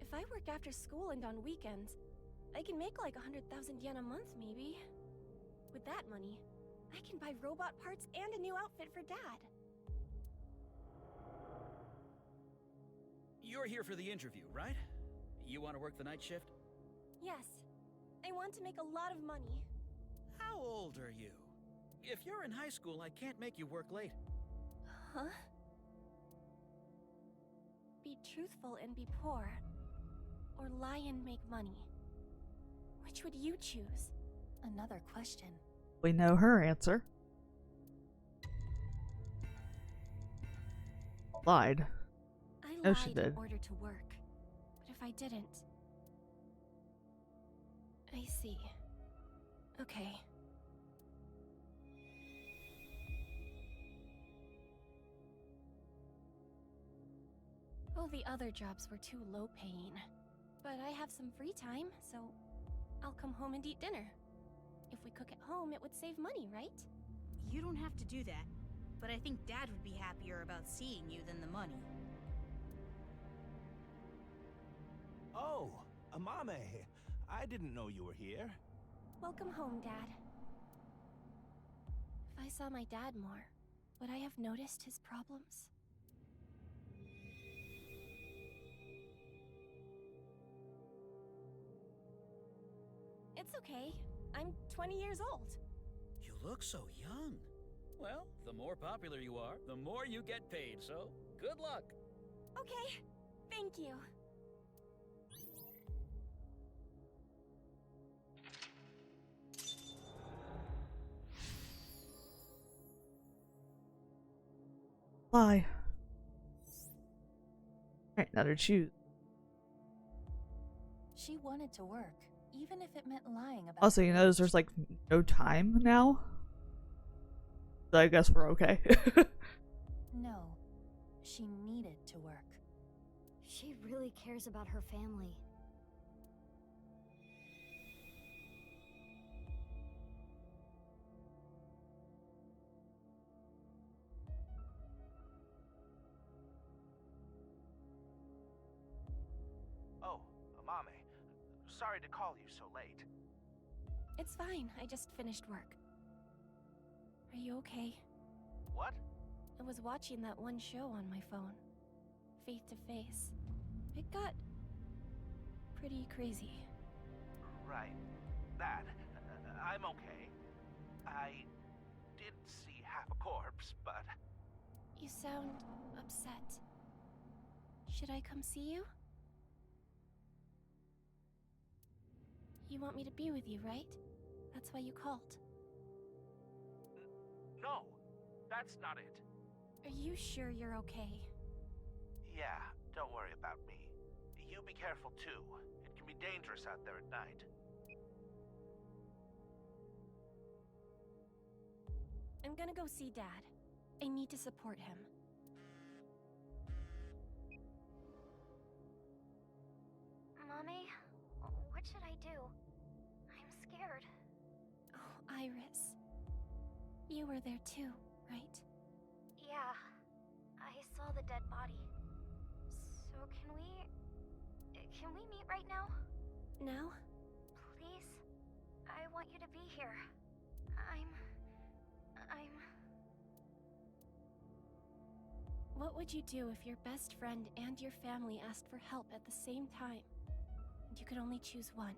Speaker 14: If I work after school and on weekends, I can make like 100,000 yen a month, maybe. With that money, I can buy robot parts and a new outfit for Dad.
Speaker 20: You're here for the interview, right? You want to work the night shift?
Speaker 14: Yes. I want to make a lot of money.
Speaker 20: How old are you? If you're in high school, I can't make you work late.
Speaker 14: Huh? Be truthful and be poor. Or lie and make money. Which would you choose?
Speaker 7: Another question.
Speaker 1: We know her answer. Lied.
Speaker 14: I
Speaker 1: Oh, she
Speaker 14: lied
Speaker 1: did.
Speaker 14: in order to work. But if I didn't... I see. Okay. Oh, the other jobs were too low paying. But I have some free time, so I'll come home and eat dinner. If we cook at home, it would save money, right?
Speaker 12: You don't have to do that, but I think Dad would be happier about seeing you than the money.
Speaker 17: Oh, Amame. I didn't know you were here.
Speaker 14: Welcome home, Dad. If I saw my dad more, would I have noticed his problems? It's okay. I'm 20 years old.
Speaker 20: You look so young. Well, the more popular you are, the more you get paid, so good luck.
Speaker 14: Okay, thank you.
Speaker 1: Why? Alright, now to choose.
Speaker 7: She wanted to work, even if it meant lying about
Speaker 1: Also, you notice there's like no time now. So I guess we're okay.
Speaker 7: No, she needed to work.
Speaker 3: She really cares about her family.
Speaker 17: Oh, Amame. Sorry to call you so late.
Speaker 14: It's fine. I just finished work. Are you okay?
Speaker 17: What?
Speaker 14: I was watching that one show on my phone. Face to Face. It got pretty crazy.
Speaker 17: Right. That. I'm okay. I did see half a corpse, but...
Speaker 14: You sound upset. Should I come see you? You want me to be with you, right? That's why you called.
Speaker 17: No, that's not it.
Speaker 14: Are you sure you're okay?
Speaker 17: Yeah, don't worry about me. You be careful too. It can be dangerous out there at night.
Speaker 14: I'm gonna go see Dad. I need to support him.
Speaker 3: Mommy, what should I do? I'm scared.
Speaker 14: Oh, Iris. You were there too, right?
Speaker 3: Yeah, I saw the dead body. So can we meet right now?
Speaker 14: Now?
Speaker 3: Please? I want you to be here.
Speaker 14: What would you do if your best friend and your family asked for help at the same time, and you could only choose one?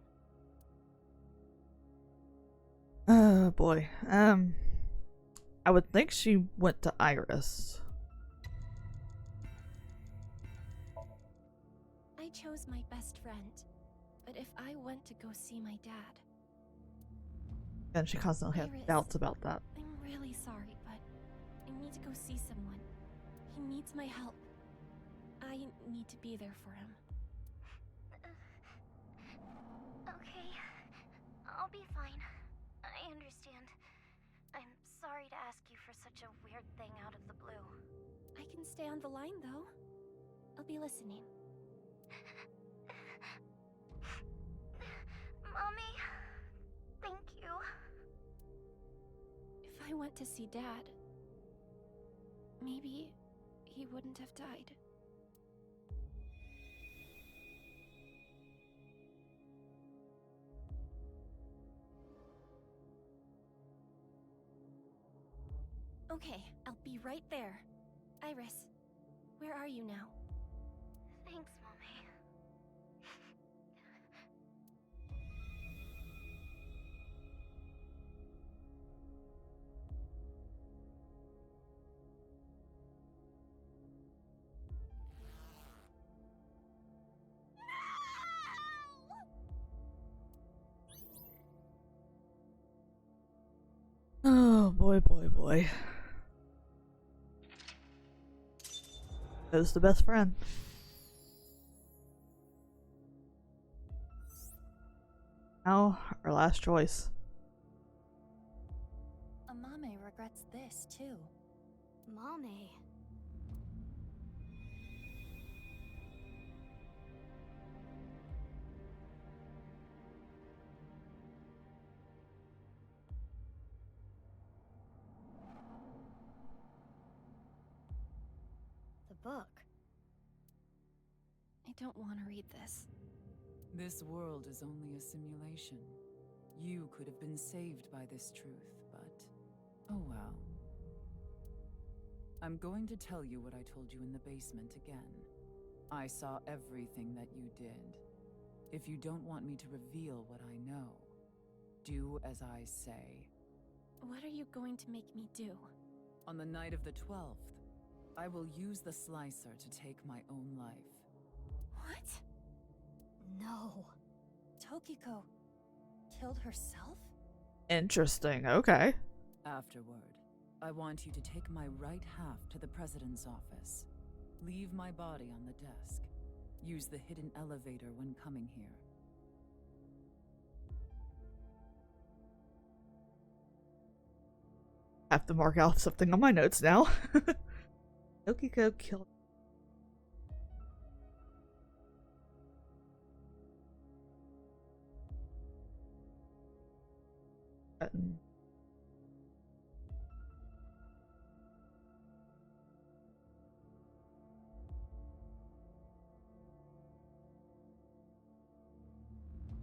Speaker 1: Oh boy. I would think she went to Iris.
Speaker 14: I chose my best friend, but if I went to go see my dad...
Speaker 1: And she constantly had
Speaker 14: Iris,
Speaker 1: doubts about that.
Speaker 14: I'm really sorry, but I need to go see someone. He needs my help. I need to be there for him.
Speaker 3: Okay, I'll be fine. I understand. I'm sorry to ask you for such a weird thing out of the blue.
Speaker 14: I can stay on the line, though. I'll be listening.
Speaker 3: Mommy, thank you.
Speaker 14: If I went to see Dad, maybe he wouldn't have died. Okay, I'll be right there. Iris, where are you now?
Speaker 3: Thanks, Mommy.
Speaker 1: Oh boy, boy, boy. Who's the best friend? Now, our last choice.
Speaker 7: Amame regrets this, too.
Speaker 3: Mommy. book.
Speaker 14: I don't want to read this.
Speaker 13: This world is only a simulation. You could have been saved by this truth, but oh well. I'm going to tell you what I told you in the basement again. I saw everything that you did. If you don't want me to reveal what I know, do as I say.
Speaker 14: What are you going to make me do?
Speaker 13: On the night of the 12th, I will use the slicer to take my own life.
Speaker 14: What?
Speaker 3: No.
Speaker 7: Tokiko killed herself?
Speaker 1: Interesting, okay.
Speaker 13: Afterward, I want you to take my right half to the president's office. Leave my body on the desk. Use the hidden elevator when coming here.
Speaker 1: I have to mark out something on my notes now. Tokiko killed.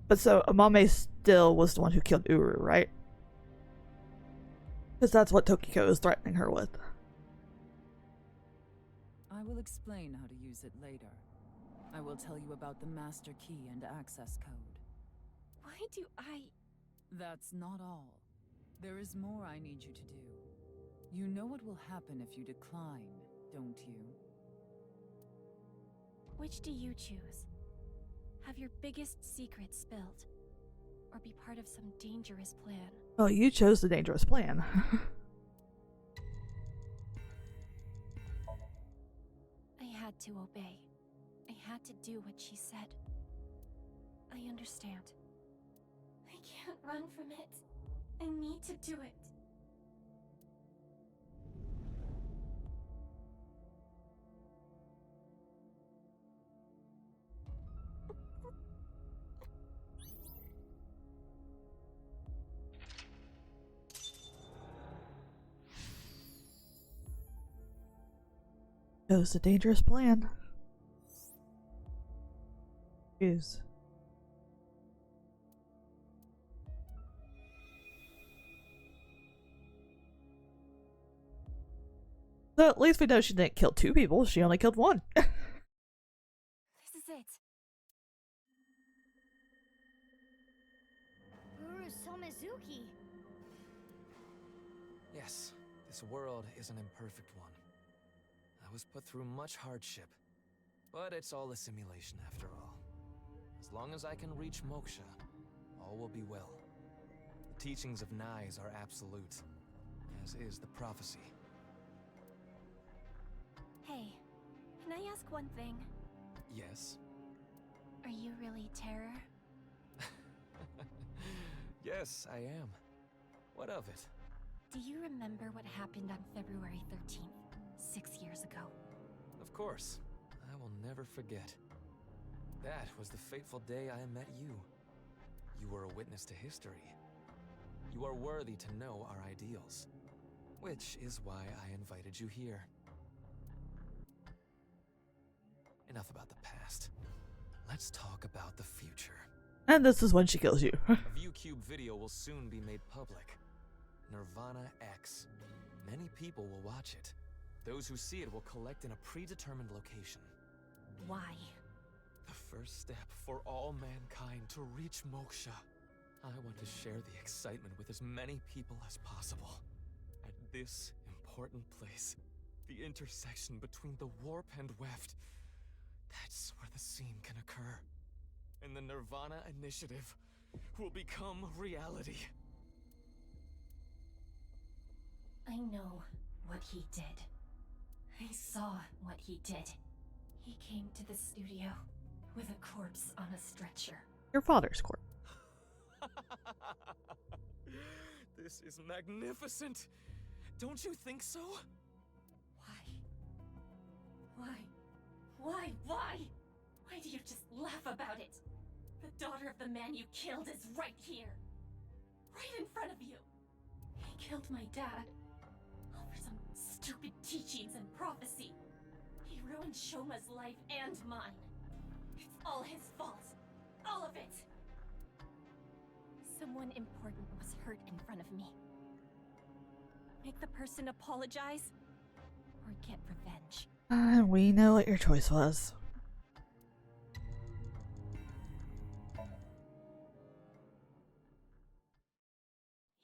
Speaker 1: But so Amame still was the one who killed Uru, right? Because that's what Tokiko is threatening her with.
Speaker 13: I will explain how to use it later. I will tell you about the master key and access code.
Speaker 14: Why do I...
Speaker 13: That's not all. There is more I need you to do. You know what will happen if you decline, don't you?
Speaker 14: Which do you choose? Have your biggest secret spilled? Or be part of some dangerous plan?
Speaker 1: Well, you chose the dangerous plan.
Speaker 14: I had to obey. I had to do what she said. I understand. I can't run from it. I need to do it.
Speaker 1: Chose the dangerous plan. Jeez. So at least we know she didn't kill 2 people, she only killed 1.
Speaker 14: This is it.
Speaker 3: Uru Somizuki.
Speaker 5: Yes, this world is an imperfect one. I was put through much hardship, but it's all a simulation after all. As long as I can reach moksha, all will be well. The teachings of Nais are absolute, as is the prophecy.
Speaker 14: Hey, can I ask one thing?
Speaker 5: Yes?
Speaker 14: Are you really Terror?
Speaker 5: Yes, I am. What of it?
Speaker 14: Do you remember what happened on February 13th, 6 years ago?
Speaker 5: Of course. I will never forget. That was the fateful day I met you. You were a witness to history. You are worthy to know our ideals. Which is why I invited you here. Enough about the past. Let's talk about the future.
Speaker 1: And this is when she kills you.
Speaker 5: A ViewCube video will soon be made public. nirvanA X. Many people will watch it. Those who see it will collect in a predetermined location.
Speaker 14: Why?
Speaker 5: The first step for all mankind to reach moksha. I want to share the excitement with as many people as possible. At this important place, the intersection between the warp and weft, that's where the scene can occur. And the nirvanA initiative will become reality.
Speaker 14: I know what he did. I saw what he did. He came to the studio with a corpse on a stretcher.
Speaker 1: Your father's corpse.
Speaker 5: This is magnificent. Don't you think so?
Speaker 14: Why? Why do you just laugh about it? The daughter of the man you killed is right here. Right in front of you. He killed my dad. Over some stupid teachings and prophecy. He ruined Shoma's life and mine. It's all his fault. All of it. Someone important was hurt in front of me. Make the person apologize or get revenge.
Speaker 1: We know what your choice was.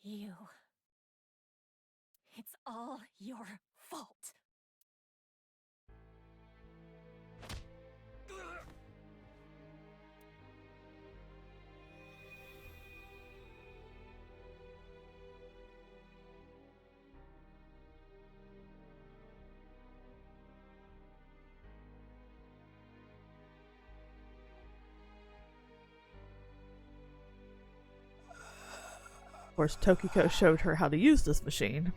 Speaker 14: You. It's all your fault.
Speaker 1: Of course, Tokiko showed her how to use this machine.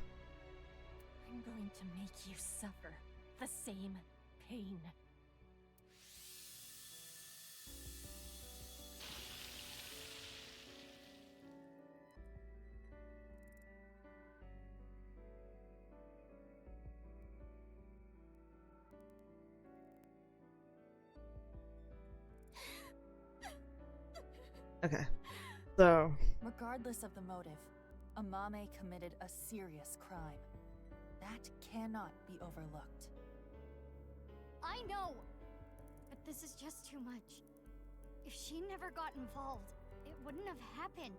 Speaker 14: I'm going to make you suffer the same pain.
Speaker 1: Okay, so
Speaker 7: Regardless of the motive, Amame committed a serious crime. That cannot be overlooked.
Speaker 3: I know! But this is just too much. If she never got involved, it wouldn't have happened.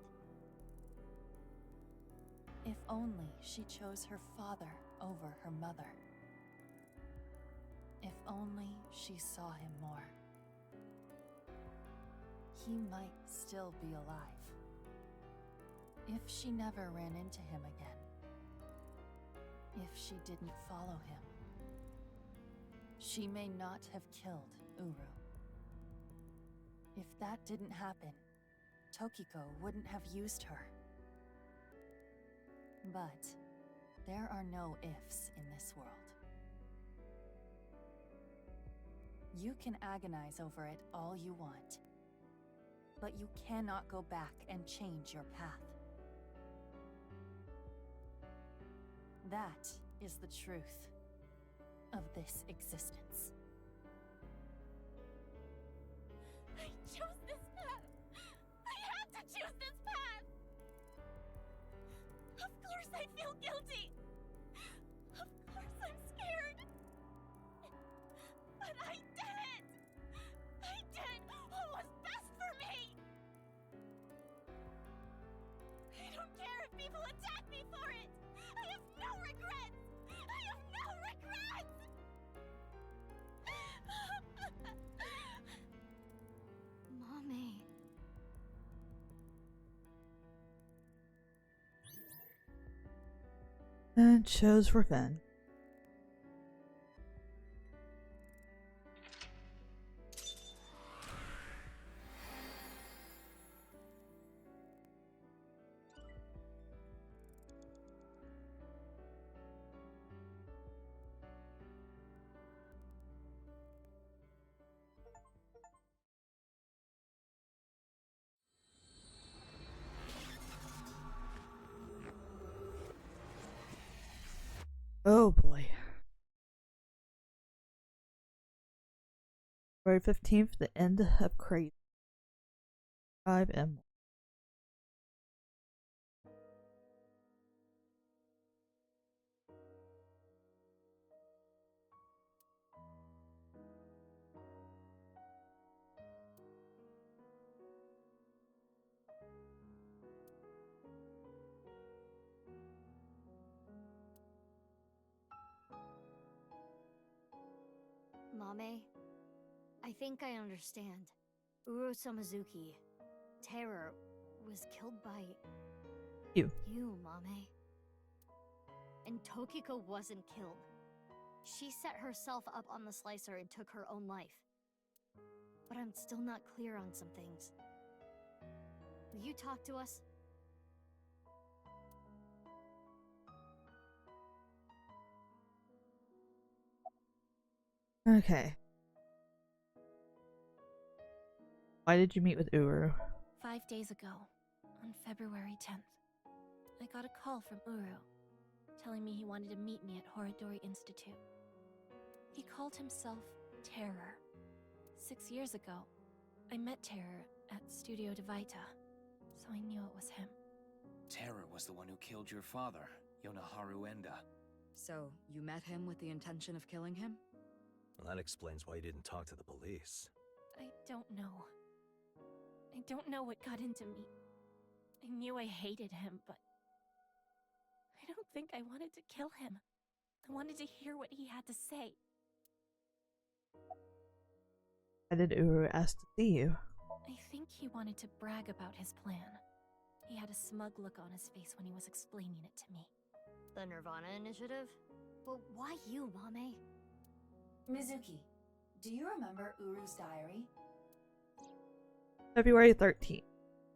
Speaker 7: If only she chose her father over her mother. If only she saw him more. He might still be alive. If she never ran into him again. If she didn't follow him. She may not have killed Uru. If that didn't happen, Tokiko wouldn't have used her. But there are no ifs in this world. You can agonize over it all you want, but you cannot go back and change your path. That is the truth of this existence.
Speaker 14: I chose this path! I had to choose this path! Of course I feel guilty! Of course I'm scared! But I did it! I did what was best for me! I don't care if people attack me for it! I have no regrets! I have no regrets!
Speaker 3: Mommy.
Speaker 1: and chose revenge. Oh boy. February 15th, the end of Crazy. 5M.
Speaker 3: Mame, I think I understand. Uro Samazuki, Terror, was killed by...
Speaker 1: You.
Speaker 3: You, Mame. And Tokiko wasn't killed. She set herself up on the slicer and took her own life. But I'm still not clear on some things. Will you talk to us?
Speaker 1: Okay. Why did you meet with Uru?
Speaker 14: 5 days ago, on February 10th, I got a call from Uru, telling me he wanted to meet me at Horodori Institute. He called himself Terror. 6 years ago, I met Terror at Studio Vita, so I knew it was him.
Speaker 16: Terror was the one who killed your father, Yonaharu Enda.
Speaker 15: So, you met him with the intention of killing him?
Speaker 8: Well, that explains why you didn't talk to the police.
Speaker 14: I don't know. I don't know what got into me. I knew I hated him, but I don't think I wanted to kill him. I wanted to hear what he had to say.
Speaker 1: Why did Uru ask to see you?
Speaker 14: I think he wanted to brag about his plan. He had a smug look on his face when he was explaining it to me.
Speaker 3: The nirvanA initiative? But why you, Mame?
Speaker 7: Mizuki, do you remember Uru's diary?
Speaker 1: February 13th.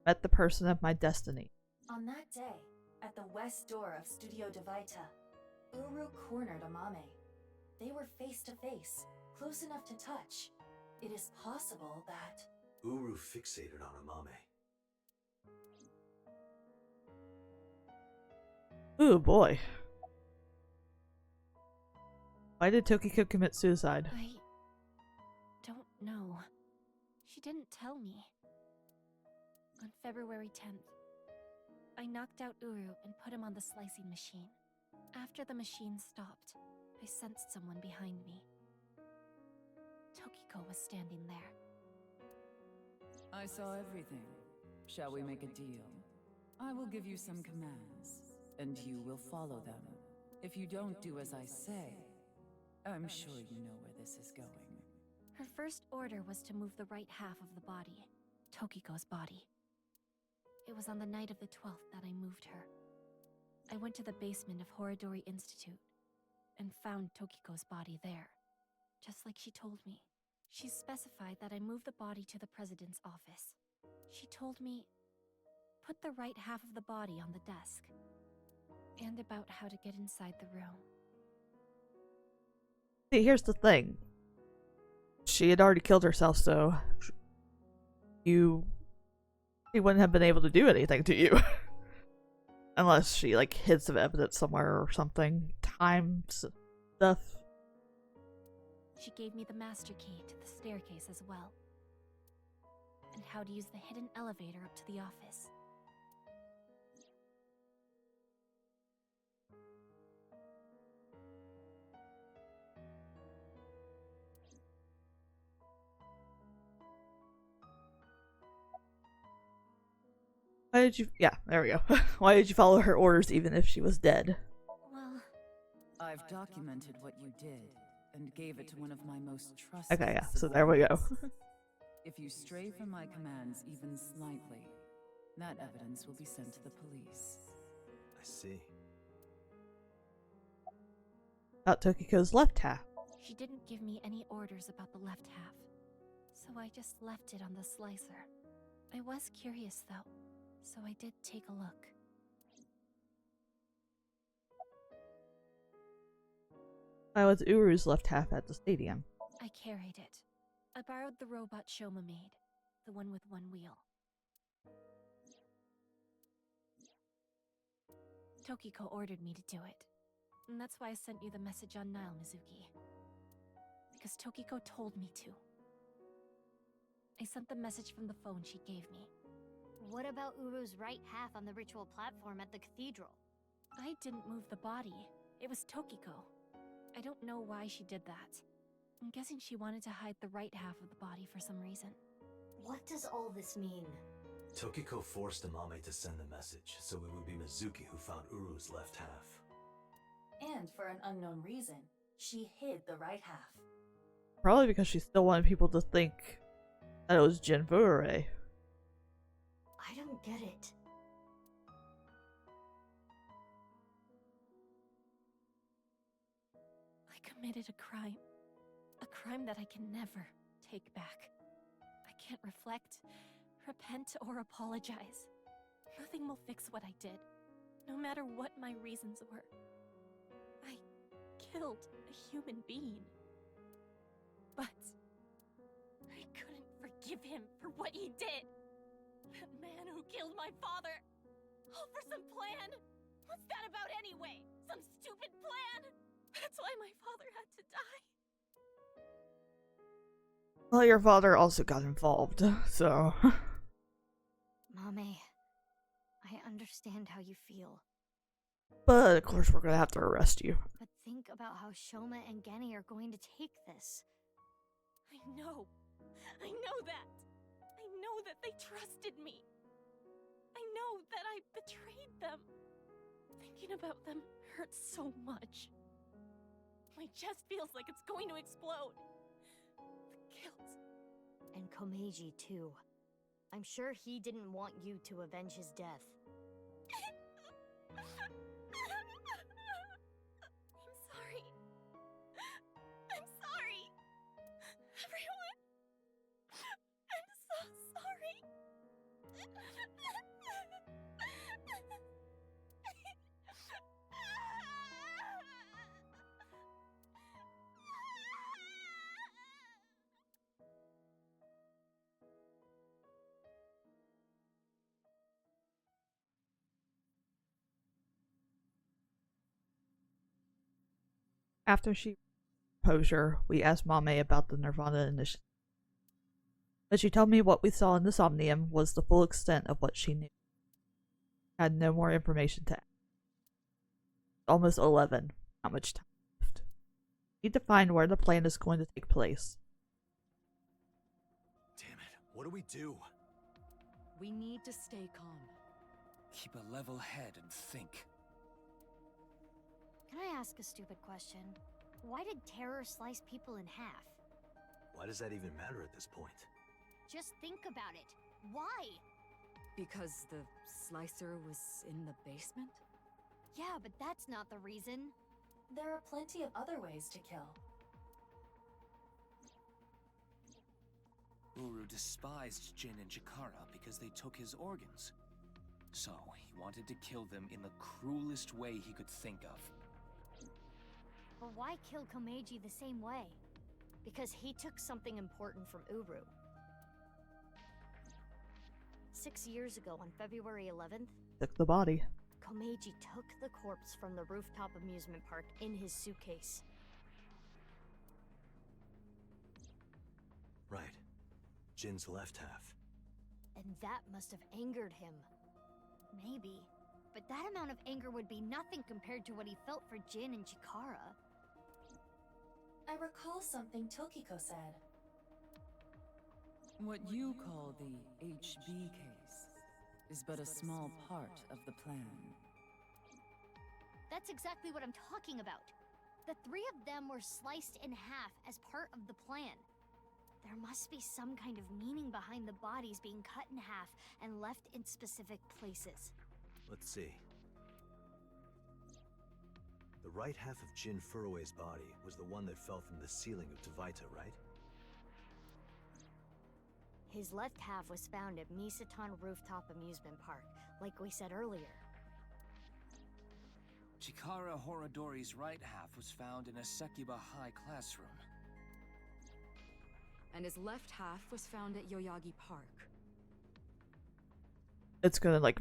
Speaker 1: Met the person of my destiny.
Speaker 7: On that day, at the west door of Studio Vita, Uru cornered Amame. They were face to face, close enough to touch. It is possible that...
Speaker 8: Uru fixated on Amame.
Speaker 1: Ooh, boy. Why did Tokiko commit suicide?
Speaker 14: I don't know. She didn't tell me. On February 10th, I knocked out Uru and put him on the slicing machine. After the machine stopped, I sensed someone behind me. Tokiko was standing there.
Speaker 13: I saw everything. Shall we make a deal? I will give you some commands, and you will follow them. If you don't do as I say, I'm sure you know where this is going.
Speaker 14: Her first order was to move the right half of the body, Tokiko's body. It was on the night of the 12th that I moved her. I went to the basement of Horodori Institute and found Tokiko's body there, just like she told me. She specified that I move the body to the president's office. She told me, put the right half of the body on the desk, and about how to get inside the room.
Speaker 1: See, here's the thing. She had already killed herself, so she wouldn't have been able to do anything to you. Unless she, like, hid some evidence somewhere or something. Time stuff.
Speaker 14: She gave me the master key to the staircase as well. And how to use the hidden elevator up to the office.
Speaker 1: Why did you— yeah, there we go. Why did you follow her orders even if she was dead?
Speaker 14: Well,
Speaker 13: I've documented what you did and gave it to one of my most trusted.
Speaker 1: Okay, yeah, so there we go.
Speaker 13: If you stray from my commands even slightly, that evidence will be sent to the police.
Speaker 8: I see.
Speaker 1: About Tokiko's left half.
Speaker 14: she didn't give me any orders about the left half, so I just left it on the slicer. I was curious though, so I did take a look.
Speaker 1: Why was Uru's left half at the stadium?
Speaker 14: I carried it. I borrowed the robot Shoma made, the one with one wheel. Tokiko ordered me to do it, and that's why I sent you the message on Nile, Mizuki. Because Tokiko told me to. I sent the message from the phone she gave me.
Speaker 3: What about Uru's right half on the ritual platform at the cathedral?
Speaker 14: I didn't move the body. It was Tokiko. I don't know why she did that. I'm guessing she wanted to hide the right half of the body for some reason.
Speaker 3: What does all this mean?
Speaker 8: Tokiko forced Amame to send the message, so it would be Mizuki who found Uru's left half.
Speaker 7: And for an unknown reason, she hid the right half.
Speaker 1: Probably because she still wanted people to think that it was Jinvure.
Speaker 3: I don't get it.
Speaker 14: I committed a crime that I can never take back. I can't reflect, repent, or apologize. Nothing will fix what I did, no matter what my reasons were. I killed a human being. But I couldn't forgive him for what he did. That man who killed my father. All for some plan. What's that about anyway? Some stupid plan? That's why my father had to die.
Speaker 1: Well, your father also got involved, so...
Speaker 3: Mame, I understand how you feel.
Speaker 1: But, of course, we're gonna have to arrest you.
Speaker 3: But think about how Shoma and Genny are going to take this.
Speaker 14: I know that. I know that they trusted me. I know that I betrayed them. Thinking about them hurts so much. My chest feels like it's going to explode. The guilt.
Speaker 3: And Komeiji, too. I'm sure he didn't want you to avenge his death.
Speaker 14: I'm sorry. I'm sorry. Everyone. I'm so sorry.
Speaker 1: After she composure, we asked Mame about the nirvanA initiative. But she told me what we saw in the Somnium was the full extent of what she knew. Had no more information to add. Almost 11. How much time left? Need to find where the plan is going to take place.
Speaker 8: Damn it, what do we do?
Speaker 15: We need to stay calm.
Speaker 16: Keep a level head and think.
Speaker 3: Can I ask a stupid question? Why did terror slice people in half?
Speaker 8: Why does that even matter at this point?
Speaker 3: Just think about it. Why?
Speaker 15: Because the slicer was in the basement?
Speaker 3: Yeah, but that's not the reason.
Speaker 7: There are plenty of other ways to kill.
Speaker 16: Uru despised Jin and Chikara because they took his organs. So, he wanted to kill them in the cruelest way he could think of.
Speaker 3: But why kill Komeiji the same way? Because he took something important from Uru. 6 years ago, on February 11th,
Speaker 1: Took the body.
Speaker 3: Komeiji took the corpse from the rooftop amusement park in his suitcase.
Speaker 8: Right. Jin's left half.
Speaker 3: And that must have angered him. Maybe. But that amount of anger would be nothing compared to what he felt for Jin and Chikara.
Speaker 7: I recall something Tokiko said.
Speaker 13: What you call the HB case is but a small part of the plan.
Speaker 3: That's exactly what I'm talking about. The three of them were sliced in half as part of the plan. There must be some kind of meaning behind the bodies being cut in half and left in specific places.
Speaker 8: Let's see. The right half of Jin Furue's body was the one that fell from the ceiling of Tvaita, right?
Speaker 3: His left half was found at Misatan Rooftop Amusement Park, like we said earlier.
Speaker 16: Chikara Horodori's right half was found in a Sekiba High classroom.
Speaker 15: And his left half was found at Yoyagi Park.
Speaker 1: It's gonna, like...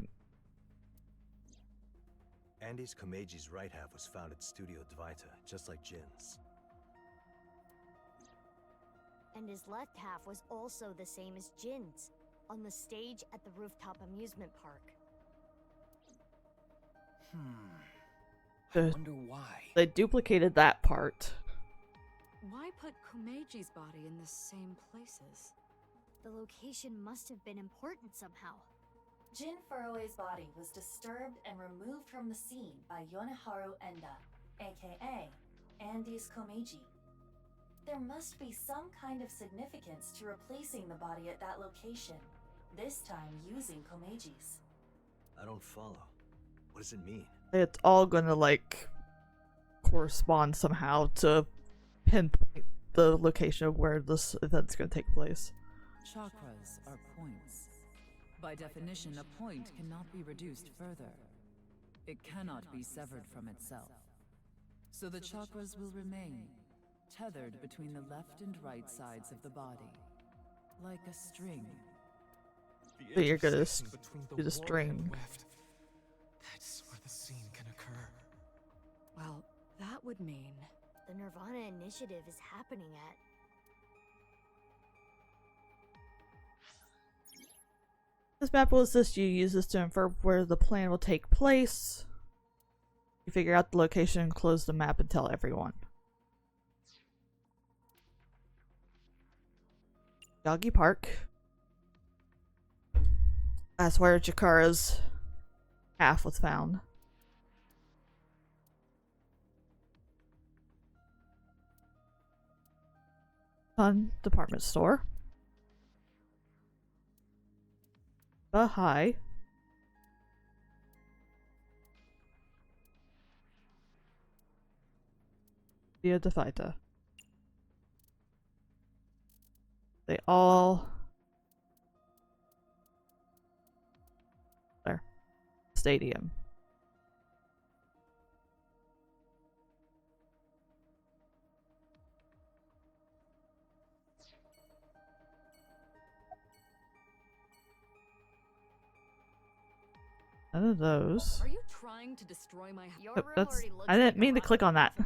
Speaker 8: Andy's Komeiji's right half was found at Studio Dvaita, just like Jin's.
Speaker 3: And his left half was also the same as Jin's, on the stage at the rooftop amusement park.
Speaker 16: I wonder why.
Speaker 1: They duplicated that part.
Speaker 15: Why put Komeiji's body in the same places?
Speaker 3: The location must have been important somehow.
Speaker 7: Jin Furue's body was disturbed and removed from the scene by Yoneharu Enda, aka Andy's Komeiji. There must be some kind of significance to replacing the body at that location, this time using Komeiji's.
Speaker 8: I don't follow. What does it mean?
Speaker 1: It's all gonna, like, correspond somehow to pinpoint the location of where this event's gonna take place.
Speaker 13: Chakras are points. By definition, a point cannot be reduced further. It cannot be severed from itself. So the chakras will remain, tethered between the left and right sides of the body, like a string.
Speaker 1: So you're gonna do the string.
Speaker 21: That's where the scene can occur.
Speaker 15: Well, that would mean...
Speaker 3: The nirvanA initiative is happening at...
Speaker 1: This map will assist you. Use this to infer where the plan will take place. You figure out the location, close the map, and tell everyone. Doggy Park. That's where Jakara's half was found. Sun department store. Hi. Via the fighter. They all there. Stadium. None of those.
Speaker 15: Are you trying to destroy my
Speaker 1: Oh, I didn't mean to click on that.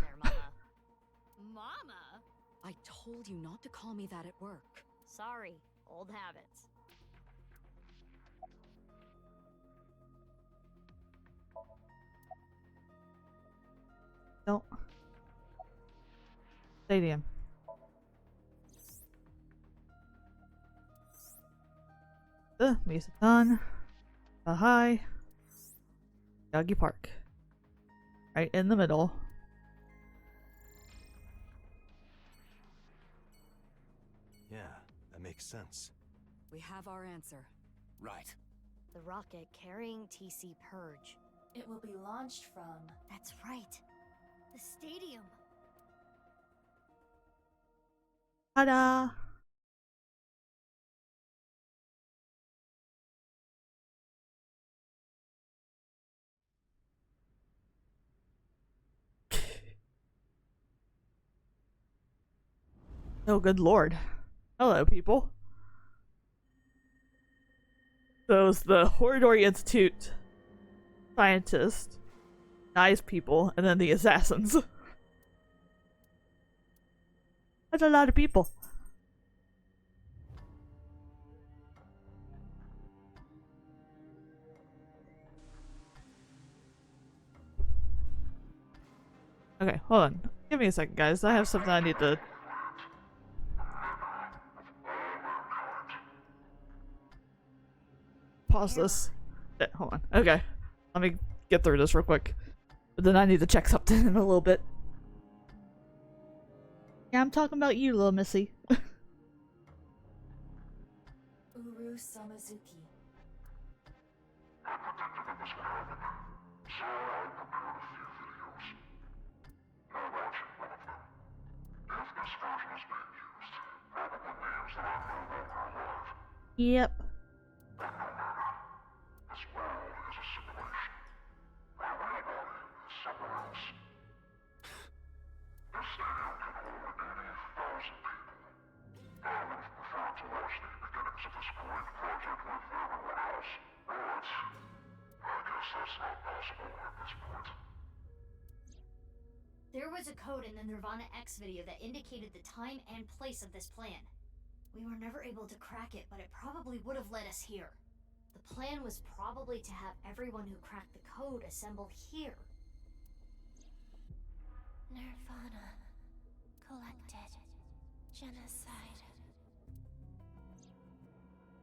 Speaker 15: Mama? I told you not to call me that at work.
Speaker 3: Sorry, old habits.
Speaker 1: No. Stadium. The music done. Hi. Doggy Park. Right in the middle.
Speaker 8: Yeah, that makes sense.
Speaker 15: We have our answer.
Speaker 16: Right.
Speaker 3: The rocket carrying TC Purge.
Speaker 7: It will be launched from...
Speaker 3: That's right. The stadium.
Speaker 1: Ta-da! Oh, good lord. Hello, people. Those the Horridori Institute scientists, nice people, and then the assassins. That's a lot of people. Okay, hold on. Give me a second, guys. I have something I need to... pause this. Hold on. Okay. Let me get through this real quick. But then I need to check something in a little bit. Yeah, I'm talking about you, little missy.
Speaker 7: Uru Samazuki.
Speaker 1: Yep.
Speaker 6: There was a code in the nirvanA X video that indicated the time and place of this plan. We were never able to crack it, but it probably would have led us here. The plan was probably to have everyone who cracked the code assemble here.
Speaker 14: nirvanA. Collected. Genocide.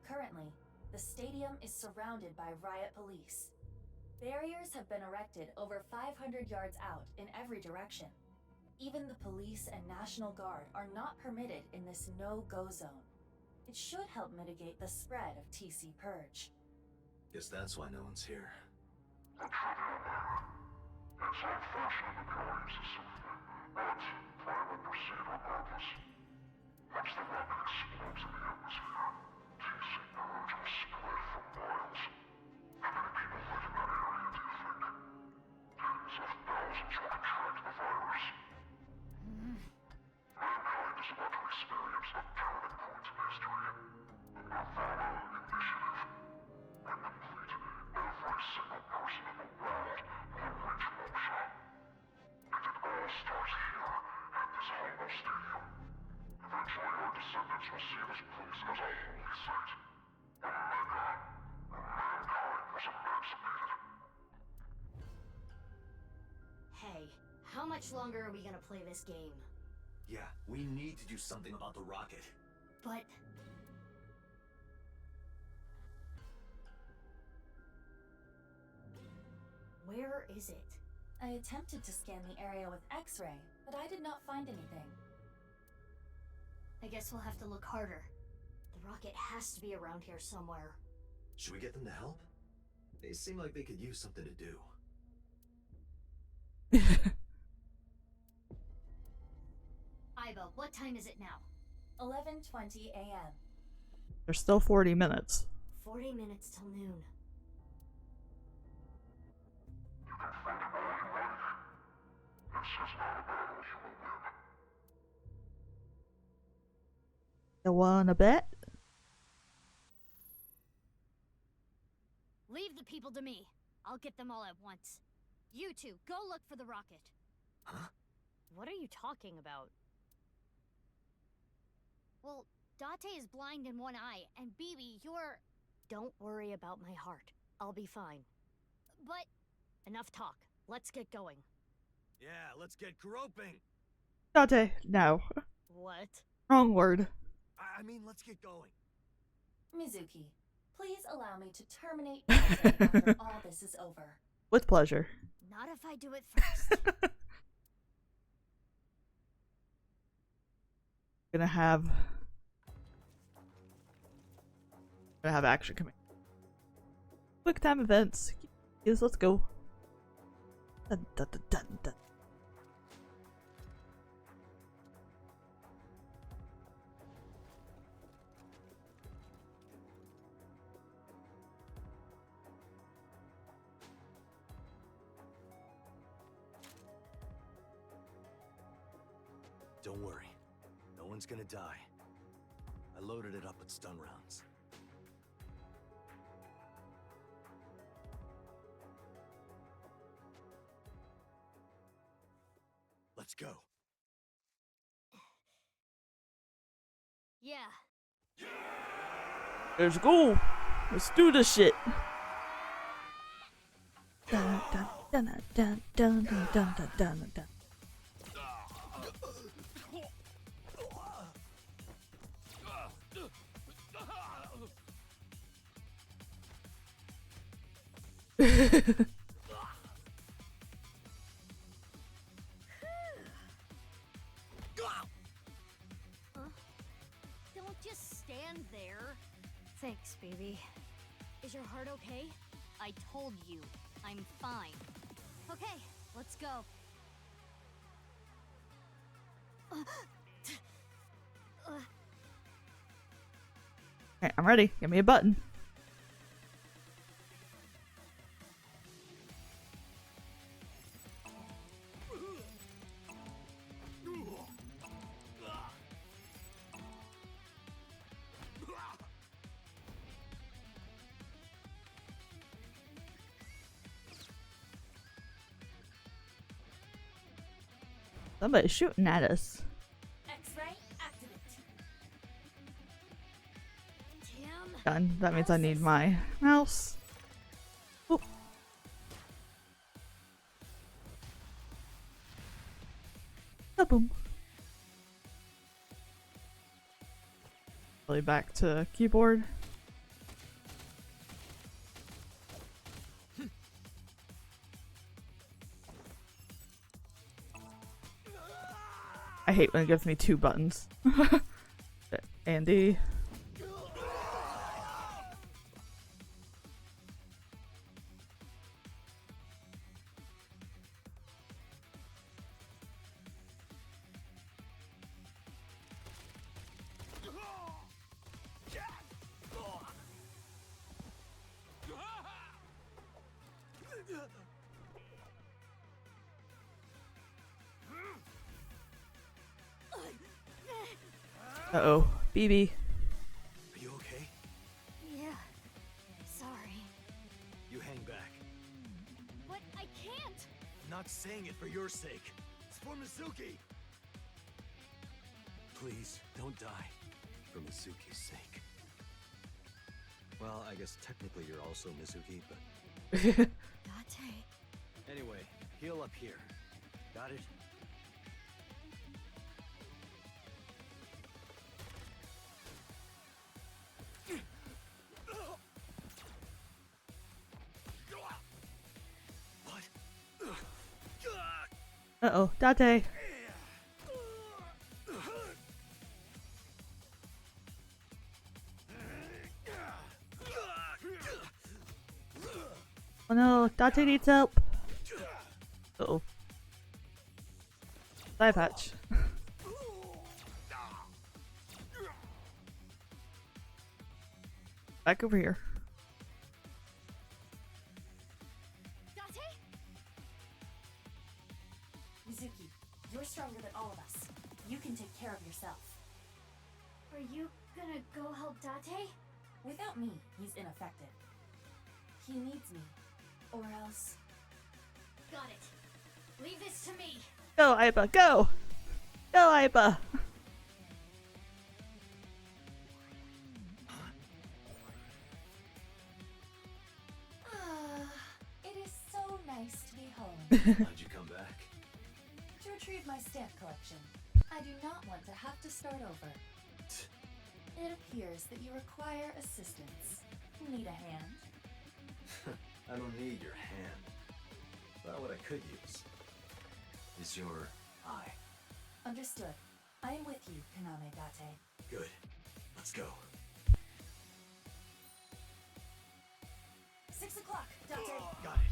Speaker 7: Currently, the stadium is surrounded by riot police. Barriers have been erected over 500 yards out in every direction. Even the police and National Guard are not permitted in this no-go zone. It should help mitigate the spread of TC Purge.
Speaker 8: Guess that's why no one's here.
Speaker 6: much longer are we gonna play this game?
Speaker 8: Yeah, we need to do something about the rocket.
Speaker 6: But... where is it?
Speaker 7: I attempted to scan the area with X-ray, but I did not find anything.
Speaker 6: I guess we'll have to look harder. The rocket has to be around here somewhere.
Speaker 8: Should we get them to help? They seem like they could use something to do.
Speaker 6: Iba, what time is it now?
Speaker 7: 11:20 a.m.
Speaker 1: There's still 40 minutes.
Speaker 6: 40 minutes till noon.
Speaker 1: You wanna bet?
Speaker 6: Leave the people to me. I'll get them all at once. You two, go look for the rocket.
Speaker 8: Huh?
Speaker 6: What are you talking about? Well, Date is blind in one eye, and Bibi, you're... Don't worry about my heart. I'll be fine. But... enough talk. Let's get going.
Speaker 8: Yeah, let's get groping.
Speaker 1: Date, no.
Speaker 6: What?
Speaker 1: Wrong word.
Speaker 8: I mean, let's get going.
Speaker 7: Mizuki, please allow me to terminate after all this is over.
Speaker 1: With pleasure.
Speaker 6: Not if I do it first.
Speaker 1: Gonna have action coming. Quick time events. Yes, let's go. Dun, dun, dun, dun, dun.
Speaker 8: Don't worry. No one's gonna die. I loaded it up with stun rounds. Let's go.
Speaker 6: Yeah.
Speaker 1: Let's go. Let's do this shit. Dun, dun, dun, dun, dun, dun, dun, dun, dun, dun.
Speaker 6: Don't just stand there. Thanks, baby. Is your heart okay? I told you, I'm fine. Okay, let's go.
Speaker 1: Okay, I'm ready. Give me a button. Somebody's shooting at us.
Speaker 7: X-ray activate.
Speaker 1: Done. That means I need my mouse. Oop. Boom. Really back to keyboard. I hate when it gives me two buttons. Andy. Uh-oh. BB.
Speaker 8: Are you okay?
Speaker 6: Yeah. Sorry.
Speaker 8: You hang back.
Speaker 6: But I can't!
Speaker 8: I'm not saying it for your sake. It's for Mizuki. Please, don't die. For Mizuki's sake. Well, I guess technically you're also Mizuki, but...
Speaker 6: Date.
Speaker 8: Anyway, heal up here. Got it?
Speaker 1: Uh-oh, Date. Oh no, Date needs help. Uh-oh. Eye patch. Back over here.
Speaker 7: Mizuki, you're stronger than all of us. You can take care of yourself.
Speaker 6: Are you gonna go help Date?
Speaker 7: Without me, he's ineffective. He needs me. Or else...
Speaker 6: Got it. Leave this to me.
Speaker 1: Go, Aiba, go! Go, Aiba!
Speaker 7: It is so nice to be home.
Speaker 8: How'd you come back?
Speaker 7: To retrieve my stamp collection. I do not want to have to start over. It appears that you require assistance. Need a hand?
Speaker 8: I don't need your hand. But what I could use is your eye.
Speaker 7: Understood. I am with you, Kaname Date.
Speaker 8: Good. Let's go.
Speaker 7: 6 o'clock, Date.
Speaker 8: Got it.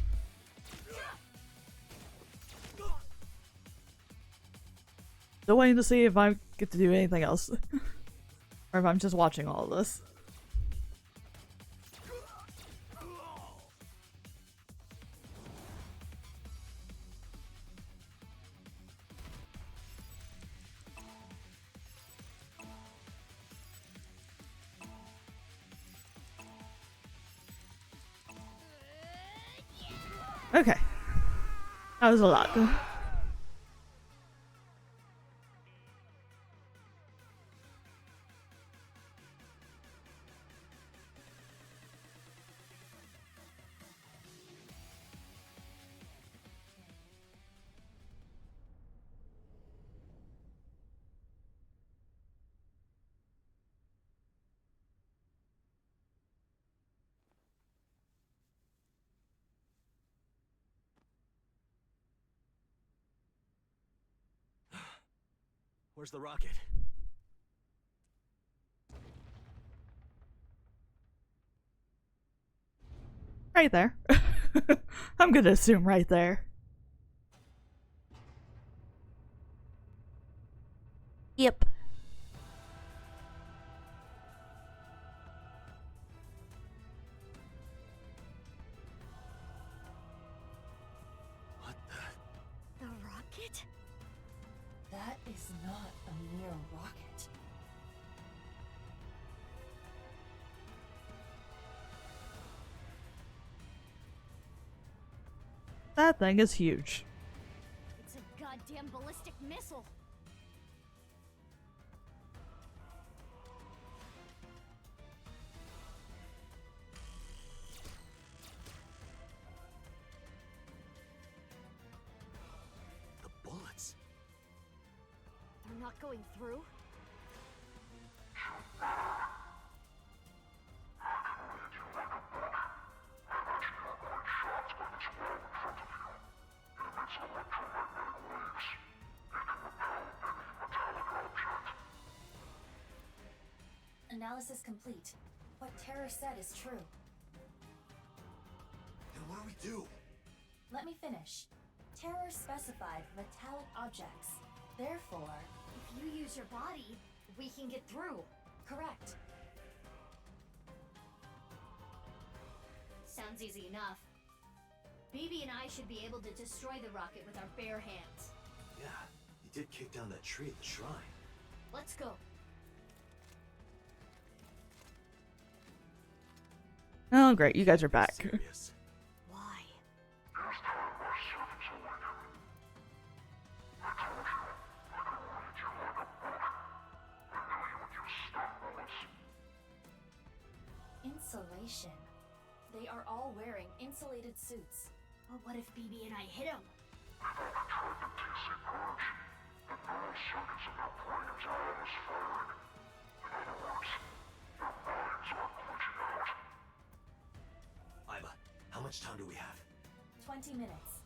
Speaker 1: Still waiting to see if I get to do anything else. Or if I'm just watching all of this. Okay. That was a lot.
Speaker 8: Where's the rocket?
Speaker 1: Right there. I'm gonna assume right there. Yep.
Speaker 6: The rocket?
Speaker 7: That is not a mere rocket.
Speaker 1: That thing is huge.
Speaker 6: It's a goddamn ballistic missile.
Speaker 8: The bullets.
Speaker 6: They're not going through?
Speaker 7: Analysis complete. What Terror said is true.
Speaker 8: Then what do we do?
Speaker 7: Let me finish. Terror specified metallic objects. Therefore,
Speaker 6: If you use your body, we can get through.
Speaker 7: correct.
Speaker 6: Sounds easy enough. BB and I should be able to destroy the rocket with our bare hands.
Speaker 8: Yeah, you did kick down that tree at the shrine.
Speaker 6: Let's go.
Speaker 1: Oh, great. You guys are back.
Speaker 8: Serious.
Speaker 6: Why?
Speaker 7: Insulation. They are all wearing insulated suits.
Speaker 6: But what if BB and I hit him?
Speaker 8: Iva, how much time do we have?
Speaker 7: 20 minutes.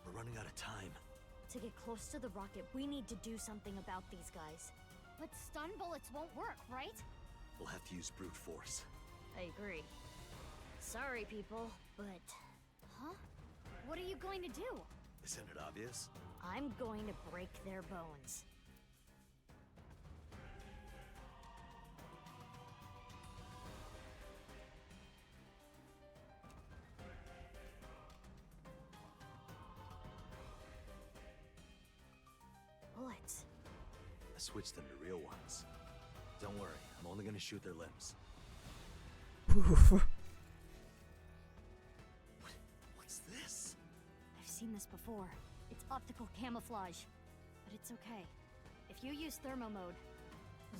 Speaker 8: We're running out of time.
Speaker 3: To get close to the rocket, we need to do something about these guys.
Speaker 6: But stun bullets won't work, right?
Speaker 8: We'll have to use brute force.
Speaker 3: I agree. Sorry, people, but...
Speaker 6: Huh? What are you going to do?
Speaker 8: Isn't it obvious?
Speaker 3: I'm going to break their bones. Bullets.
Speaker 8: I switched them to real ones. Don't worry, I'm only gonna shoot their limbs. What's this?
Speaker 3: I've seen this before. It's optical camouflage. But it's okay. If you use thermo mode...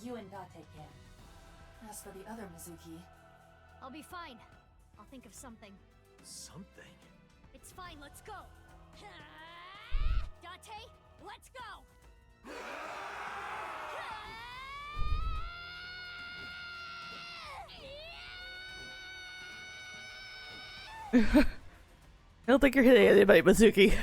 Speaker 7: You and Date can. As for the other Mizuki...
Speaker 3: I'll be fine. I'll think of something.
Speaker 8: Something?
Speaker 3: It's fine, let's go! Date, let's go!
Speaker 1: I don't think you're hitting anybody, Mizuki.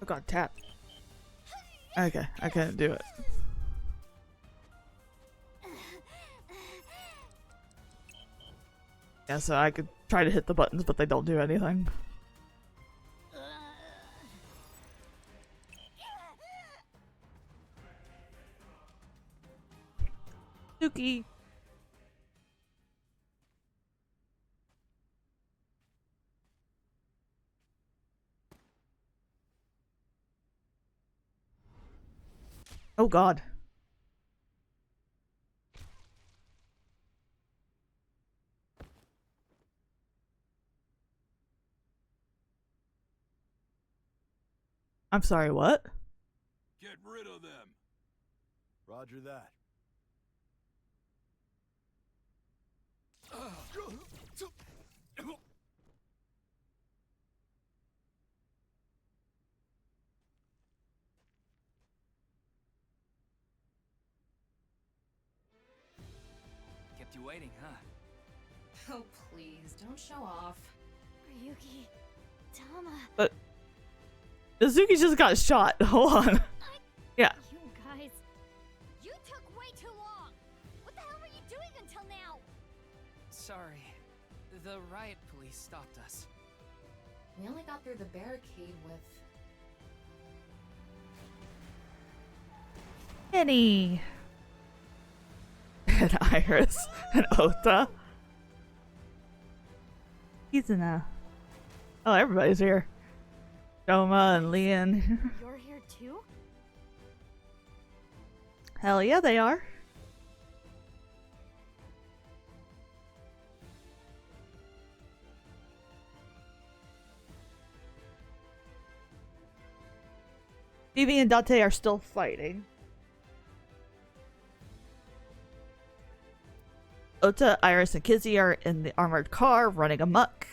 Speaker 1: Oh god, tap. Okay, I couldn't do it. Yeah, so I could try to hit the buttons, but they don't do anything. Suki. Oh god. I'm sorry, what?
Speaker 11: Get rid of them.
Speaker 8: Roger that.
Speaker 5: Kept you waiting, huh?
Speaker 10: Oh, please, don't show off.
Speaker 3: Ryuki, Tama.
Speaker 1: But Mizuki just got shot. Hold on. Yeah.
Speaker 3: You guys,
Speaker 6: You took way too long! What the hell were you doing until now?
Speaker 5: Sorry. The riot police stopped us.
Speaker 10: We only got through the barricade with...
Speaker 1: Penny. And Iris. And Ota. Kizuna. Oh, everybody's here. Shoma and Leon.
Speaker 3: you're here too?
Speaker 1: Hell yeah, they are. Vivi and Date are still fighting. Ota, Iris, and Kizzy are in the armored car running amok.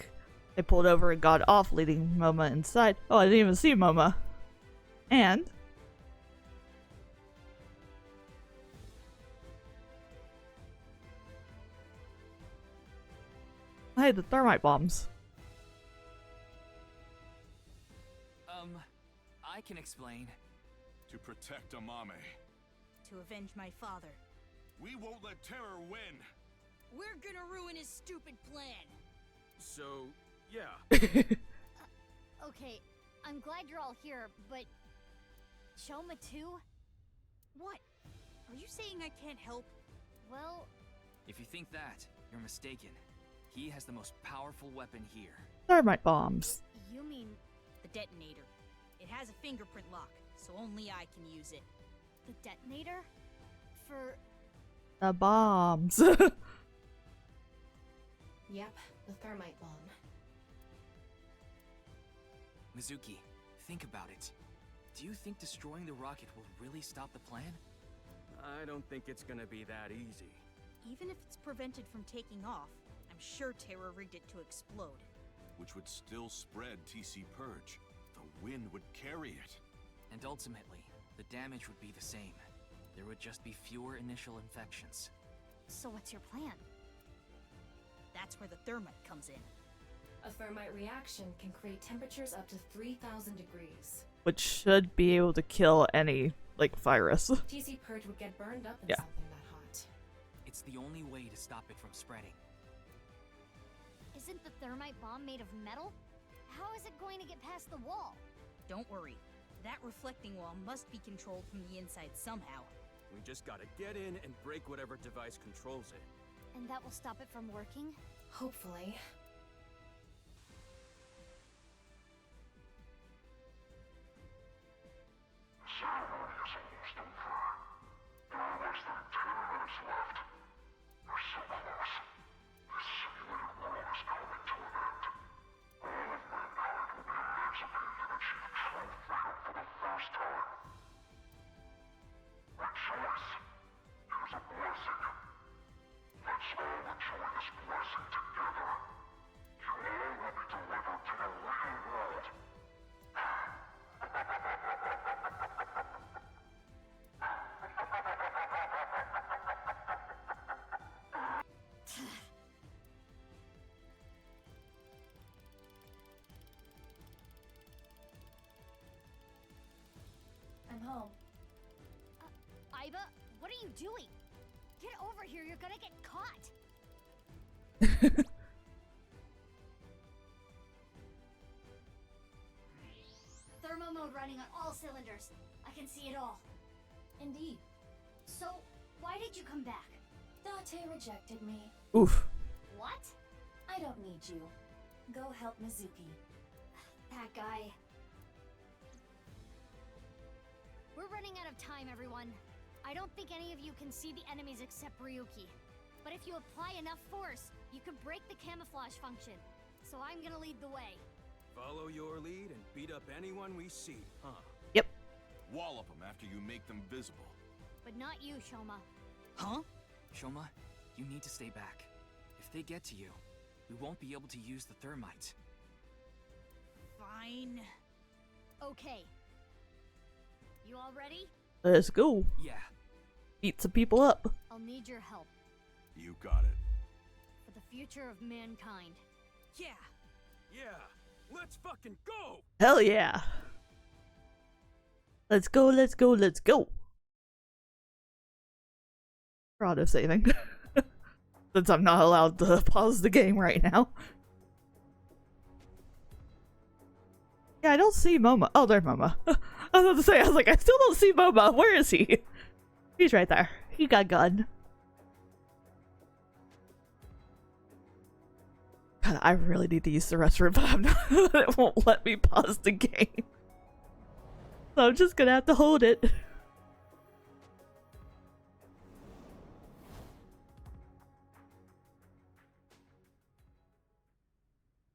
Speaker 1: They pulled over and got off, leading Moma inside. Oh, I didn't even see Moma. And hey, the thermite bombs.
Speaker 5: I can explain.
Speaker 11: To protect Amame.
Speaker 12: To avenge my father.
Speaker 11: We won't let terror win.
Speaker 12: We're gonna ruin his stupid plan.
Speaker 2: So, yeah.
Speaker 6: Okay, I'm glad you're all here, but... Shoma too?
Speaker 12: What? Are you saying I can't help?
Speaker 6: Well...
Speaker 5: If you think that, you're mistaken. He has the most powerful weapon here.
Speaker 1: Thermite bombs.
Speaker 6: You mean...
Speaker 12: The detonator. It has a fingerprint lock, so only I can use it.
Speaker 6: The detonator? For...
Speaker 1: The bombs.
Speaker 10: Yep, the thermite bomb.
Speaker 5: Mizuki, think about it. Do you think destroying the rocket will really stop the plan?
Speaker 2: I don't think it's gonna be that easy.
Speaker 12: Even if it's prevented from taking off, I'm sure Terra rigged it to explode.
Speaker 11: Which would still spread TC Purge. The wind would carry it.
Speaker 5: And ultimately, the damage would be the same. There would just be fewer initial infections.
Speaker 6: So what's your plan?
Speaker 12: That's where the thermite comes in.
Speaker 10: A thermite reaction can create temperatures up to 3,000 degrees.
Speaker 1: Which should be able to kill any, like, virus.
Speaker 10: TC Purge would get burned up in
Speaker 1: Yeah.
Speaker 10: something that hot.
Speaker 5: It's the only way to stop it from spreading.
Speaker 6: Isn't the thermite bomb made of metal? How is it going to get past the wall?
Speaker 12: Don't worry. That reflecting wall must be controlled from the inside somehow.
Speaker 2: We just gotta get in and break whatever device controls it.
Speaker 6: And that will stop it from working?
Speaker 10: Hopefully.
Speaker 3: I'm home.
Speaker 6: Iba, what are you doing? Get over here, you're gonna get caught! Thermo mode running on all cylinders. I can see it all.
Speaker 3: Indeed.
Speaker 6: So, why did you come back?
Speaker 3: Date rejected me.
Speaker 1: Oof.
Speaker 6: What?
Speaker 3: I don't need you. Go help Mizuki.
Speaker 6: That guy. We're running out of time, everyone. I don't think any of you can see the enemies except Ryuki. But if you apply enough force, you can break the camouflage function. So I'm gonna lead the way.
Speaker 2: Follow your lead and beat up anyone we see, huh?
Speaker 1: Yep.
Speaker 11: Wallop them after you make them visible.
Speaker 6: But not you, Shoma.
Speaker 5: Huh? Shoma, you need to stay back. If they get to you, we won't be able to use the thermite.
Speaker 12: Fine.
Speaker 6: Okay. You all ready?
Speaker 1: Let's go.
Speaker 5: Yeah.
Speaker 1: Beat some people up.
Speaker 6: I'll need your help.
Speaker 11: You got it.
Speaker 6: For the future of mankind.
Speaker 12: Yeah.
Speaker 2: Yeah, let's fucking go!
Speaker 1: Hell yeah. Let's go, let's go, let's go. Auto saving. Since I'm not allowed to pause the game right now. Yeah, I don't see Momo. Oh, there's Momo. I was about to say, I was like, I still don't see Momo. Where is he? He's right there. He got a gun. God, I really need to use the restroom, but I'm not, it won't let me pause the game. So I'm just gonna have to hold it.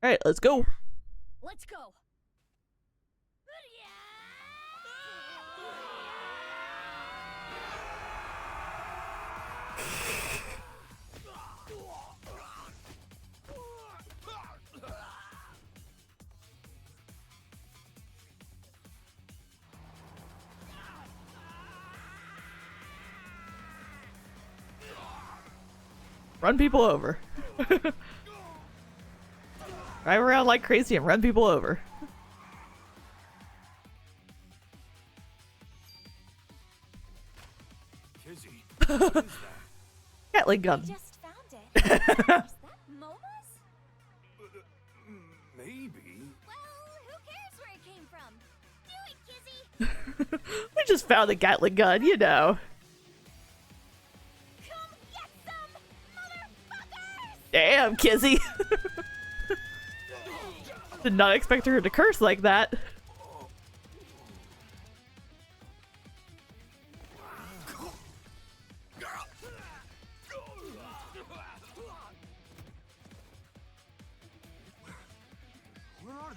Speaker 1: Alright, let's go.
Speaker 6: Let's go.
Speaker 1: Run people over. Drive around like crazy and run people over.
Speaker 2: Kizzy, what is that?
Speaker 1: Gatling gun.
Speaker 14: Just found it. Is that Momo's?
Speaker 2: Maybe.
Speaker 6: Well, who cares where it came from? Do it, Kizzy!
Speaker 1: We just found a Gatling gun, you know.
Speaker 6: Come get some, motherfuckers!
Speaker 1: Damn, Kizzy. Did not expect her to curse like that.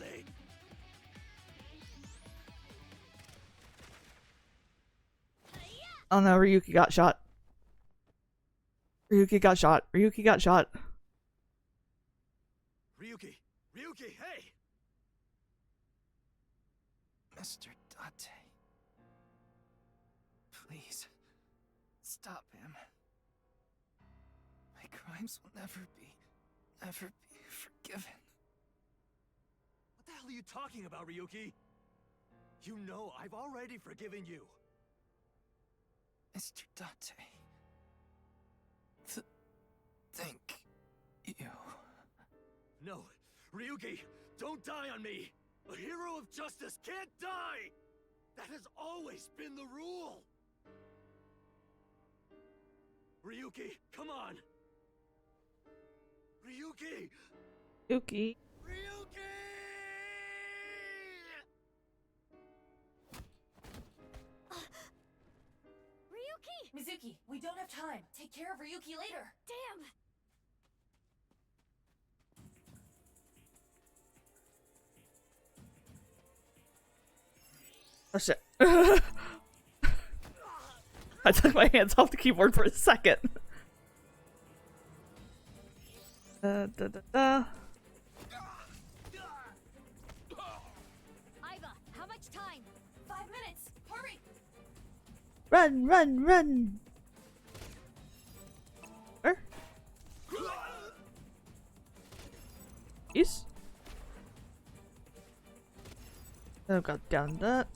Speaker 8: Date.
Speaker 1: Oh no, Ryuki got shot. Ryuki got shot. Ryuki got shot.
Speaker 8: Ryuki! Ryuki, hey!
Speaker 16: Mr. Date. Please, stop him. My crimes will never be forgiven.
Speaker 8: What the hell are you talking about, Ryuki? You know I've already forgiven you.
Speaker 16: Mr. Date. Thank you.
Speaker 8: No, Ryuki, don't die on me! A hero of justice can't die! That has always been the rule! Ryuki, come on! Ryuki!
Speaker 1: Ryuki.
Speaker 8: Ryuki!
Speaker 3: Ryuki!
Speaker 15: Mizuki, we don't have time. Take care of Ryuki later.
Speaker 3: Damn!
Speaker 1: Oh shit. I took my hands off the keyboard for a second.
Speaker 3: Iva, how much time?
Speaker 15: 5 minutes. Hurry!
Speaker 1: Run, run, run! Where? Yes. Oh god damn that.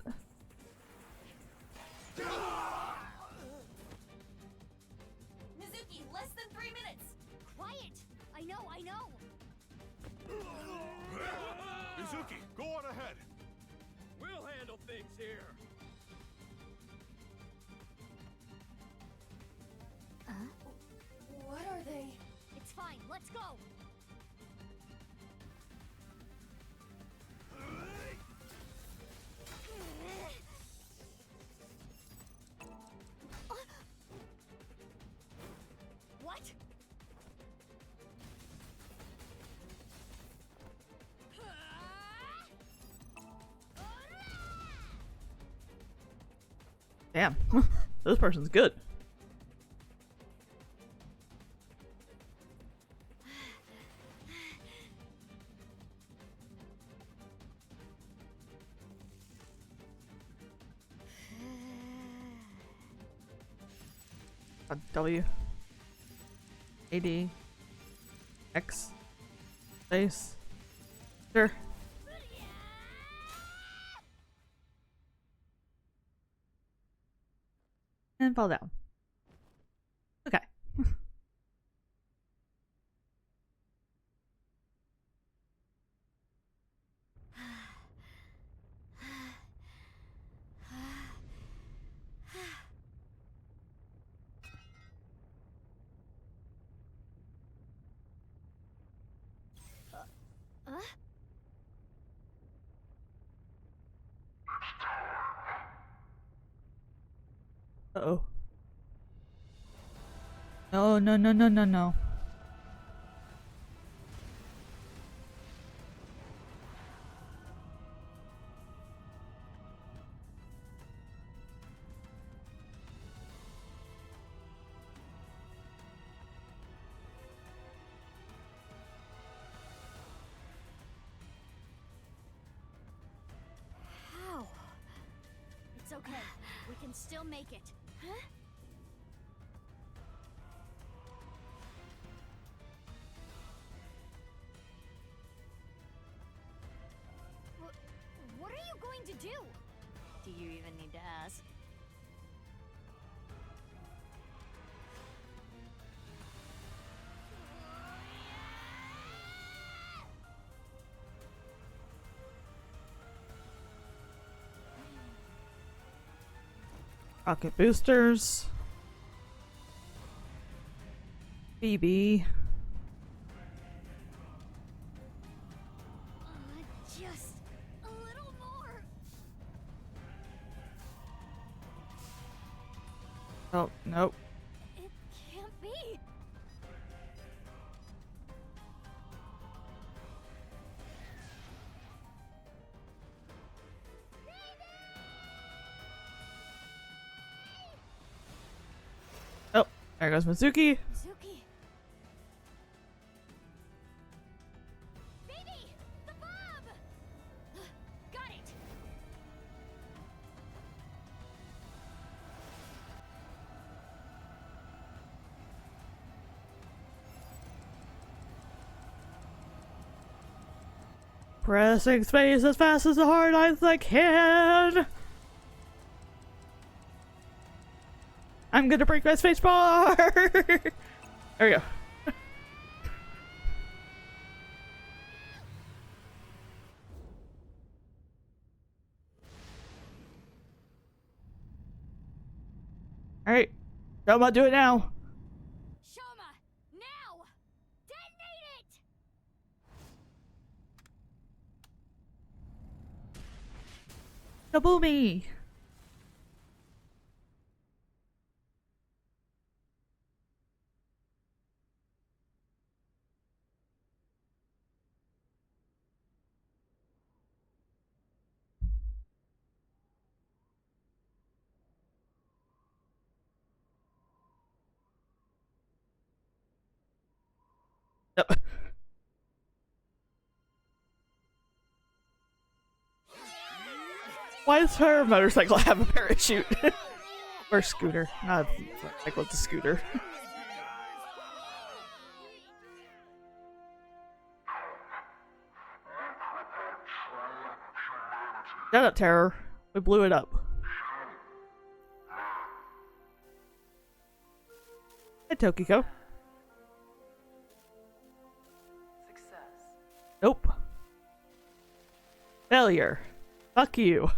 Speaker 15: Mizuki, less than 3 minutes.
Speaker 3: Quiet! I know.
Speaker 11: Mizuki, go on ahead.
Speaker 2: We'll handle things here.
Speaker 15: What are they?
Speaker 3: It's fine, let's go! What?
Speaker 1: Damn. This person's good. W AD X space. Sure. And fall down. Okay. Uh-oh. No, no, no, no, no, no.
Speaker 3: How? It's okay. We can still make it. Huh? What are you going to do? Do you even need to ask?
Speaker 1: Rocket boosters. BB.
Speaker 3: Just a little more.
Speaker 1: Oh, nope.
Speaker 3: It can't be.
Speaker 1: There goes Mizuki.
Speaker 3: Mizuki. Baby! The bomb! Got it!
Speaker 1: Pressing space as fast as hard as I can. I'm gonna break my space bar. There we go. All right, Shoma, do it now.
Speaker 3: Shoma, now! Detonate it!
Speaker 1: Kaboomy. Yep. Why does her motorcycle have a parachute? Or scooter. Not a motorcycle, it's a scooter. Shut up, Terror. We blew it up. Hey, Tokiko.
Speaker 13: Success.
Speaker 1: Nope. Failure. Fuck you.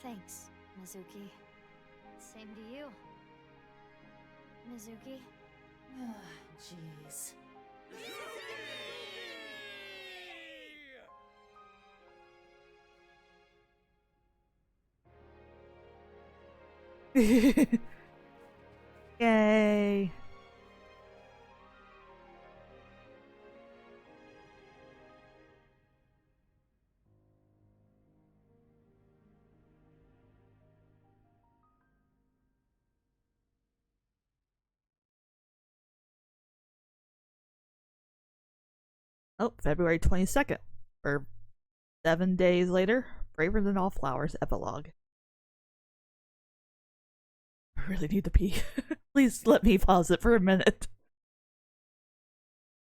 Speaker 3: Thanks, Mizuki. Same to you. Mizuki.
Speaker 15: Jeez.
Speaker 1: Yay. Oh, February 22nd. Or 7 days later. Braver Than All Flowers epilogue. I really need to pee. Please let me pause it for a minute.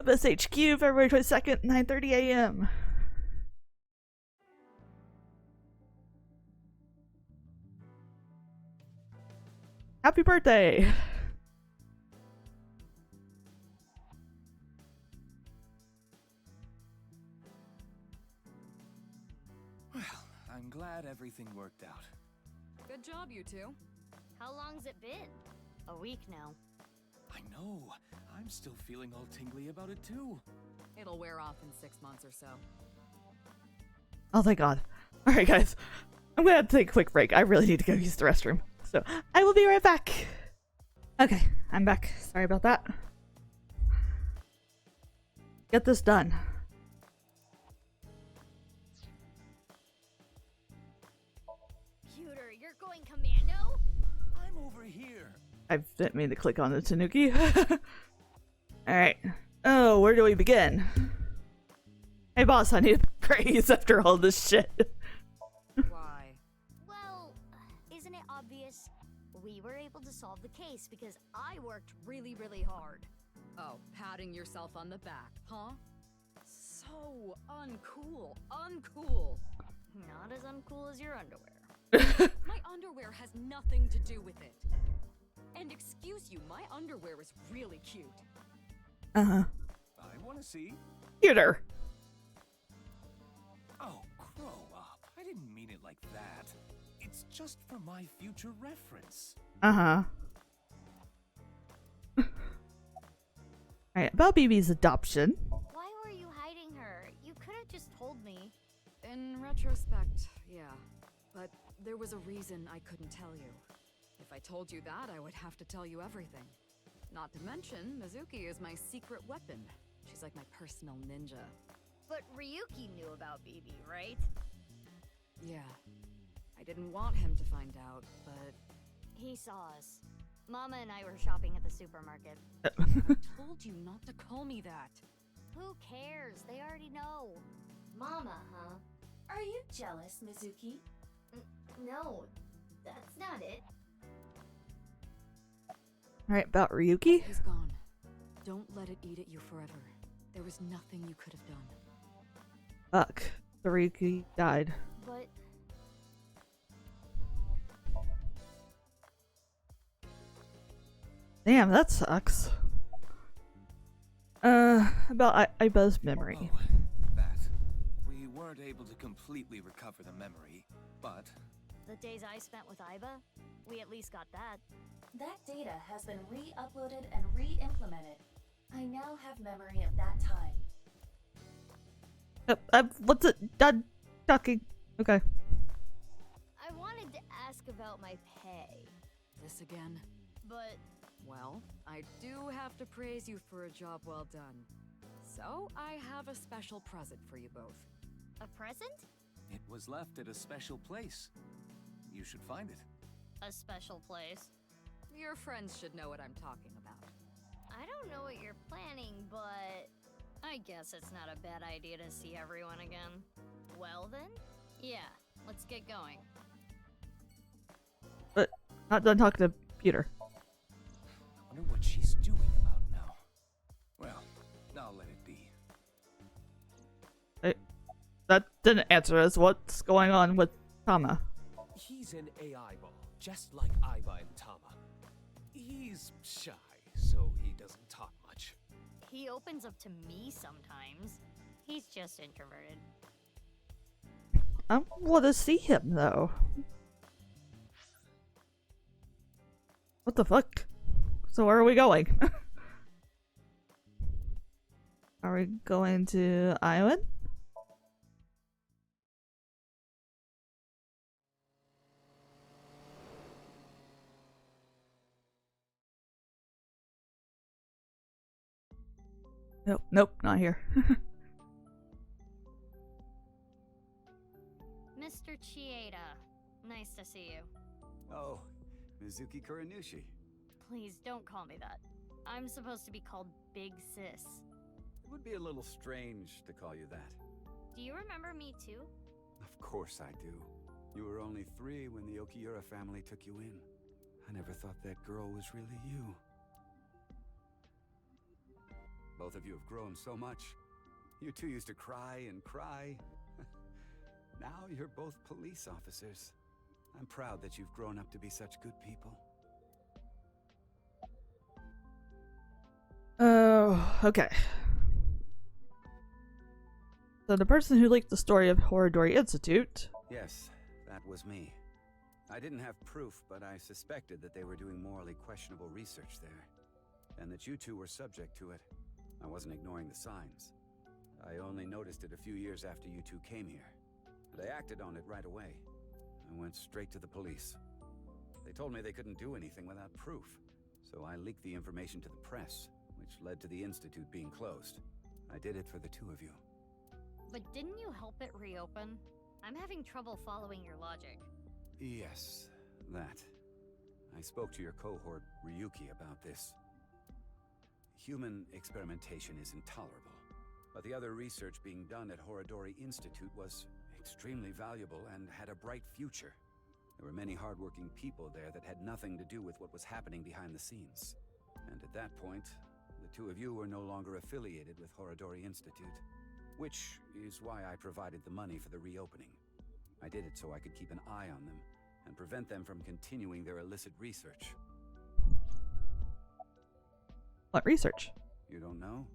Speaker 1: SHQ, February 22nd, 9:30 a.m. Happy birthday!
Speaker 16: Well, I'm glad everything worked out.
Speaker 15: Good job, you two.
Speaker 3: How long's it been? A week now.
Speaker 16: I know. I'm still feeling all tingly about it too.
Speaker 15: It'll wear off in 6 months or so.
Speaker 1: Oh, thank God. Alright, guys. I'm gonna have to take a quick break. I really need to go use the restroom. So, I will be right back. Okay, I'm back. Sorry about that. Get this done.
Speaker 3: Pewter, you're going commando?
Speaker 16: I'm over here.
Speaker 1: I didn't mean to click on the Tanuki. Alright. Oh, where do we begin? Hey boss, I need praise after all this shit.
Speaker 15: Why?
Speaker 3: Well, isn't it obvious? We were able to solve the case because I worked really, really hard.
Speaker 15: Oh, patting yourself on the back, huh? So uncool. Uncool.
Speaker 3: Not as uncool as your underwear.
Speaker 15: My underwear has nothing to do with it. And excuse you, my underwear is really cute.
Speaker 1: Uh-huh.
Speaker 16: I want to see.
Speaker 1: Cuter.
Speaker 16: Oh, grow up. I didn't mean it like that. It's just for my future reference.
Speaker 1: Uh-huh. Alright, about BB's adoption.
Speaker 3: Why were you hiding her? You could have just told me.
Speaker 15: In retrospect, yeah. But there was a reason I couldn't tell you. If I told you that, I would have to tell you everything. Not to mention, Mizuki is my secret weapon. She's like my personal ninja.
Speaker 9: But Ryuki knew about BB, right?
Speaker 15: Yeah. I didn't want him to find out, but...
Speaker 3: He saw us. Mama and I were shopping at the supermarket.
Speaker 15: I told you not to call me that.
Speaker 3: Who cares? They already know.
Speaker 6: Mama, huh?
Speaker 7: Are you jealous, Mizuki?
Speaker 6: No, that's not it.
Speaker 1: Alright, about Ryuki?
Speaker 15: He's gone. Don't let it eat at you forever. There was nothing you could have done.
Speaker 1: Fuck. The Ryuki died.
Speaker 3: But...
Speaker 1: Damn, that sucks. About Aiba's memory.
Speaker 16: Oh, that. We weren't able to completely recover the memory, but...
Speaker 3: The days I spent with Aiba, we at least got that.
Speaker 7: That data has been re-uploaded and re-implemented. I now have memory of that time.
Speaker 1: What's it? Done talking. Okay.
Speaker 3: I wanted to ask about my pay.
Speaker 15: This again?
Speaker 3: But...
Speaker 15: Well, I do have to praise you for a job well done. So, I have a special present for you both.
Speaker 3: A present?
Speaker 16: It was left at a special place. You should find it.
Speaker 3: A special place?
Speaker 15: Your friends should know what I'm talking about.
Speaker 3: I don't know what you're planning, but... I guess it's not a bad idea to see everyone again. Well then? Yeah, let's get going.
Speaker 1: But, not done talking to Peter.
Speaker 16: I wonder what she's doing about now. Well, I'll let it be.
Speaker 1: That didn't answer us. What's going on with Tama?
Speaker 22: He's an AI ball, just like Aiba and Tama. He's shy, so he doesn't talk much.
Speaker 3: He opens up to me sometimes. He's just introverted.
Speaker 1: I want to see him, though. What the fuck? So where are we going? Are we going to Iowa? Nope, not here.
Speaker 3: Mr. Chieda, nice to see you.
Speaker 23: Oh, Mizuki Kuranushi.
Speaker 3: Please don't call me that. I'm supposed to be called Big Sis.
Speaker 23: It would be a little strange to call you that.
Speaker 3: Do you remember me too?
Speaker 23: Of course I do. You were only 3 when the Okiura family took you in. I never thought that girl was really you. Both of you have grown so much. You two used to cry and cry. Now you're both police officers. I'm proud that you've grown up to be such good people.
Speaker 1: Oh, okay. So the person who leaked the story of Horodori Institute.
Speaker 23: Yes, that was me. I didn't have proof, but I suspected that they were doing morally questionable research there. And that you two were subject to it. I wasn't ignoring the signs. I only noticed it a few years after you two came here. But I acted on it right away. I went straight to the police. They told me they couldn't do anything without proof. So I leaked the information to the press, which led to the Institute being closed. I did it for the 2 of you.
Speaker 3: But didn't you help it reopen? I'm having trouble following your logic.
Speaker 23: Yes, that. I spoke to your cohort, Ryuki, about this. Human experimentation is intolerable, but the other research being done at Horodori Institute was extremely valuable and had a bright future. There were many hardworking people there that had nothing to do with what was happening behind the scenes. And at that point, the 2 of you were no longer affiliated with Horodori Institute, which is why I provided the money for the reopening. I did it so I could keep an eye on them and prevent them from continuing their illicit research.
Speaker 1: What research?
Speaker 23: You don't know?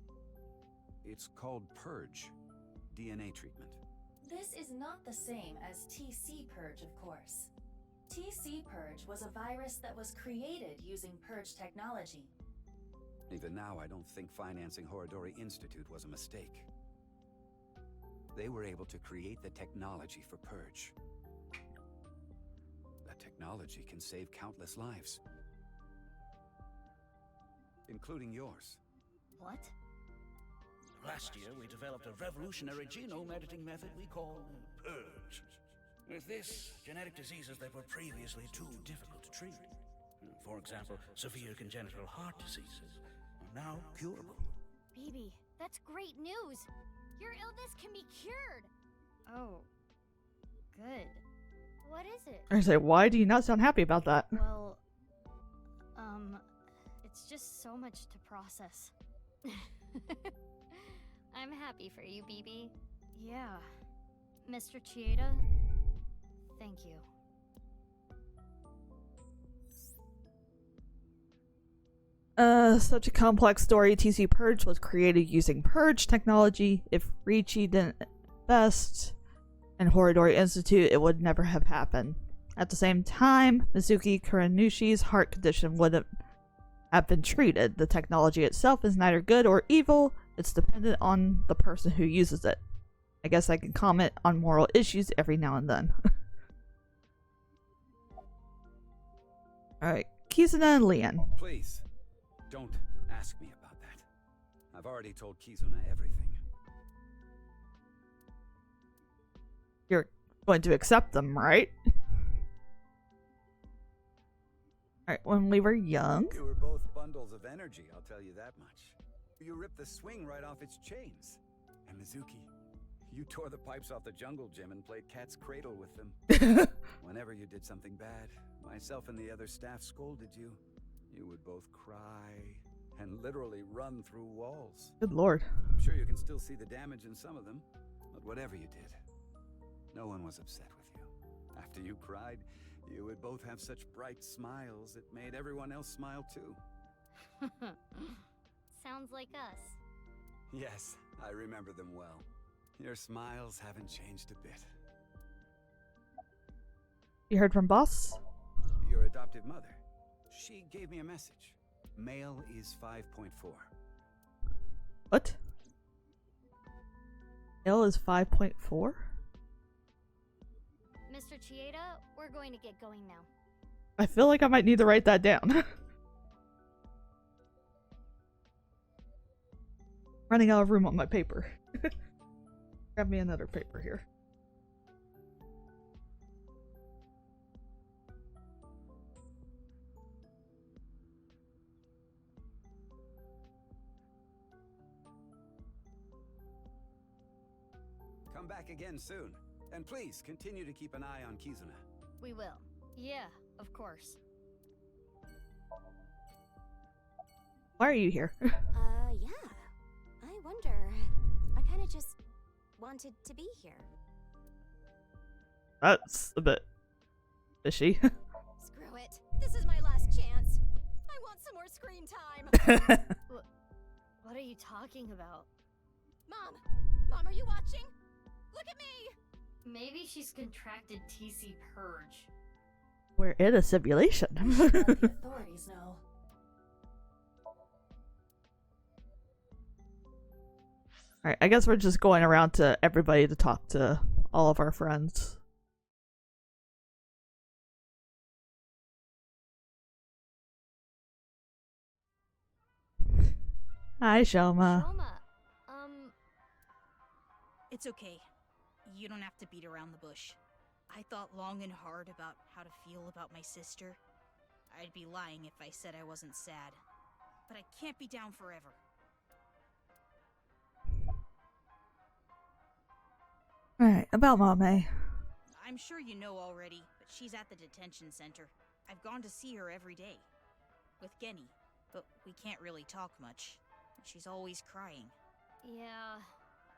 Speaker 23: It's called Purge. DNA treatment.
Speaker 7: This is not the same as TC Purge, of course. TC Purge was a virus that was created using Purge technology.
Speaker 23: Even now, I don't think financing Horodori Institute was a mistake. They were able to create the technology for Purge. That technology can save countless lives. Including yours.
Speaker 3: What?
Speaker 20: Last year, we developed a revolutionary genome editing method we call Purge. With this, genetic diseases that were previously too difficult to treat, for example, severe congenital heart diseases, are now curable.
Speaker 6: BB, that's great news! Your illness can be cured! Oh, good. What is it?
Speaker 1: I say, why do you not sound happy about that?
Speaker 6: Well, it's just so much to process. I'm happy for you, BB. Yeah. Mr. Chieda, thank you.
Speaker 1: Such a complex story. TC Purge was created using Purge technology. If Ricci didn't invest in Horidori Institute, it would never have happened. At the same time, Mizuki Kuranushi's heart condition wouldn't have been treated. The technology itself is neither good or evil. It's dependent on the person who uses it. I guess I can comment on moral issues every now and then. Alright, Kizuna and Leon.
Speaker 23: Please, don't ask me about that. I've already told Kizuna everything.
Speaker 1: You're going to accept them, right? Alright, when we were young.
Speaker 23: You were both bundles of energy, I'll tell you that much. You ripped the swing right off its chains. And Mizuki, you tore the pipes off the jungle gym and played cat's cradle with them. Whenever you did something bad, myself and the other staff scolded you. You would both cry and literally run through walls.
Speaker 1: Good lord.
Speaker 23: I'm sure you can still see the damage in some of them, but whatever you did, no one was upset with you. After you cried, you would both have such bright smiles it made everyone else smile too.
Speaker 6: Sounds like us.
Speaker 23: Yes, I remember them well. Your smiles haven't changed a bit.
Speaker 1: You heard from Boss?
Speaker 23: Your adoptive mother. She gave me a message. Male is 5.4.
Speaker 1: What? Male is 5.4?
Speaker 6: Mr. Chieda, we're going to get going now.
Speaker 1: I feel like I might need to write that down. Running out of room on my paper. Grab me another paper here.
Speaker 23: Come back again soon. And please, continue to keep an eye on Kizuna.
Speaker 6: We will. Yeah, of course.
Speaker 1: Why are you here?
Speaker 4: Yeah. I wonder. I kind of just wanted to be here.
Speaker 1: That's a bit fishy.
Speaker 4: Screw it. This is my last chance. I want some more screen time.
Speaker 6: What are you talking about?
Speaker 4: Mom! Mom, are you watching? Look at me!
Speaker 6: Maybe she's contracted TC Purge.
Speaker 1: We're in a simulation.
Speaker 7: Let the authorities know.
Speaker 1: Alright, I guess we're just going around to everybody to talk to all of our friends. Hi, Shoma.
Speaker 12: It's okay. You don't have to beat around the bush. I thought long and hard about how to feel about my sister. I'd be lying if I said I wasn't sad. But I can't be down forever.
Speaker 1: Alright, about Mame.
Speaker 12: I'm sure you know already, but she's at the detention center. I've gone to see her every day. With Genny. But we can't really talk much. She's always crying.
Speaker 6: Yeah.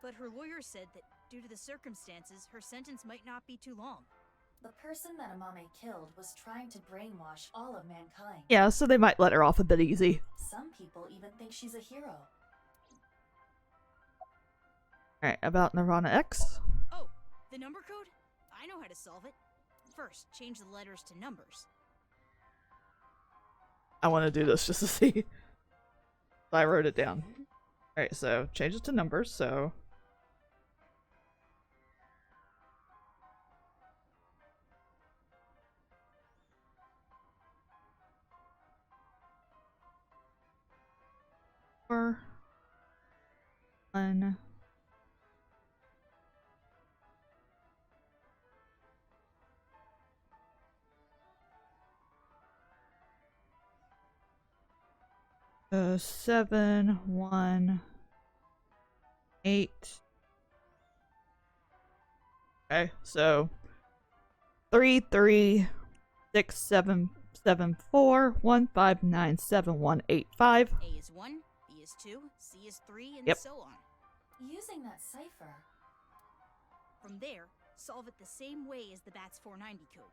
Speaker 12: But her lawyer said that due to the circumstances, her sentence might not be too long.
Speaker 7: The person that Amame killed was trying to brainwash all of mankind.
Speaker 1: Yeah, so they might let her off a bit easy.
Speaker 7: Some people even think she's a hero.
Speaker 1: Alright, about nirvanA X.
Speaker 12: Oh, the number code? I know how to solve it. First, change the letters to numbers.
Speaker 1: I want to do this just to see. I wrote it down. Alright, so change it to numbers, so... 1. So 7, 1, 8. Okay, so 3, 3, 6, 7, 7, 4, 1, 5, 9, 7, 1, 8, 5.
Speaker 12: A is 1, B is 2, C is 3, and
Speaker 1: Yep.
Speaker 12: so on.
Speaker 7: Using that cipher.
Speaker 12: From there, solve it the same way as the BATS 490 code.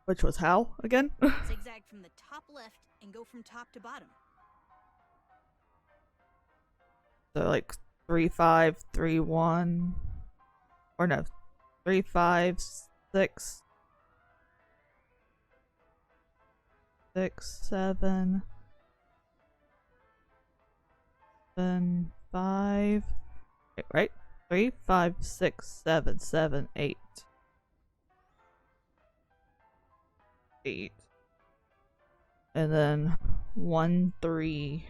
Speaker 1: Which was how again?
Speaker 12: Zigzag from the top left and go from top to bottom.
Speaker 1: So like 3, 5, 3, 1, or no, 3, 5, 6, 6, 7, 7, 5. Wait, right? 3, 5, 6, 7, 7, 8. 8. And then 1, 3,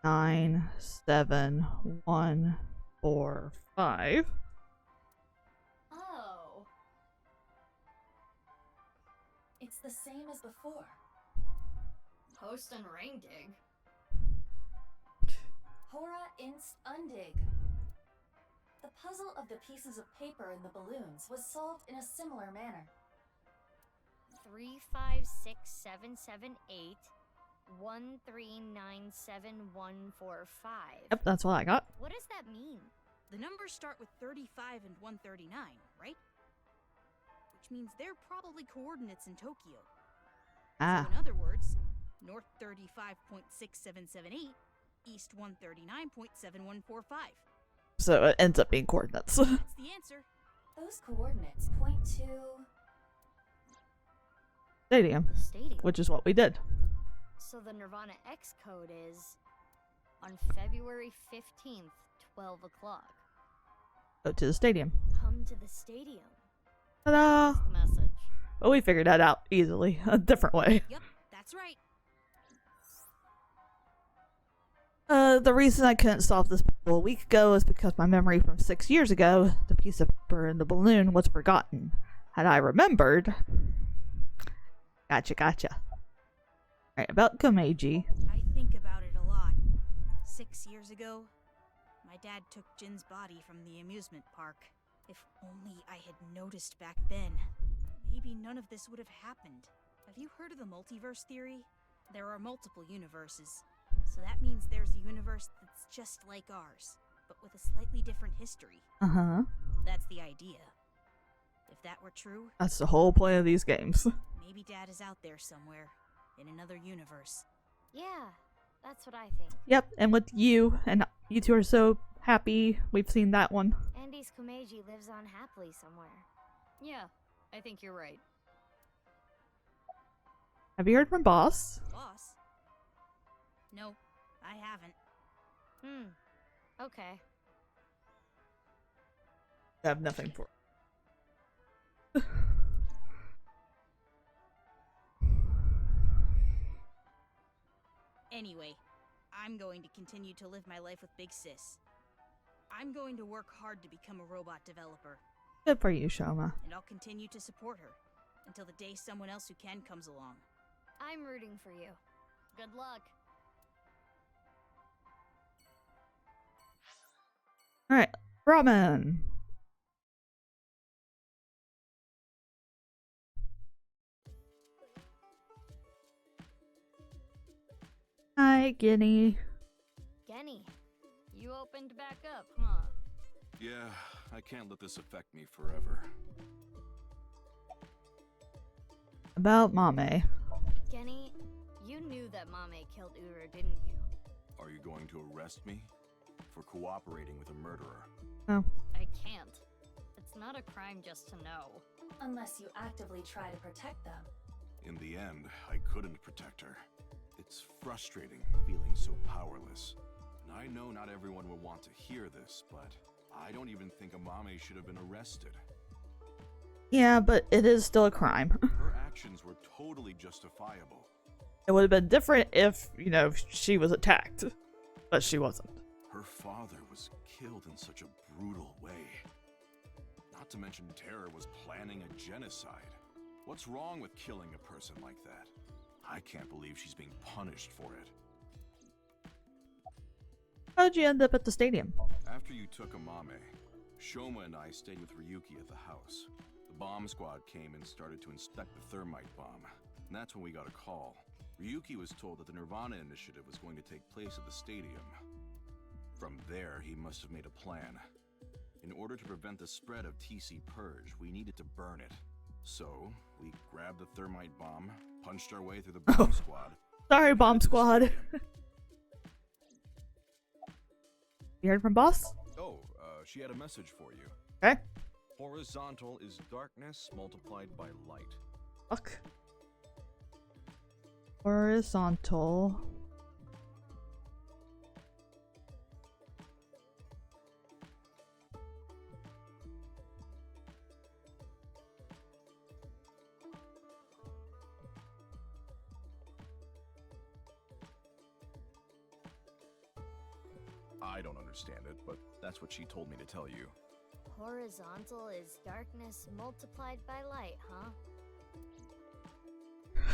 Speaker 1: 9, 7, 1, 4, 5.
Speaker 14: Oh.
Speaker 7: It's the same as before.
Speaker 6: Post and ring dig.
Speaker 7: Hora inst undig. The puzzle of the pieces of paper and the balloons was solved in a similar manner.
Speaker 6: 3, 5, 6, 7, 7, 8. 1, 3, 9, 7, 1, 4, 5.
Speaker 1: Yep, that's what I got.
Speaker 6: What does that mean?
Speaker 12: The numbers start with 35 and 139, right? Which means they're probably coordinates in Tokyo.
Speaker 1: Ah.
Speaker 12: So in other words, north 35.6778, east 139.7145.
Speaker 1: So it ends up being coordinates.
Speaker 12: That's the answer.
Speaker 7: Those coordinates point to...
Speaker 1: Stadium.
Speaker 6: The stadium.
Speaker 1: Which is what we did.
Speaker 6: So the nirvanA X code is on February 15th, 12 o'clock.
Speaker 1: Go to the stadium.
Speaker 6: Come to the stadium.
Speaker 1: Ta-da!
Speaker 6: That's the message.
Speaker 1: Well, we figured that out easily. A different way.
Speaker 12: Yep, that's right.
Speaker 1: The reason I couldn't solve this puzzle a week ago is because my memory from 6 years ago, the piece of paper in the balloon, was forgotten. Had I remembered... Gotcha. Alright, about Komeiji.
Speaker 12: I think about it a lot. 6 years ago, my dad took Jin's body from the amusement park. If only I had noticed back then, maybe none of this would have happened. Have you heard of the multiverse theory? There are multiple universes. So that means there's a universe that's just like ours, but with a slightly different history.
Speaker 1: Uh-huh.
Speaker 12: That's the idea. If that were true,
Speaker 1: That's the whole point of these games.
Speaker 12: maybe Dad is out there somewhere, in another universe.
Speaker 6: Yeah, that's what I think.
Speaker 1: Yep, and with you, and you two are so happy we've seen that one.
Speaker 6: Andy's Komeiji lives on happily somewhere. Yeah, I think you're right.
Speaker 1: Have you heard from Boss?
Speaker 12: Boss? No, I haven't.
Speaker 6: Okay.
Speaker 1: I have nothing for
Speaker 12: Anyway, I'm going to continue to live my life with Big Sis. I'm going to work hard to become a robot developer.
Speaker 1: Good for you, Shoma.
Speaker 12: And I'll continue to support her until the day someone else who can comes along.
Speaker 6: I'm rooting for you. Good luck.
Speaker 1: Alright, ramen. Hi, Guinea.
Speaker 6: Genny, you opened back up, huh?
Speaker 11: Yeah, I can't let this affect me forever.
Speaker 1: About Mame.
Speaker 6: Genny, you knew that Mame killed Ura, didn't you?
Speaker 11: Are you going to arrest me? For cooperating with a murderer?
Speaker 1: Oh.
Speaker 6: I can't. It's not a crime just to know.
Speaker 7: Unless you actively try to protect them.
Speaker 11: In the end, I couldn't protect her. It's frustrating feeling so powerless. And I know not everyone will want to hear this, but I don't even think Amame should have been arrested.
Speaker 1: Yeah, but it is still a crime.
Speaker 11: Her actions were totally justifiable.
Speaker 1: It would have been different if, you know, she was attacked. But she wasn't.
Speaker 11: Her father was killed in such a brutal way. Not to mention Terror was planning a genocide. What's wrong with killing a person like that? I can't believe she's being punished for it.
Speaker 1: How'd you end up at the stadium?
Speaker 11: After you took Amame, Shoma and I stayed with Ryuki at the house. The bomb squad came and started to inspect the thermite bomb. And that's when we got a call. Ryuki was told that the nirvanA initiative was going to take place at the stadium. From there, he must have made a plan. In order to prevent the spread of TC Purge, we needed to burn it. So, we grabbed the thermite bomb, punched our way through the bomb squad.
Speaker 1: Sorry, bomb squad. You heard from boss?
Speaker 11: Oh, she had a message for you.
Speaker 1: Okay.
Speaker 11: Horizontal is darkness multiplied by light.
Speaker 1: Fuck. Horizontal.
Speaker 11: I don't understand it, but that's what she told me to tell you.
Speaker 6: Horizontal is darkness multiplied by light, huh?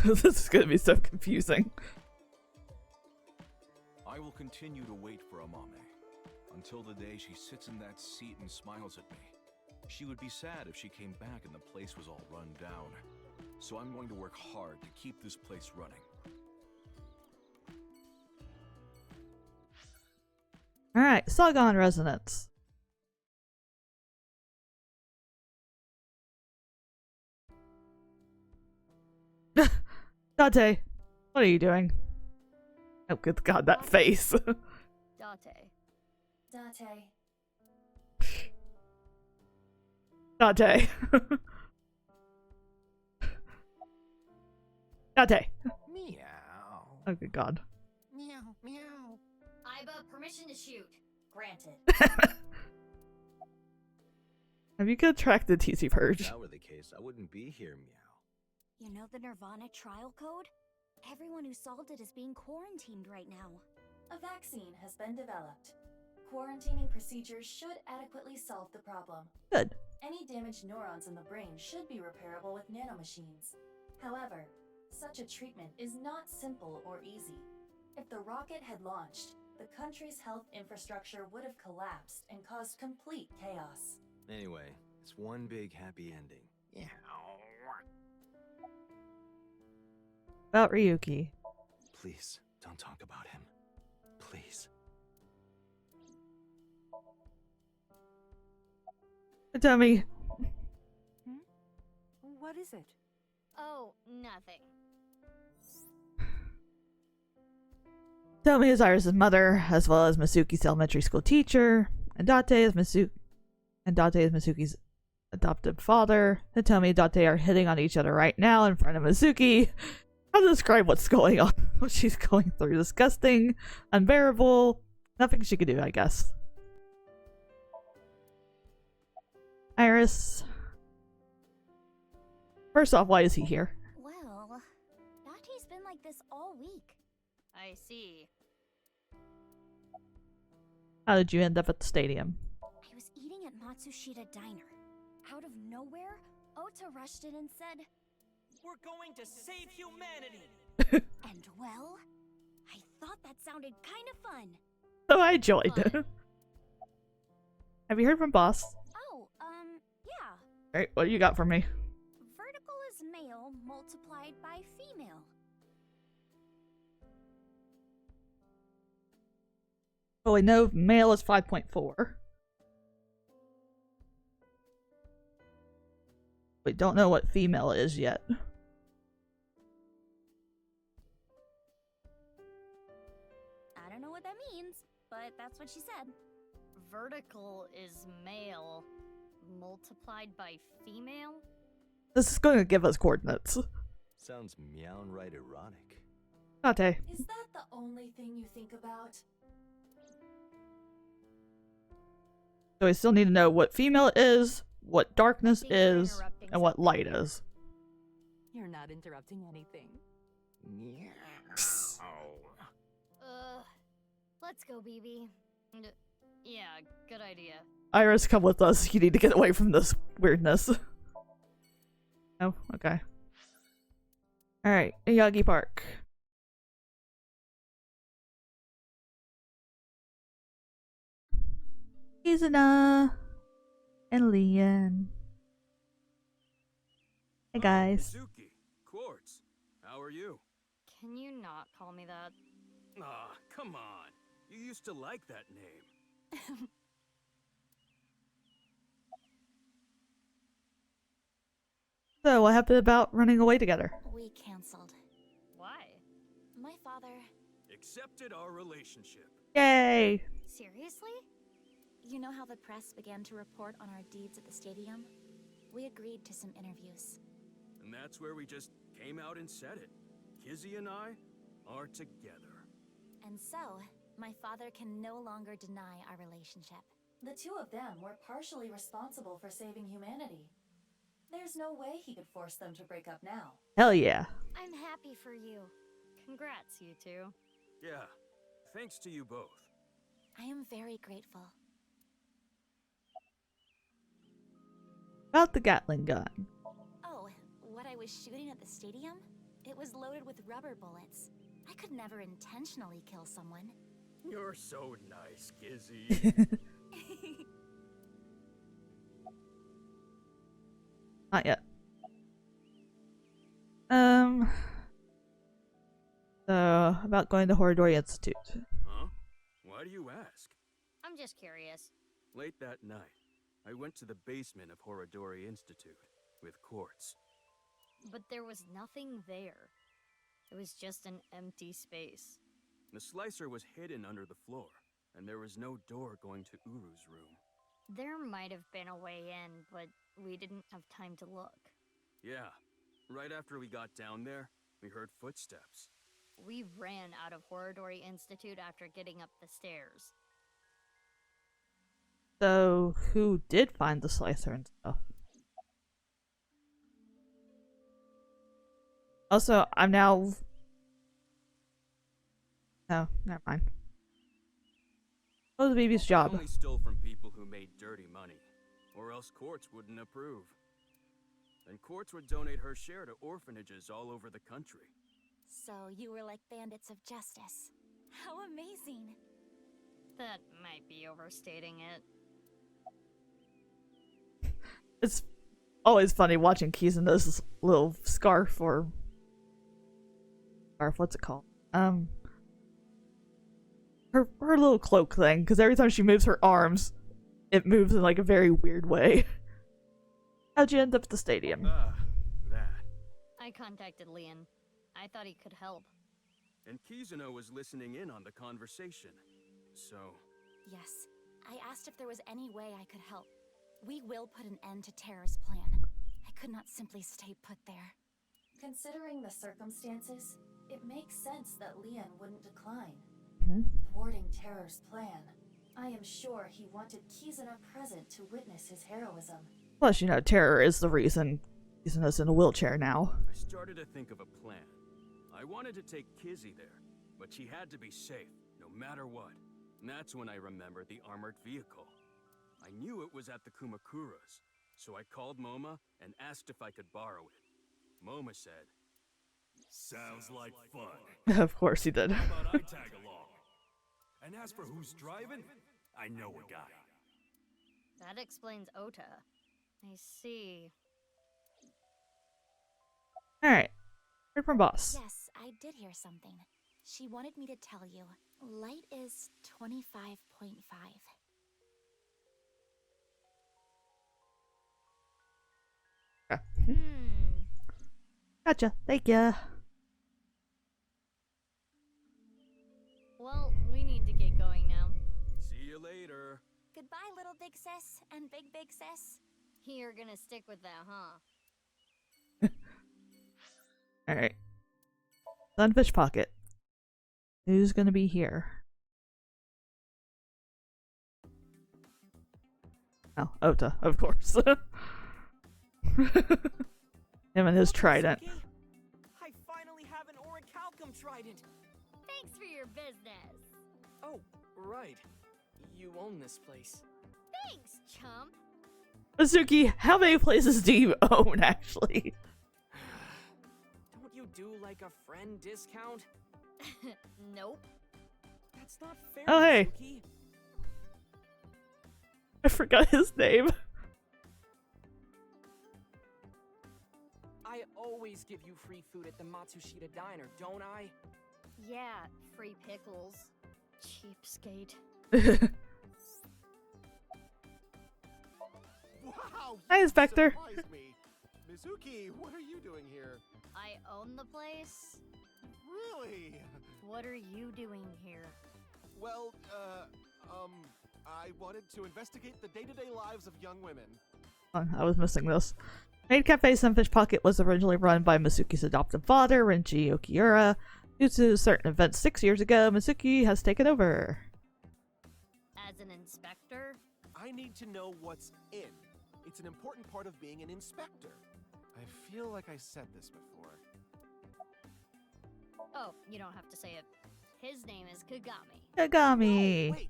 Speaker 1: This is gonna be so confusing.
Speaker 11: I will continue to wait for Amame until the day she sits in that seat and smiles at me. She would be sad if she came back and the place was all run down. So I'm going to work hard to keep this place running.
Speaker 1: Alright, Sagon Resonance. Date, what are you doing? Oh good god, that face.
Speaker 6: Date.
Speaker 1: Date. Date.
Speaker 9: Meow.
Speaker 1: Oh good god.
Speaker 9: Meow, meow.
Speaker 6: Iba, permission to shoot. Granted.
Speaker 1: Have you contracted TC Purge?
Speaker 8: If that were the case, I wouldn't be here, meow.
Speaker 4: You know the nirvanA trial code? Everyone who solved it is being quarantined right now.
Speaker 7: A vaccine has been developed. Quarantining procedures should adequately solve the problem.
Speaker 1: Good.
Speaker 7: Any damaged neurons in the brain should be repairable with nanomachines. However, such a treatment is not simple or easy. If the rocket had launched, the country's health infrastructure would have collapsed and caused complete chaos.
Speaker 8: Anyway, it's one big happy ending.
Speaker 9: Yeah.
Speaker 1: About Ryuki.
Speaker 8: Please, don't talk about him. Please.
Speaker 1: Tell me.
Speaker 15: What is it?
Speaker 6: Oh, nothing.
Speaker 1: Tell me is Iris' mother, as well as Masuki's elementary school teacher, and Date is Masuki's adopted father. And tell me Date are hitting on each other right now in front of Masuki. How to describe what's going on, what she's going through. Disgusting, unbearable, nothing she could do, I guess. Iris. First off, why is he here?
Speaker 4: Well, Date's been like this all week.
Speaker 6: I see.
Speaker 1: How did you end up at the stadium?
Speaker 4: I was eating at Matsushita Diner. Out of nowhere, Ota rushed in and said,
Speaker 9: "We're going to save humanity!"
Speaker 4: and well, I thought that sounded kind of fun.
Speaker 1: So I joined. Have you heard from boss?
Speaker 4: Oh, yeah.
Speaker 1: Alright, what do you got for me?
Speaker 4: Vertical is male multiplied by female.
Speaker 1: Well, we know male is 5.4. We don't know what female is yet.
Speaker 4: I don't know what that means, but that's what she said.
Speaker 6: Vertical is male multiplied by female?
Speaker 1: This is going to give us coordinates.
Speaker 8: Sounds meow right erotic.
Speaker 1: Date.
Speaker 7: Is that the only thing you think about?
Speaker 1: So we still need to know what female is, what darkness is, and what light is.
Speaker 15: You're not interrupting anything.
Speaker 6: Let's go, BB.
Speaker 3: Yeah, good idea.
Speaker 1: Iris, come with us. You need to get away from this weirdness. Oh, okay. Alright, Yagi Park. Izuna and Leon. Hey guys.
Speaker 2: Mizuki, Quartz, how are you?
Speaker 3: Can you not call me that?
Speaker 2: Aw, come on. You used to like that name.
Speaker 1: So, what happened about running away together?
Speaker 4: We canceled.
Speaker 3: Why?
Speaker 4: My father...
Speaker 2: Accepted our relationship.
Speaker 1: Yay!
Speaker 4: Seriously? You know how the press began to report on our deeds at the stadium? We agreed to some interviews.
Speaker 2: And that's where we just came out and said it. Kizzy and I are together.
Speaker 4: And so, my father can no longer deny our relationship.
Speaker 7: The two of them were partially responsible for saving humanity. There's no way he could force them to break up now.
Speaker 1: Hell yeah.
Speaker 3: I'm happy for you. Congrats, you two.
Speaker 2: Yeah, thanks to you both.
Speaker 4: I am very grateful.
Speaker 1: About the Gatling gun.
Speaker 4: Oh, what I was shooting at the stadium? It was loaded with rubber bullets. I could never intentionally kill someone.
Speaker 2: You're so nice, Kizzy.
Speaker 1: Not yet. So, about going to Horadori Institute.
Speaker 2: Huh? Why do you ask?
Speaker 3: I'm just curious.
Speaker 2: Late that night, I went to the basement of Horadori Institute with Quartz.
Speaker 3: But there was nothing there. It was just an empty space.
Speaker 2: The slicer was hidden under the floor, and there was no door going to Uru's room.
Speaker 3: There might have been a way in, but we didn't have time to look.
Speaker 2: Yeah, right after we got down there, we heard footsteps.
Speaker 3: We ran out of Horadori Institute after getting up the stairs.
Speaker 1: So, who did find the slicer and stuff? Also, I'm now... No, never mind. What was the baby's job?
Speaker 2: I only stole from people who made dirty money, or else Quartz wouldn't approve. And Quartz would donate her share to orphanages all over the country.
Speaker 4: So you were like bandits of justice. How amazing!
Speaker 3: That might be overstating it.
Speaker 1: It's always funny watching Kizuna's little scarf or... Scarf, what's it called? Her little cloak thing, because every time she moves her arms, it moves in like a very weird way. How'd you end up at the stadium?
Speaker 2: That.
Speaker 3: I contacted Leon. I thought he could help.
Speaker 2: And Kizuna was listening in on the conversation. So...
Speaker 4: Yes, I asked if there was any way I could help. We will put an end to Terror's plan. I could not simply stay put there.
Speaker 7: Considering the circumstances, it makes sense that Leon wouldn't decline.
Speaker 1: Hmm?
Speaker 7: Thwarting Terror's plan. I am sure he wanted Kizuna present to witness his heroism.
Speaker 1: Plus, you know, Terror is the reason Kizuna's in a wheelchair now.
Speaker 2: I started to think of a plan. I wanted to take Kizzy there, but she had to be safe, no matter what. And that's when I remembered the armored vehicle. I knew it was at the Kumakuras, so I called Moma and asked if I could borrow it. Moma said,
Speaker 17: "Sounds like fun."
Speaker 1: Of course he did.
Speaker 17: How about I tag along? And as for who's driving, I know a guy.
Speaker 3: That explains Ota. I see.
Speaker 1: Alright. Heard from boss.
Speaker 4: Yes, I did hear something. She wanted me to tell you. Light is 25.5.
Speaker 1: Gotcha. Thank ya.
Speaker 3: Well, we need to get going now.
Speaker 2: "See you later."
Speaker 4: Goodbye, little big sis and big sis.
Speaker 3: You're gonna stick with that, huh?
Speaker 1: Alright. Sunfish Pocket. Who's gonna be here? Oh, Ota, of course. Him and his trident.
Speaker 9: I finally have an orichalcum trident.
Speaker 3: Thanks for your business.
Speaker 9: Oh, right. You own this place.
Speaker 6: Thanks, chum.
Speaker 1: Mizuki, how many places do you own, actually?
Speaker 9: Don't you do like a friend discount?
Speaker 6: Nope.
Speaker 9: That's not fair,
Speaker 1: Oh, hey.
Speaker 9: Mizuki.
Speaker 1: I forgot his name.
Speaker 9: I always give you free food at the Matsushita Diner, don't I?
Speaker 6: Yeah, free pickles. Cheapskate.
Speaker 18: Wow!
Speaker 1: Hi,
Speaker 18: you
Speaker 1: Inspector.
Speaker 18: surprised me. Mizuki, what are you doing here?
Speaker 6: I own the place.
Speaker 18: Really?
Speaker 6: What are you doing here?
Speaker 18: Well, I wanted to investigate the day-to-day lives of young women.
Speaker 1: I was missing this. Maid Cafe Sunfish Pocket was originally run by Mizuki's adoptive father, Renji Okiura. Due to certain events 6 years ago, Mizuki has taken over.
Speaker 6: As an inspector?
Speaker 18: I need to know what's in. It's an important part of being an inspector. I feel like I said this before.
Speaker 6: Oh, you don't have to say it. His name is Kagami.
Speaker 1: Kagami!
Speaker 18: No, wait!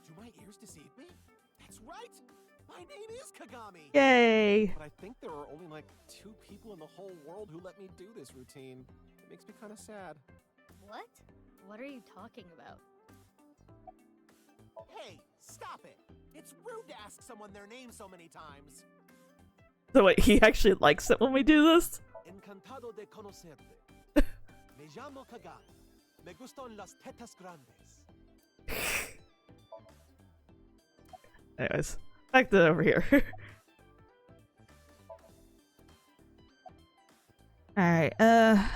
Speaker 18: Do my ears deceive me? That's right! My name is Kagami!
Speaker 1: Yay!
Speaker 18: But I think there are only like 2 people in the whole world who let me do this routine. It makes me kind of sad.
Speaker 6: What? What are you talking about?
Speaker 18: Hey, stop it! It's rude to ask someone their name so many times.
Speaker 1: So wait, he actually likes it when we do this?
Speaker 18: Encantado de conocerte. Me llamo Kagami. Me gustan las tetas grandes.
Speaker 1: Anyways, back to over here. Alright,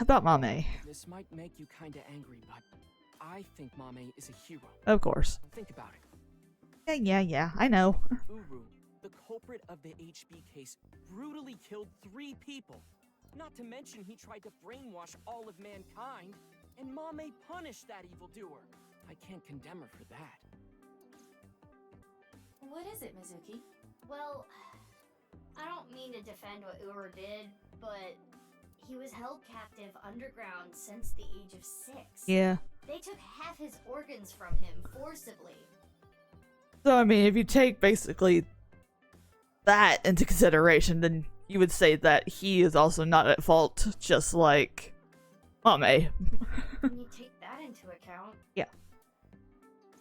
Speaker 1: about Mame.
Speaker 9: This might make you kinda angry, but I think Mame is a hero.
Speaker 1: Of course.
Speaker 9: Think about it.
Speaker 1: Yeah, I know.
Speaker 9: Uru, the culprit of the HB case, brutally killed 3 people. Not to mention he tried to brainwash all of mankind, and Mame punished that evildoer. I can't condemn her for that.
Speaker 10: What is it, Mizuki?
Speaker 6: Well, I don't mean to defend what Uru did, but he was held captive underground since the age of 6.
Speaker 1: Yeah.
Speaker 6: They took half his organs from him forcibly.
Speaker 1: So, I mean, if you take basically that into consideration, then you would say that he is also not at fault, just like Mame.
Speaker 6: When you take that into account...
Speaker 1: Yeah.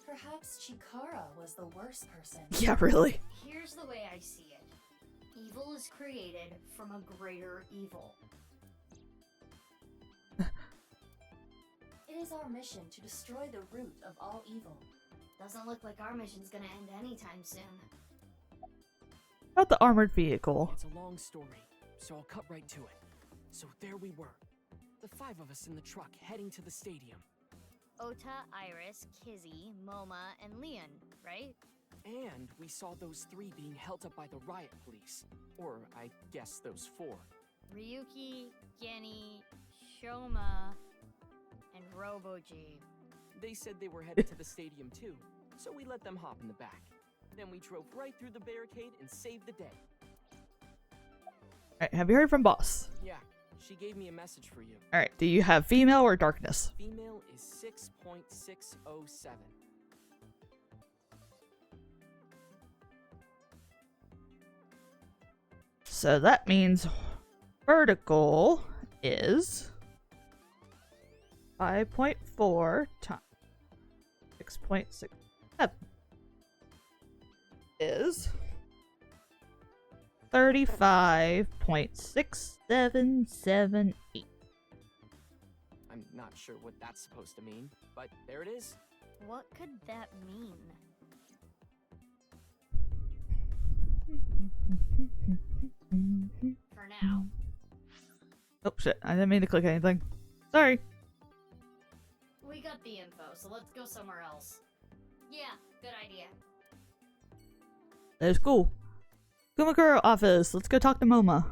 Speaker 7: Perhaps Chikara was the worst person.
Speaker 1: Yeah, really.
Speaker 6: Here's the way I see it. Evil is created from a greater evil.
Speaker 7: It is our mission to destroy the root of all evil.
Speaker 6: Doesn't look like our mission's gonna end anytime soon.
Speaker 1: About the armored vehicle.
Speaker 9: It's a long story, so I'll cut right to it. So there we were. The 5 of us in the truck heading to the stadium.
Speaker 6: Ota, Iris, Kizzy, Moma, and Leon, right?
Speaker 9: And we saw those 3 being held up by the riot police. Or, I guess those 4.
Speaker 6: Ryuki, Genny, Shoma, and Roboji.
Speaker 9: They said they were headed to the stadium too, so we let them hop in the back. Then we drove right through the barricade and saved the day.
Speaker 1: Alright, have you heard from Boss?
Speaker 9: Yeah, she gave me a message for you.
Speaker 1: Alright, do you have female or darkness?
Speaker 9: Female is 6.607.
Speaker 1: So that means vertical is 5.4 times 6.67 is 35.6778.
Speaker 9: I'm not sure what that's supposed to mean, but there it is.
Speaker 6: What could that mean? For now.
Speaker 1: Oh shit, I didn't mean to click anything. Sorry.
Speaker 6: We got the info, so let's go somewhere else. Yeah, good idea.
Speaker 1: That's cool. Kumakuro office. Let's go talk to Moma.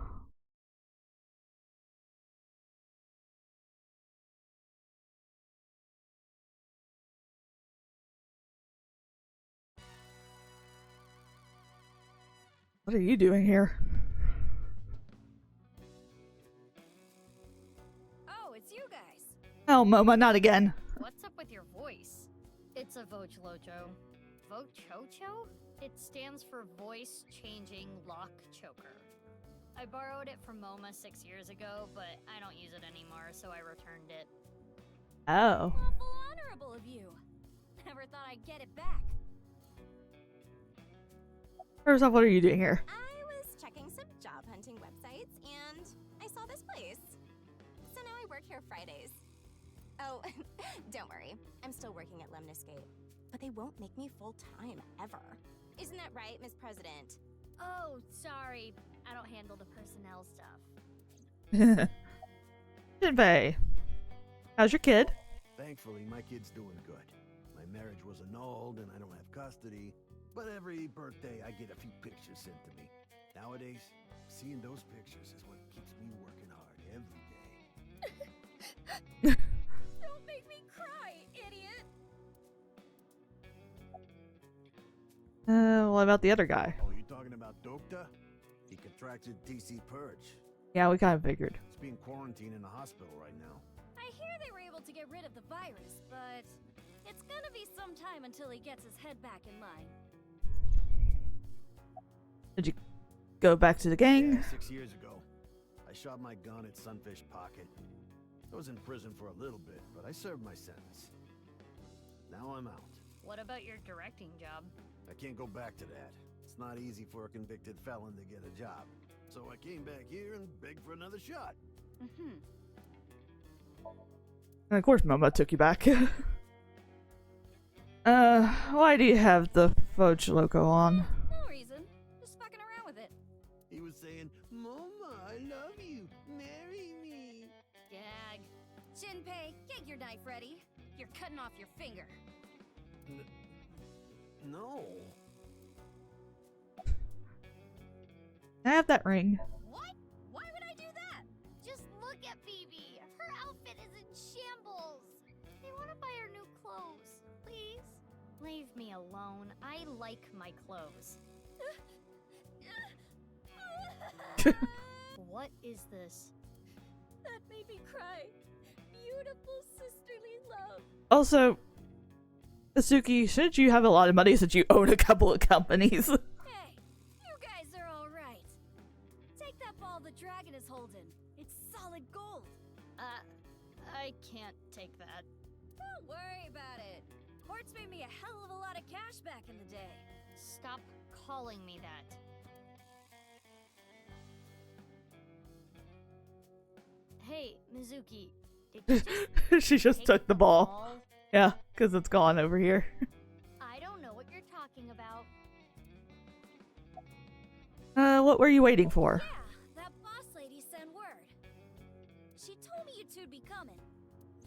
Speaker 1: What are you doing here?
Speaker 6: Oh, it's you guys.
Speaker 1: Oh, Moma, not again.
Speaker 6: What's up with your voice? It's a Vojlojo.
Speaker 3: VOCHOCHO? It stands for Voice Changing Lock Choker. I borrowed it from MoMA 6 years ago, but I don't use it anymore, so I returned it.
Speaker 1: Oh.
Speaker 14: Awful honorable of you. Never thought I'd get it back.
Speaker 1: First off, what are you doing here?
Speaker 5: I was checking some job hunting websites and I saw this place. So now I work here Fridays. Oh, don't worry. I'm still working at Lemniscape. But they won't make me full-time, ever. Isn't that right, Miss President?
Speaker 3: Oh, sorry. I don't handle the personnel stuff.
Speaker 1: Jinbei, how's your kid?
Speaker 19: Thankfully, my kid's doing good. My marriage was annulled and I don't have custody, but every birthday I get a few pictures sent to me. Nowadays, seeing those pictures is what keeps me working hard every day.
Speaker 14: Don't make me cry, idiot.
Speaker 1: What about the other guy?
Speaker 19: Oh, you talking about Dokta? He contracted TC Purge.
Speaker 1: Yeah, we kind of figured.
Speaker 19: He's being quarantined in a hospital right now.
Speaker 14: I hear they were able to get rid of the virus, but it's gonna be some time until he gets his head back in line.
Speaker 1: Did you go back to the gang?
Speaker 19: Yeah, 6 years ago. I shot my gun at Sunfish Pocket. I was in prison for a little bit, but I served my sentence. Now I'm out.
Speaker 3: What about your directing job?
Speaker 19: I can't go back to that. It's not easy for a convicted felon to get a job. So I came back here and begged for another shot.
Speaker 1: And of course Momo took you back. Why do you have the Foch logo on?
Speaker 14: No reason. Just fucking around with it.
Speaker 19: He was saying, Mama, I love you. Marry me.
Speaker 14: Gag. Jinpei, get your knife ready. You're cutting off your finger.
Speaker 19: No.
Speaker 1: Can I have that ring?
Speaker 3: What? Why would I do that? Just look at Phoebe. Her outfit is in shambles. I want to buy her new clothes. Please? Leave me alone. I like my clothes. What is this?
Speaker 14: That made me cry. Beautiful sisterly love.
Speaker 1: Also, Asuki, shouldn't you have a lot of money since you own a couple of companies?
Speaker 14: Hey, you guys are all right. Take that ball the dragon is holding. It's solid gold.
Speaker 3: I can't take that.
Speaker 14: Don't worry about it. Quartz made me a hell of a lot of cash back in the day.
Speaker 3: Stop calling me that. Hey, Mizuki. Did you just
Speaker 1: She just
Speaker 3: take
Speaker 1: took the ball. Yeah, because it's gone over here.
Speaker 3: I don't know what you're talking about.
Speaker 1: What were you waiting for?
Speaker 14: Yeah, that boss lady sent word. She told me you two'd be coming.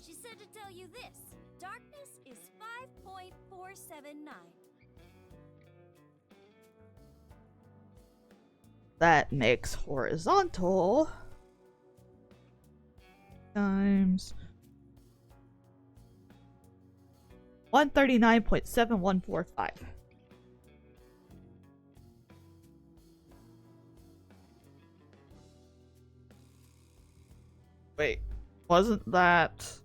Speaker 14: She said to tell you this. Darkness is 5.479.
Speaker 1: That makes horizontal times 139.7145. Wait, wasn't that...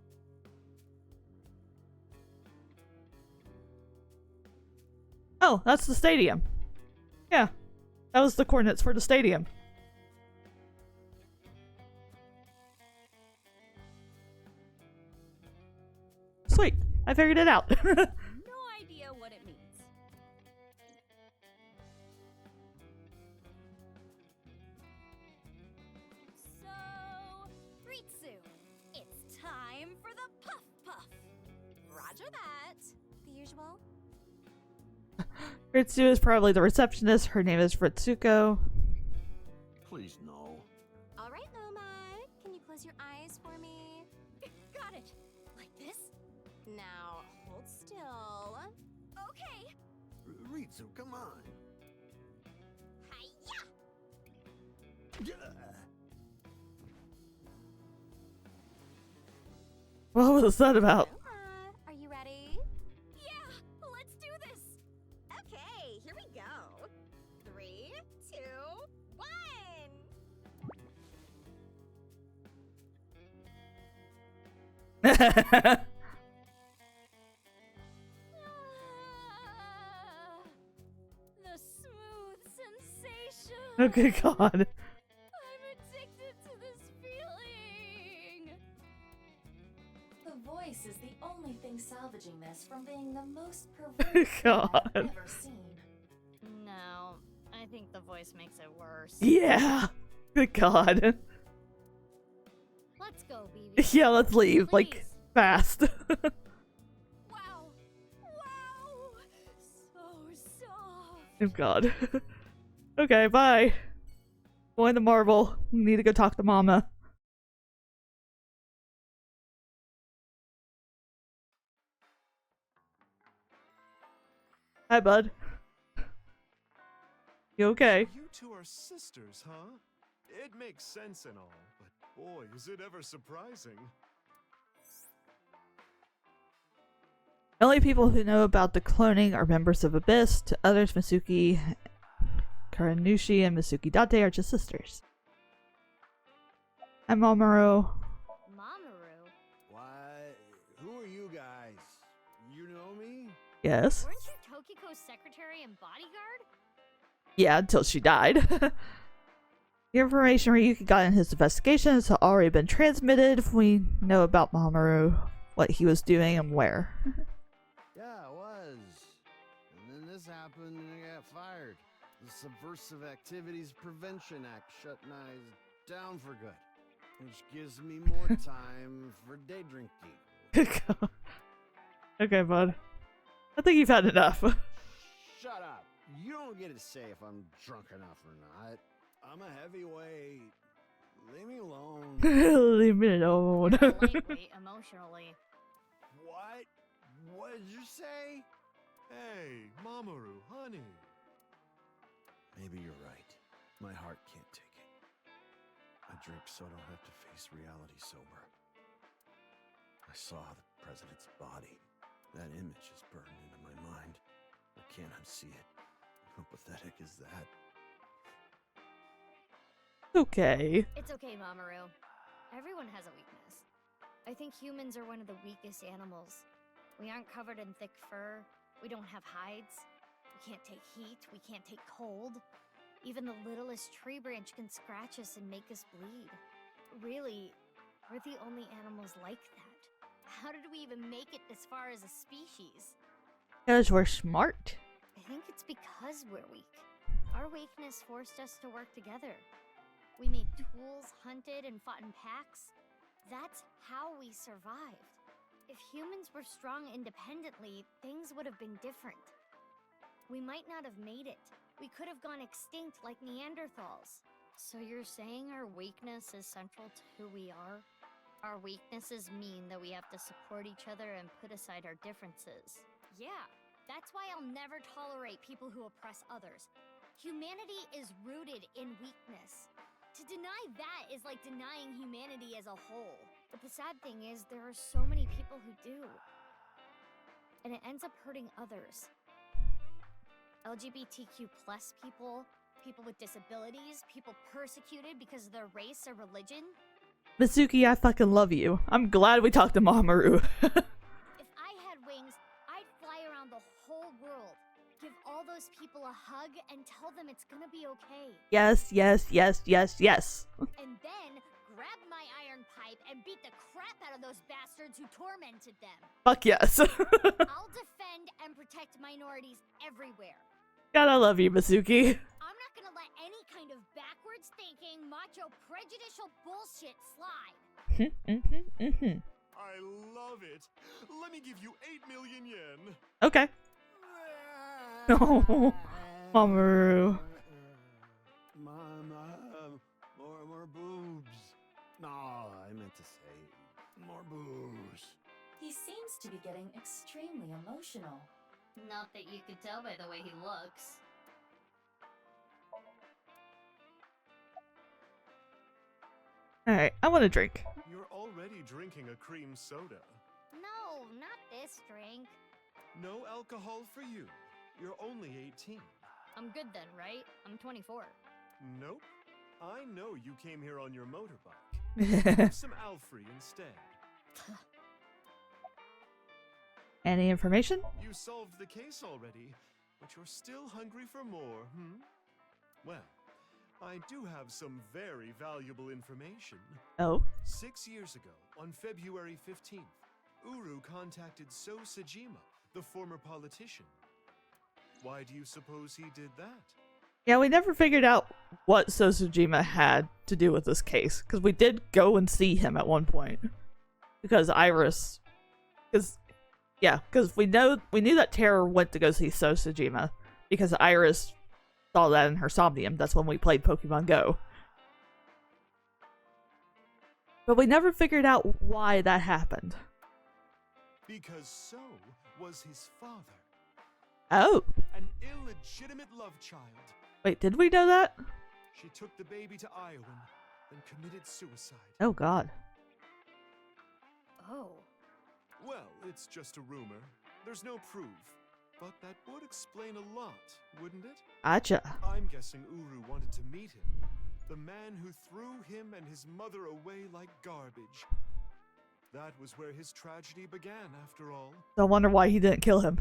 Speaker 1: Oh, that's the stadium. Yeah, that was the coordinates for the stadium. Sweet, I figured it out.
Speaker 14: No idea what it means. So, Ritsu, it's time for the Puff Puff.
Speaker 5: Roger that. The usual.
Speaker 1: Ritsu is probably the receptionist. Her name is Ritsuko.
Speaker 19: Please, no.
Speaker 5: All right, Loma. Can you close your eyes for me?
Speaker 14: Got it. Like this?
Speaker 5: Now, hold still.
Speaker 14: Okay.
Speaker 19: Ritsu, come on.
Speaker 5: Hiya!
Speaker 1: What was that about?
Speaker 5: Are you ready?
Speaker 14: Yeah, let's do this.
Speaker 5: Okay, here we go. 3, 2, 1.
Speaker 1: Oh, good God.
Speaker 14: I'm addicted to this feeling.
Speaker 7: The voice is the only thing salvaging this from being the most perverted thing
Speaker 1: God.
Speaker 7: I've ever seen.
Speaker 3: No, I think the voice makes it worse.
Speaker 1: Yeah. Good God.
Speaker 3: Let's go, BB.
Speaker 1: Yeah, let's leave.
Speaker 3: Please.
Speaker 1: Like, fast.
Speaker 14: Wow. Wow. So soft.
Speaker 1: Oh, God. Okay, bye. Going to Marvel. We need to go talk to Mama. Hi, bud. You okay?
Speaker 18: You two are sisters, huh? It makes sense and all, but boy, is it ever surprising.
Speaker 1: The only people who know about the cloning are members of Abyss. To others, Masuki Karanushi and Masuki Date are just sisters. I'm Mamoru.
Speaker 3: Mamoru?
Speaker 19: Why? Who are you guys? You know me?
Speaker 1: Yes.
Speaker 3: Weren't you Tokiko's secretary and bodyguard?
Speaker 1: Yeah, until she died. The information Ryuki got in his investigation has already been transmitted. We know about Mamoru, what he was doing, and where.
Speaker 19: Yeah, it was. And then this happened and I got fired. The Subversive Activities Prevention Act shut Nyes down for good. Which gives me more time for day drinking.
Speaker 1: Okay, bud. I think you've had enough.
Speaker 19: Shut up. You don't get to say if I'm drunk enough or not. I'm a heavyweight. Leave me alone.
Speaker 1: Leave me alone.
Speaker 3: Lightweight emotionally.
Speaker 19: What? What did you say?
Speaker 18: Hey, Mamoru, honey.
Speaker 19: Maybe you're right. My heart can't take it. I drink so I don't have to face reality sober. I saw the president's body. That image is burned into my mind. I can't unsee it. How pathetic is that?
Speaker 1: Okay.
Speaker 3: It's okay, Mamoru. Everyone has a weakness. I think humans are one of the weakest animals. We aren't covered in thick fur. We don't have hides. We can't take heat. We can't take cold. Even the littlest tree branch can scratch us and make us bleed. Really, we're the only animals like that. How did we even make it this far as a species?
Speaker 1: Because we're smart.
Speaker 3: I think it's because we're weak. Our weakness forced us to work together. We made tools, hunted, and fought in packs. That's how we survived. If humans were strong independently, things would have been different. We might not have made it. We could have gone extinct like Neanderthals. So you're saying our weakness is central to who we are? Our weaknesses mean that we have to support each other and put aside our differences. Yeah, that's why I'll never tolerate people who oppress others. Humanity is rooted in weakness. To deny that is like denying humanity as a whole. But the sad thing is, there are so many people who do. And it ends up hurting others. LGBTQ plus people, people with disabilities, people persecuted because of their race or religion.
Speaker 1: Mitsuki, I fucking love you. I'm glad we talked to Mamoru.
Speaker 3: If I had wings, I'd fly around the whole world. Give all those people a hug and tell them it's gonna be okay.
Speaker 1: Yes, yes, yes, yes, yes.
Speaker 3: And then grab my iron pipe and beat the crap out of those bastards who tormented them.
Speaker 1: Fuck yes.
Speaker 3: I'll defend and protect minorities everywhere.
Speaker 1: God, I love you, Mitsuki.
Speaker 3: I'm not gonna let any kind of backwards thinking, macho, prejudicial bullshit slide.
Speaker 18: I love it. Let me give you 8 million yen.
Speaker 1: Okay. Oh, Mamoru.
Speaker 19: Mama, more boobs. No, I meant to say more boobs.
Speaker 7: He seems to be getting extremely emotional.
Speaker 6: Not that you could tell by the way he looks.
Speaker 1: Alright, I want a drink.
Speaker 18: You're already drinking a cream soda.
Speaker 3: No, not this drink.
Speaker 18: No alcohol for you. You're only 18.
Speaker 3: I'm good then, right? I'm 24.
Speaker 18: Nope. I know you came here on your motorbike. Have some Alfrey instead.
Speaker 1: Any information?
Speaker 18: You solved the case already, but you're still hungry for more, hmm? Well,
Speaker 13: I do have some very valuable information.
Speaker 1: Oh?
Speaker 13: 6 years ago, on February 15th, Uru contacted So Sajima, the former politician. Why do you suppose he did that?
Speaker 1: Yeah, we never figured out what Sosujima had to do with this case, because we did go and see him at one point. Because Iris... Because we knew that Terror went to go see Sosujima, because Iris saw that in her Somnium. That's when we played Pokemon Go. But we never figured out why that happened.
Speaker 13: Because So was his father.
Speaker 1: Oh.
Speaker 13: An illegitimate love child.
Speaker 1: Wait, did we know that?
Speaker 13: She took the baby to Iowa and committed suicide.
Speaker 1: Oh god.
Speaker 3: Oh.
Speaker 13: Well, it's just a rumor. There's no proof. But that would explain a lot, wouldn't it?
Speaker 1: Gotcha.
Speaker 13: I'm guessing Uru wanted to meet him. The man who threw him and his mother away like garbage. That was where his tragedy began, after all.
Speaker 1: I wonder why he didn't kill him.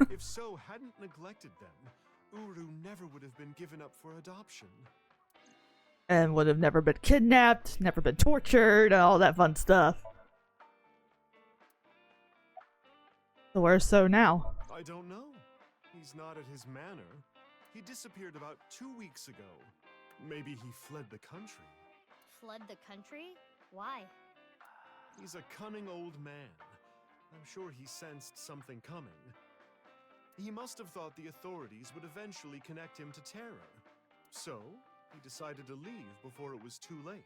Speaker 13: If So hadn't neglected them, Uru never would have been given up for adoption.
Speaker 1: And would have never been kidnapped, never been tortured, and all that fun stuff. So where's So now?
Speaker 13: I don't know. He's not at his manor. He disappeared about 2 weeks ago. Maybe he fled the country.
Speaker 3: Fled the country? Why?
Speaker 13: He's a cunning old man. I'm sure he sensed something coming. He must have thought the authorities would eventually connect him to Terror. So, he decided to leave before it was too late.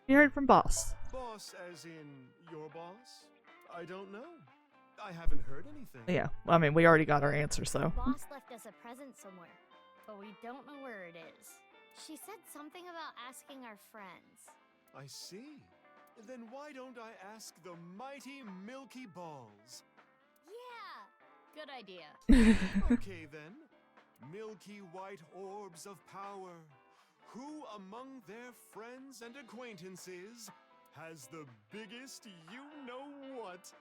Speaker 1: You heard from Boss.
Speaker 13: Boss as in your boss? I don't know. I haven't heard anything.
Speaker 1: Yeah, well, I mean, we already got our answer, so.
Speaker 3: Boss left us a present somewhere, but we don't know where it is. She said something about asking our friends.
Speaker 13: I see. Then why don't I ask the mighty Milky Balls?
Speaker 3: Yeah! Good idea.
Speaker 13: Okay then. Milky white orbs of power. Who among their friends and acquaintances has the biggest you-know-what?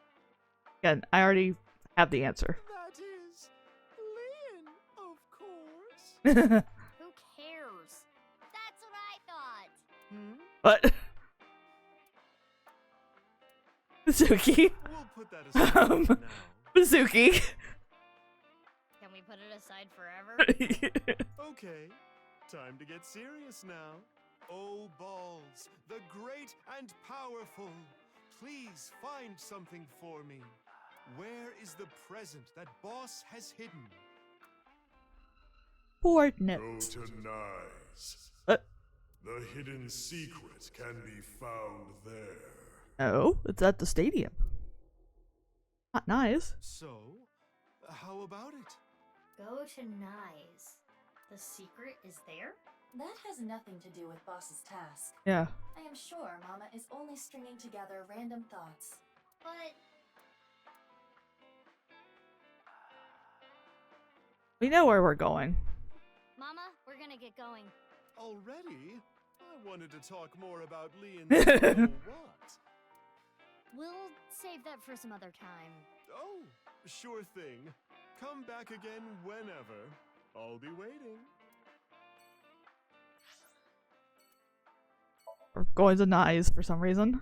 Speaker 1: Again, I already have the answer.
Speaker 13: That is Lynn, of course.
Speaker 3: Who cares? That's what I thought.
Speaker 1: What? Mizuki.
Speaker 13: We'll put that aside for now.
Speaker 1: Mizuki.
Speaker 3: Can we put it aside forever?
Speaker 13: Okay, time to get serious now. Oh, Balls, the great and powerful, please find something for me. Where is the present that Boss has hidden?
Speaker 1: Coordinates.
Speaker 17: Go to Nyes. The hidden secret can be found there.
Speaker 1: Oh, it's at the stadium. Not nice.
Speaker 13: So, how about it?
Speaker 6: Go to Nyes. The secret is there?
Speaker 7: That has nothing to do with Boss's task.
Speaker 1: Yeah.
Speaker 7: I am sure Mama is only stringing together random thoughts.
Speaker 6: But...
Speaker 1: We know where we're going.
Speaker 3: Mama, we're gonna get going.
Speaker 13: Already? I wanted to talk more about Lee and what?
Speaker 3: We'll save that for some other time.
Speaker 13: Oh, sure thing. Come back again whenever. I'll be waiting.
Speaker 1: We're going to Nyes for some reason.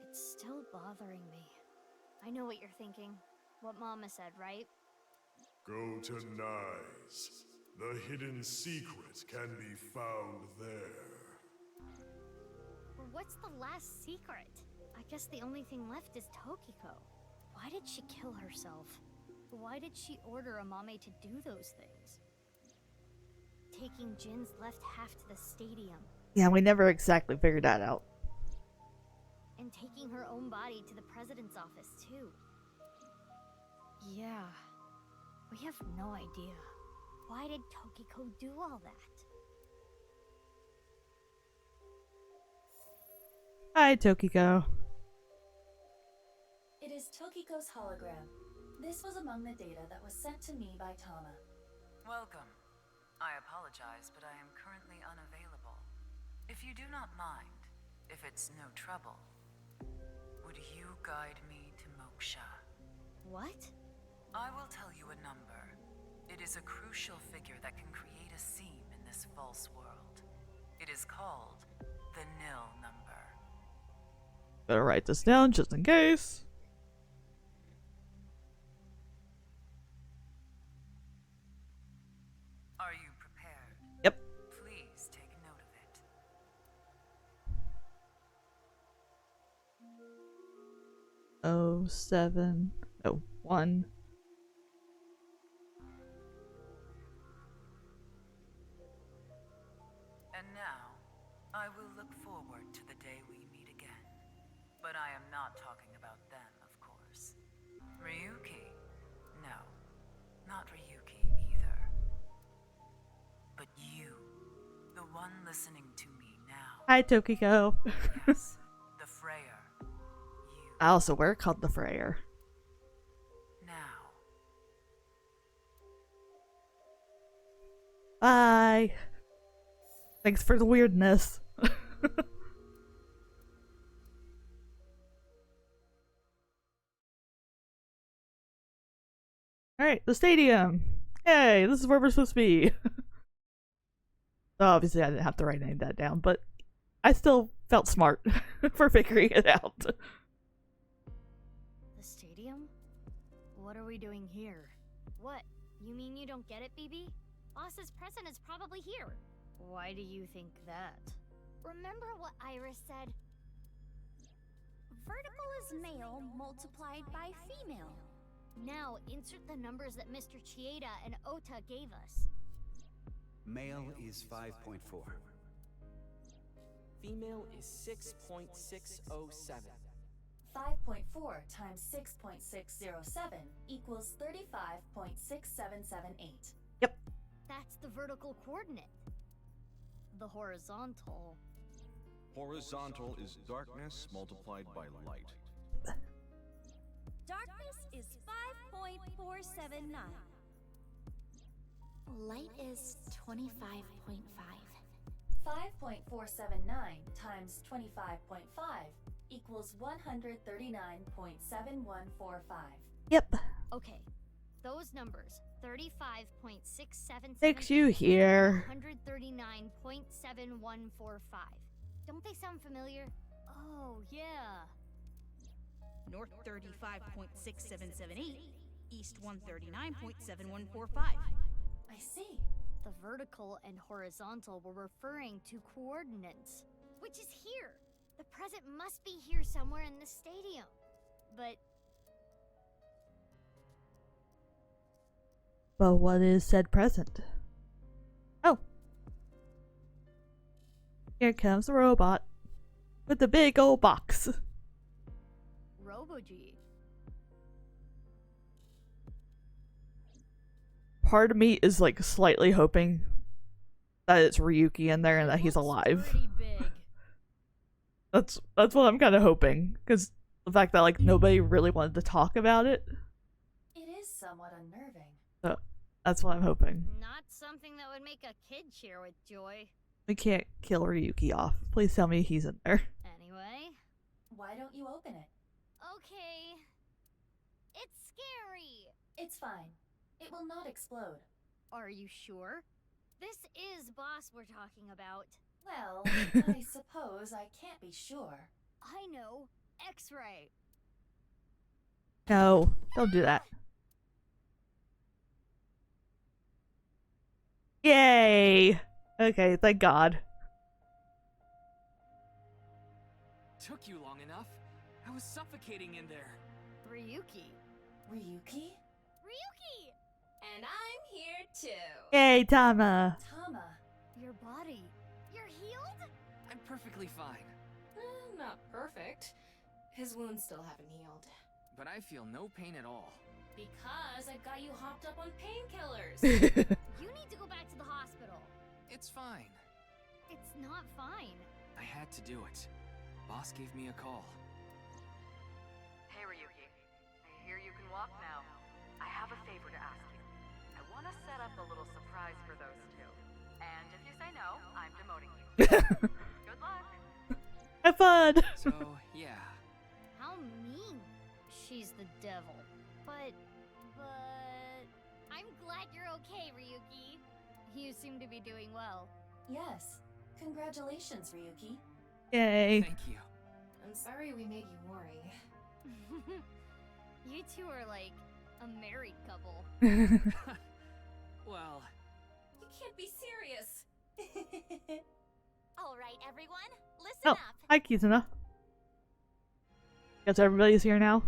Speaker 3: It's still bothering me. I know what you're thinking. What Mama said, right?
Speaker 17: Go to Nyes. The hidden secret can be found there.
Speaker 3: But what's the last secret? I guess the only thing left is Tokiko. Why did she kill herself? Why did she order Amame to do those things? Taking Jin's left half to the stadium.
Speaker 1: Yeah, we never exactly figured that out.
Speaker 3: And taking her own body to the president's office, too. Yeah. We have no idea. Why did Tokiko do all that?
Speaker 1: Hi, Tokiko.
Speaker 7: It is Tokiko's hologram. This was among the data that was sent to me by Tama.
Speaker 16: Welcome. I apologize, but I am currently unavailable. If you do not mind, if it's no trouble, would you guide me to Moksha?
Speaker 3: What?
Speaker 16: I will tell you a number. It is a crucial figure that can create a seam in this false world. It is called the nil number.
Speaker 1: Better write this down just in case.
Speaker 16: Are you prepared?
Speaker 1: Yep.
Speaker 16: Please take note of it.
Speaker 1: Oh, 7. Oh, 1.
Speaker 16: And now, I will look forward to the day we meet again. But I am not talking about them, of course. Ryuki? No, not Ryuki either. But you, the one listening to me now.
Speaker 1: Hi, Tokiko.
Speaker 16: Yes, the Freyer.
Speaker 1: I also wear called the Freyer.
Speaker 16: Now.
Speaker 1: Bye. Thanks for the weirdness. Alright, the stadium. Yay, this is where we're supposed to be. Obviously, I didn't have to write any of that down, but I still felt smart for figuring it out.
Speaker 3: The stadium? What are we doing here? What? You mean you don't get it, BB? Boss's present is probably here. Why do you think that?
Speaker 5: Remember what Iris said? Vertical is male multiplied by female.
Speaker 3: Now, insert the numbers that Mr. Chieda and Ota gave us.
Speaker 23: Male is 5.4.
Speaker 9: Female is 6.607.
Speaker 7: 5.4 times 6.607 equals 35.6778.
Speaker 3: That's the vertical coordinate. The horizontal.
Speaker 11: Horizontal is darkness multiplied by light.
Speaker 5: Darkness is 5.479. Light is 25.5.
Speaker 7: 5.479 times 25.5 equals 139.7145.
Speaker 1: Yep.
Speaker 3: Okay, those numbers, 35.677
Speaker 1: Takes you here.
Speaker 3: 139.7145. Don't they sound familiar? Oh, yeah.
Speaker 12: North 35.6778, east 139.7145.
Speaker 7: I see.
Speaker 3: The vertical and horizontal were referring to coordinates. Which is here. The present must be here somewhere in the stadium.
Speaker 1: But what is said present? Oh. Here comes the robot. With the big old box.
Speaker 3: Robo-G.
Speaker 1: Part of me is like slightly hoping that it's Ryuki in there and that he's alive. That's what I'm kind of hoping, because the fact that like nobody really wanted to talk about it.
Speaker 7: It is somewhat unnerving.
Speaker 1: So that's what I'm hoping.
Speaker 3: Not something that would make a kid cheer with joy.
Speaker 1: We can't kill Ryuki off. Please tell me he's in there.
Speaker 3: Anyway.
Speaker 7: Why don't you open it?
Speaker 3: Okay. It's scary.
Speaker 7: It's fine. It will not explode.
Speaker 3: Are you sure? This is Boss we're talking about.
Speaker 7: Well, I suppose I can't be sure.
Speaker 3: I know. X-ray.
Speaker 1: No, don't do that. Yay! Okay, thank God.
Speaker 9: Took you long enough. I was suffocating in there.
Speaker 3: Ryuki.
Speaker 7: Ryuki?
Speaker 5: Ryuki! And I'm here too.
Speaker 1: Yay, Tama.
Speaker 7: Tama.
Speaker 3: Your body. You're healed?
Speaker 9: I'm perfectly fine.
Speaker 10: Not perfect. His wounds still haven't healed.
Speaker 9: But I feel no pain at all.
Speaker 10: Because I've got you hopped up on painkillers.
Speaker 3: You need to go back to the hospital.
Speaker 9: It's fine.
Speaker 3: It's not fine.
Speaker 9: I had to do it. Boss gave me a call.
Speaker 16: Hey Ryuki, I hear you can walk now. I have a favor to ask you. I want to set up a little surprise for those two. And if you say no, I'm demoting you. Good luck.
Speaker 1: I Have fun.
Speaker 9: So, yeah.
Speaker 6: How mean. She's the devil. But I'm glad you're okay, Ryuki. You seem to be doing well.
Speaker 7: Yes. Congratulations, Ryuki.
Speaker 1: Yay.
Speaker 9: Thank you.
Speaker 10: I'm sorry we made you worry.
Speaker 6: You two are like a married couple.
Speaker 9: Well,
Speaker 4: You can't be serious.
Speaker 5: All right, everyone, listen
Speaker 1: Oh,
Speaker 5: up.
Speaker 1: hi Kizuna. Guess everybody's here now.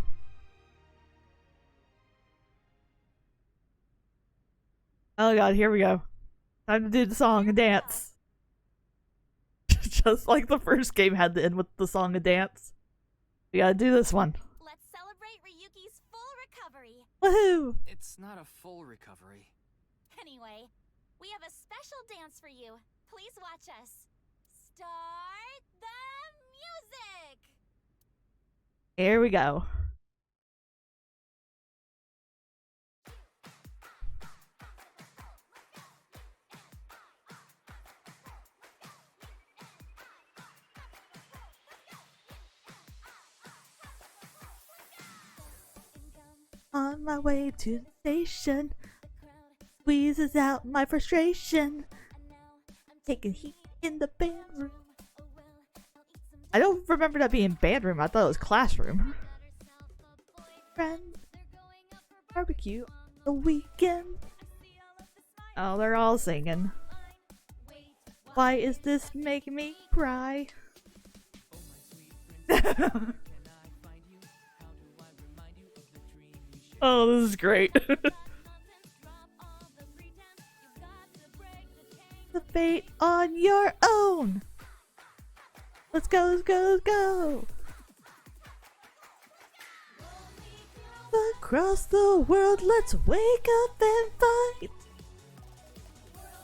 Speaker 1: Oh god, here we go. Time to do the song and dance. Just like the first game had to end with the song and dance. We gotta do this one.
Speaker 5: Let's celebrate Ryuki's full recovery.
Speaker 1: Woohoo!
Speaker 9: it's not a full recovery.
Speaker 5: Anyway, we have a special dance for you. Please watch us. Start the music!
Speaker 1: Here we go. On my way to the station, squeezes out my frustration. Taking heat in the band room. I don't remember that being band room. I thought it was classroom. Friends, barbecue the weekend. Oh, they're all singing. Why is this making me cry? Oh, this is great. The fate on your own. Let's go, let's go, let's go. Across the world, let's wake up and fight.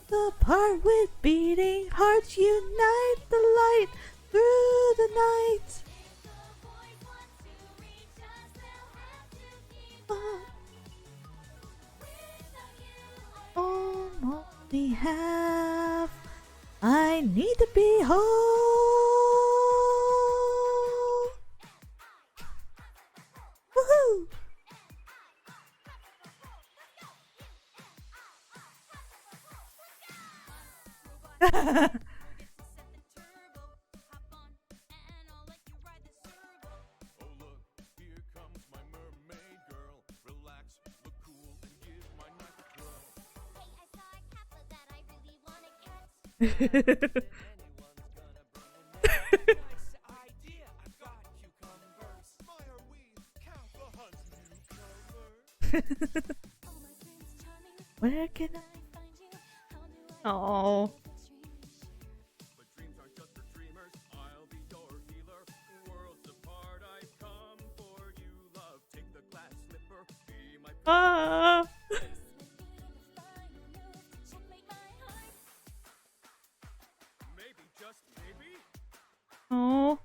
Speaker 1: The part with beating hearts unite the light through the night. Only half. I need to be whole. Woohoo! Where can I? Oh. Ah. Oh.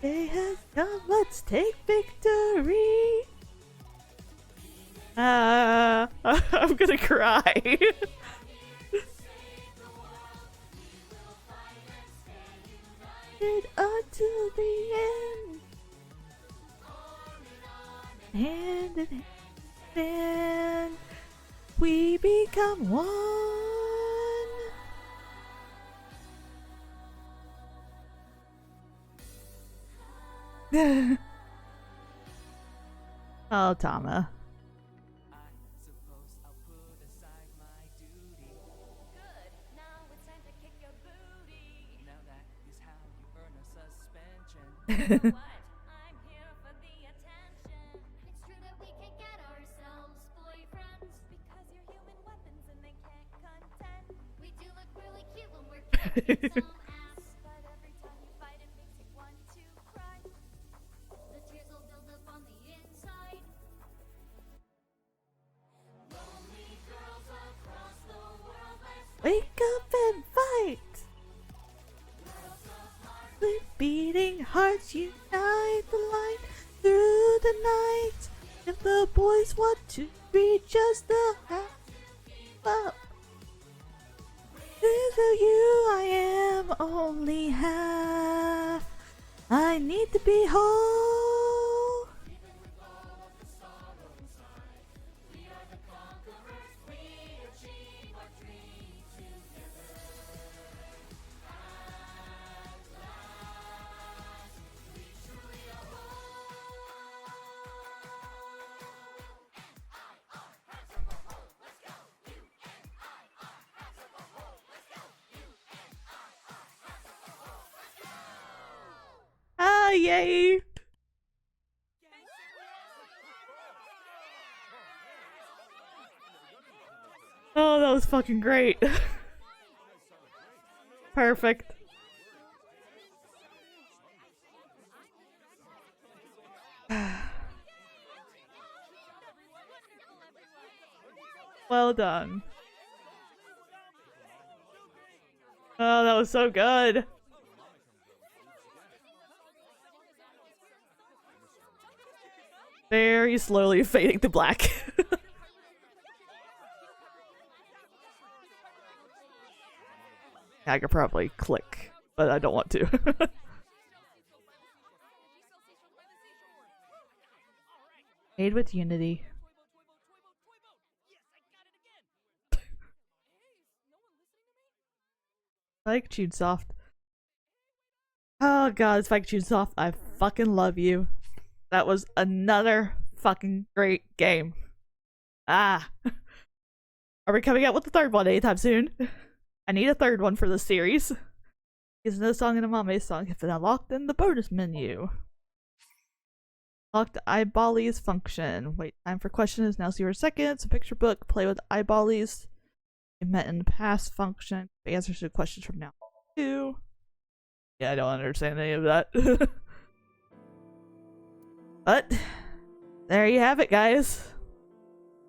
Speaker 1: Day has come, let's take victory. I'm gonna cry. It until the end. Hand in hand. Then we become one. Oh, Tama. Wake up and fight! With beating hearts unite the light through the night. If the boys want to reach just the half up. This is you, I am only half. I need to be whole. Ah, yay! Oh, that was fucking great. Perfect. Well done. Oh, that was so good. Very slowly fading to black. I could probably click, but I don't want to. Made with Unity. Spike Tunesoft. Oh god, Spike Tunesoft, I fucking love you. That was another fucking great game. Ah. Are we coming out with the third one anytime soon? I need a third one for this series. Is no song in a Mame song have been unlocked in the bonus menu. Locked eyeballies function. Wait time for question is now 0 seconds. A picture book. Play with eyeballies. Met in the past function. Answers to questions from now. 2. Yeah, I don't understand any of that. But there you have it, guys.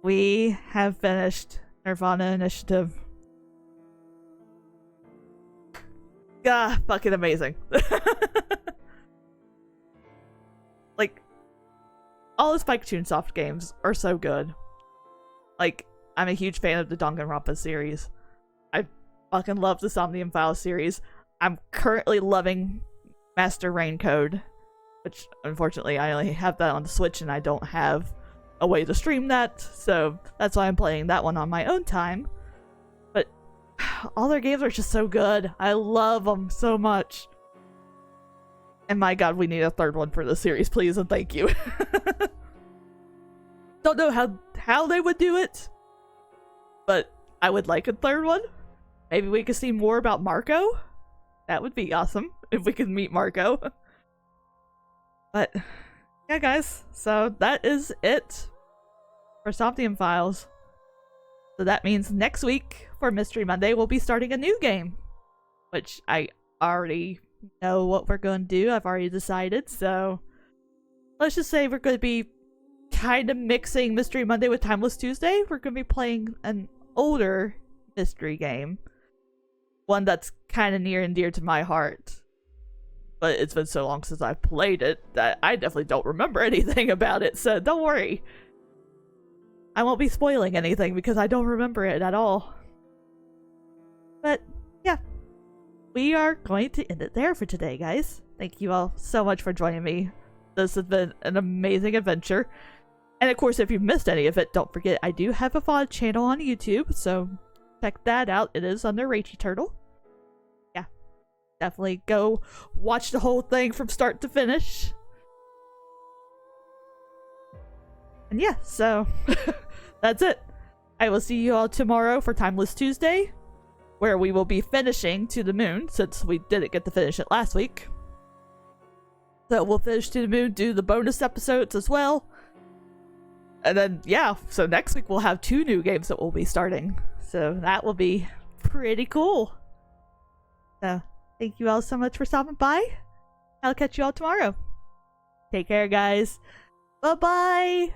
Speaker 1: We have finished nirvanA Initiative. Ah, fucking amazing. Like, all the Spike Tunesoft games are so good. Like, I'm a huge fan of the Danganronpa series. I fucking love the Somnium Files series. I'm currently loving Master Rain Code, which unfortunately I only have that on the Switch and I don't have a way to stream that, so that's why I'm playing that one on my own time. But all their games are just so good. I love them so much. And my god, we need a third one for the series, please and thank you. Don't know how they would do it, but I would like a third one. Maybe we could see more about Marco. That would be awesome if we could meet Marco. But yeah, guys, so that is it for Somnium Files. So that means next week for Mystery Monday we'll be starting a new game, which I already know what we're going to do. I've already decided, so let's just say we're going to be kind of mixing Mystery Monday with Timeless Tuesday. We're going to be playing an older mystery game, one that's kind of near and dear to my heart, but it's been so long since I've played it that I definitely don't remember anything about it, so don't worry. I won't be spoiling anything because I don't remember it at all. But yeah, we are going to end it there for today, guys. Thank you all so much for joining me. This has been an amazing adventure. And of course, if you missed any of it, don't forget I do have a VOD channel on YouTube, so check that out. It is under rachieturtle. Yeah, definitely go watch the whole thing from start to finish. And yeah, so that's it. I will see you all tomorrow for Timeless Tuesday, where we will be finishing To the Moon, since we didn't get to finish it last week. So we'll finish To the Moon, do the bonus episodes as well. And then, yeah, so next week we'll have 2 new games that we'll be starting. So that will be pretty cool. So, thank you all so much for stopping by. I'll catch you all tomorrow. Take care, guys. Bye-bye!